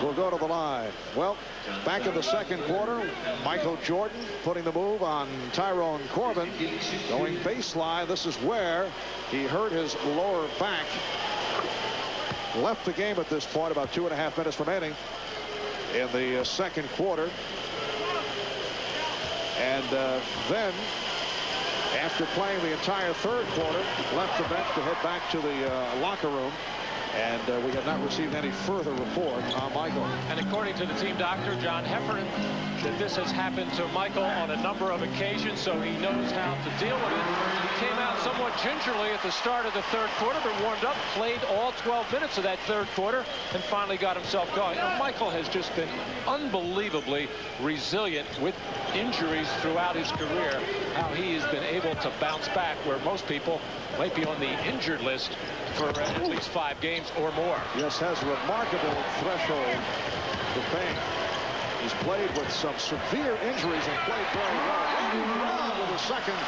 S11: will go to the line. Well, back in the second quarter, Michael Jordan putting the move on Tyrone Corbin. Going baseline. This is where he hurt his lower back. Left the game at this point. About 2.5 minutes remaining in the second quarter. And then, after playing the entire third quarter, left the bench to head back to the locker room. And we have not received any further report on Michael.
S1: And according to the team doctor, John Heffernan, that this has happened to Michael on a number of occasions, so he knows how to deal with it. He came out somewhat gingerly at the start of the third quarter, but warmed up, played all 12 minutes of that third quarter, and finally got himself going. Now, Michael has just been unbelievably resilient with injuries throughout his career, how he has been able to bounce back where most people might be on the injured list for at least 5 games or more.
S11: Yes, has a remarkable threshold for pain. He's played with some severe injuries and played very well. With a second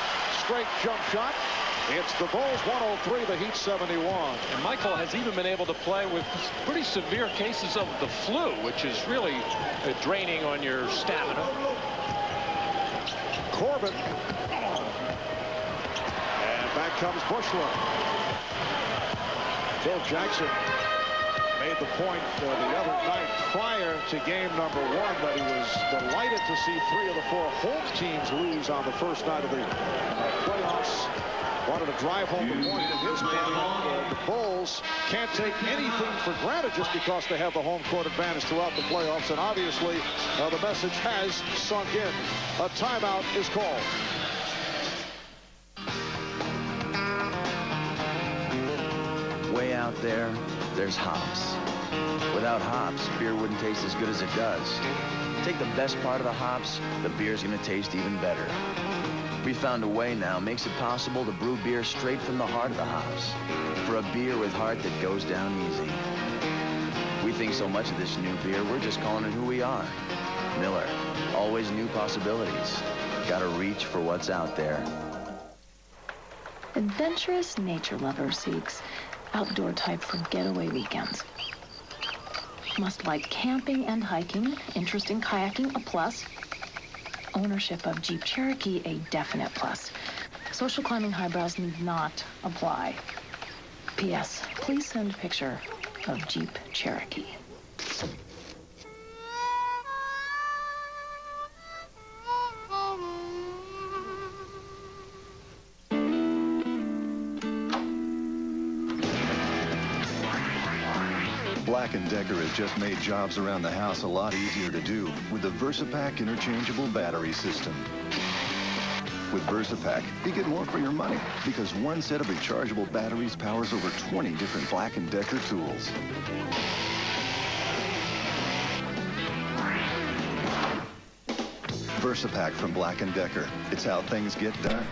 S11: straight jump shot. It's the Bulls 103, the Heat 71.
S1: And Michael has even been able to play with pretty severe cases of the flu, which is really draining on your stamina.
S11: Corbin. And back comes Bushler. Phil Jackson made the point the other night prior to game number 1 that he was delighted to see 3 of the 4 home teams lose on the first night of the playoffs. Wanted to drive home the point in his game. The Bulls can't take anything for granted just because they have the home court advantage throughout the playoffs. And obviously, the message has sunk in. A timeout is called.
S3: Way out there, there's hops. Without hops, beer wouldn't taste as good as it does. Take the best part of the hops, the beer's gonna taste even better. We found a way now makes it possible to brew beer straight from the heart of the hops. For a beer with heart that goes down easy. We think so much of this new beer, we're just calling it who we are. Miller, always new possibilities. Gotta reach for what's out there.
S16: Adventurous nature lover seeks outdoor type for getaway weekends. Must like camping and hiking, interest in kayaking, a plus. Ownership of Jeep Cherokee, a definite plus. Social climbing highbrows need not apply. P.S. Please send picture of Jeep Cherokee.
S10: Black & Decker has just made jobs around the house a lot easier to do with the VersaPack interchangeable battery system. With VersaPack, you get more for your money because one set of rechargeable batteries powers over 20 different Black & Decker tools. VersaPack from Black & Decker. It's how things get done.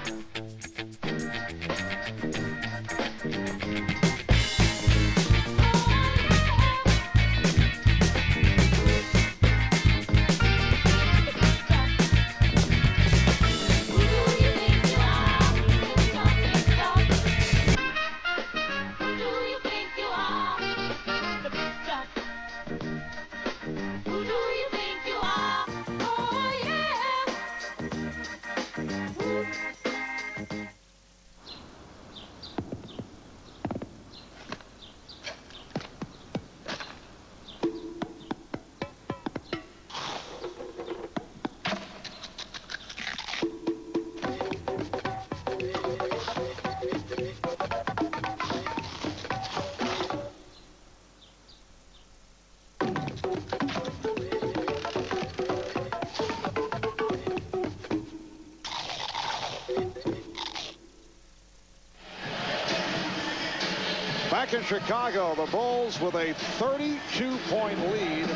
S11: Back in Chicago, the Bulls with a 32-point lead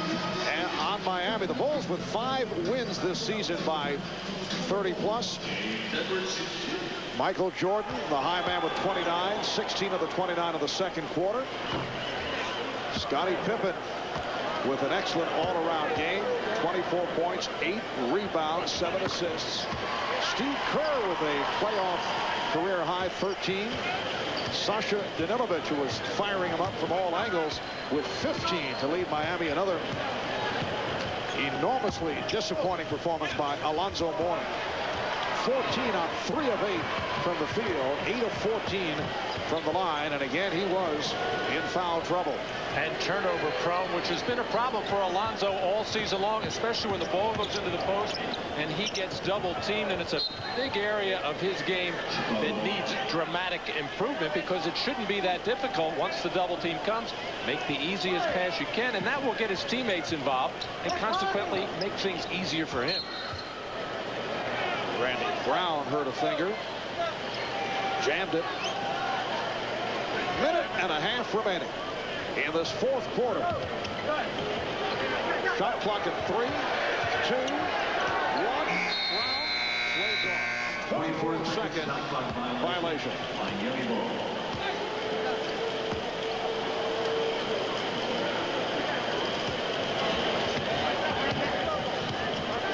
S11: on Miami. The Bulls with 5 wins this season by 30-plus. Michael Jordan, the high man with 29, 16 of the 29 of the second quarter. Scottie Pippen with an excellent all-around game, 24 points, 8 rebounds, 7 assists. Steve Kerr with a playoff career high 13. Sasha Danilovic, who was firing him up from all angles, with 15 to lead Miami. Another enormously disappointing performance by Alonzo Mourning. 14 on 3 of 8 from the field, 8 of 14 from the line, and again he was in foul trouble.
S1: And turnover prone, which has been a problem for Alonzo all season long, especially when the ball goes into the post and he gets double teamed, and it's a big area of his game that needs dramatic improvement, because it shouldn't be that difficult. Once the double team comes, make the easiest pass you can, and that will get his teammates involved and consequently make things easier for him.
S11: Randy Brown hurt a finger, jammed it. Minute and a half remaining in this fourth quarter. Shot clock at 3, 2, 1. Brown, 24-second violation.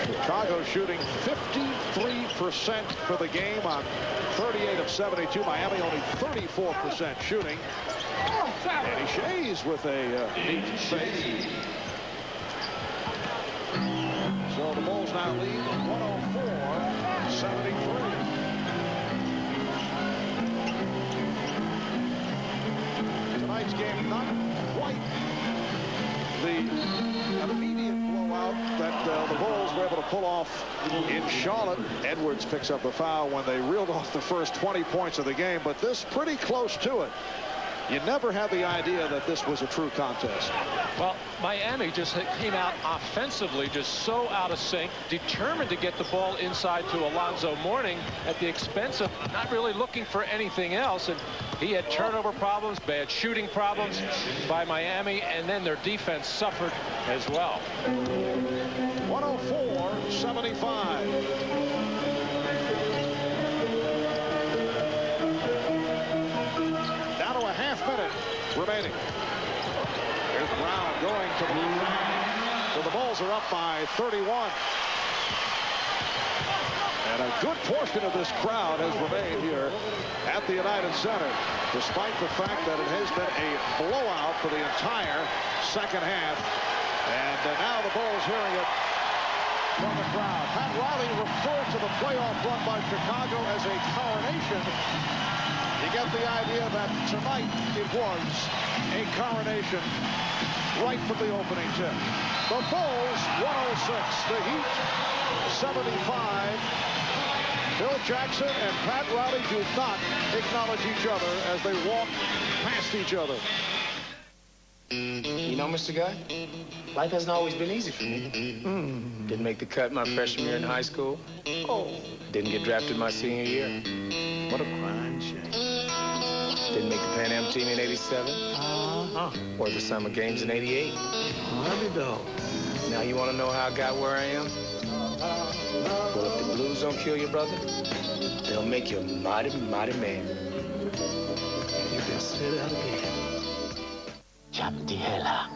S11: Chicago shooting 53% for the game on 38 of 72. Miami only 34% shooting. And he shays with a neat fade. So the Bulls now lead 104-73. Tonight's game not quite the immediate blowout that the Bulls were able to pull off in Charlotte. Edwards picks up the foul when they reeled off the first 20 points of the game, but this pretty close to it. You never had the idea that this was a true contest.
S1: Well, Miami just came out offensively just so out of sync, determined to get the ball inside to Alonzo Mourning at the expense of not really looking for anything else. And he had turnover problems, bad shooting problems by Miami, and then their defense suffered as well.
S11: 104-75. Minute remaining. Here's Brown going to the line. So the Bulls are up by 31. And a good portion of this crowd has remained here at the United Center, despite the fact that it has been a blowout for the entire second half. And now the Bulls hearing it from the crowd. Pat Riley referred to the playoff run by Chicago as a coronation. You get the idea that tonight it was a coronation right from the opening tip. The Bulls 106, the Heat 75. Phil Jackson and Pat Riley do not acknowledge each other as they walk past each other.
S9: You know, Mr. Guy, life hasn't always been easy for me. Didn't make the cut my freshman year in high school. Didn't get drafted my senior year. What a crying shame. Didn't make the Pan Am team in '87. Or the Summer Games in '88. Now you want to know how I got where I am? Well, if the blues don't kill you, brother, they'll make you a mighty, mighty man. You can say that again.
S12: Jamdihela,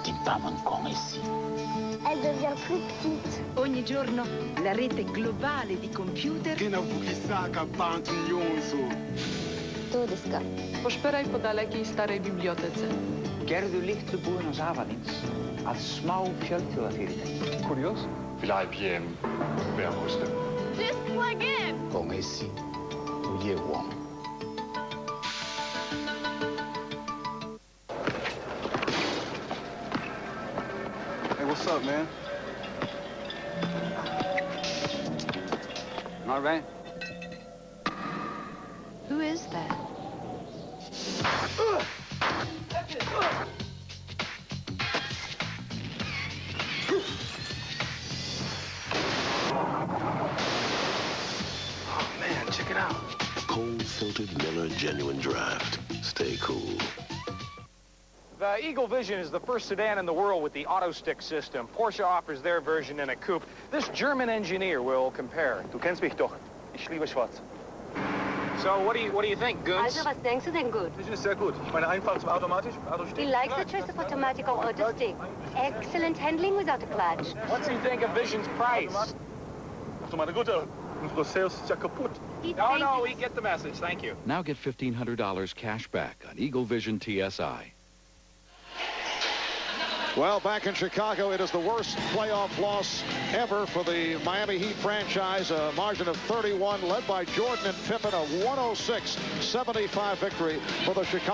S12: Timpaman Kongesi.
S17: Elle devient plus petite.
S21: Ogni giorno la rete globale di computer.
S16: Pošperaj po dalekiej starej bibliotece.
S12: Gerðu litlu búin á Zavalins að smá fjölþjóðafyrirtæki.
S22: Kurios? Vil IBM være hos dem?
S17: Just plug in.
S12: Kongesi, Uye Wong.
S22: Hey, what's up, man? All right.
S16: Who is that?
S22: Oh, man, check it out.
S24: Cold filtered Miller Genuine Draft. Stay cool.
S26: The Eagle Vision is the first sedan in the world with the auto stick system. Porsche offers their version in a coupe. This German engineer will compare. Du kennst mich doch. Ich liebe Schwarz. So, what do you think, Goods?
S17: Also, was denkst du denn, Good?
S22: Vision ist sehr gut. Ich meine, einfach zum automatisch.
S17: He likes the choice of automatic or auto stick. Excellent handling without a clutch.
S26: What's he think of Vision's price?
S22: Ach du meine Gute, unsere Sales ist ja kaputt.
S26: No, we get the message. Thank you.
S4: Now get $1,500 cash back on Eagle Vision TSI.
S11: Well, back in Chicago, it is the worst playoff loss ever for the Miami Heat franchise. A margin of 31, led by Jordan and Pippen, a 106-75 victory for the Chicago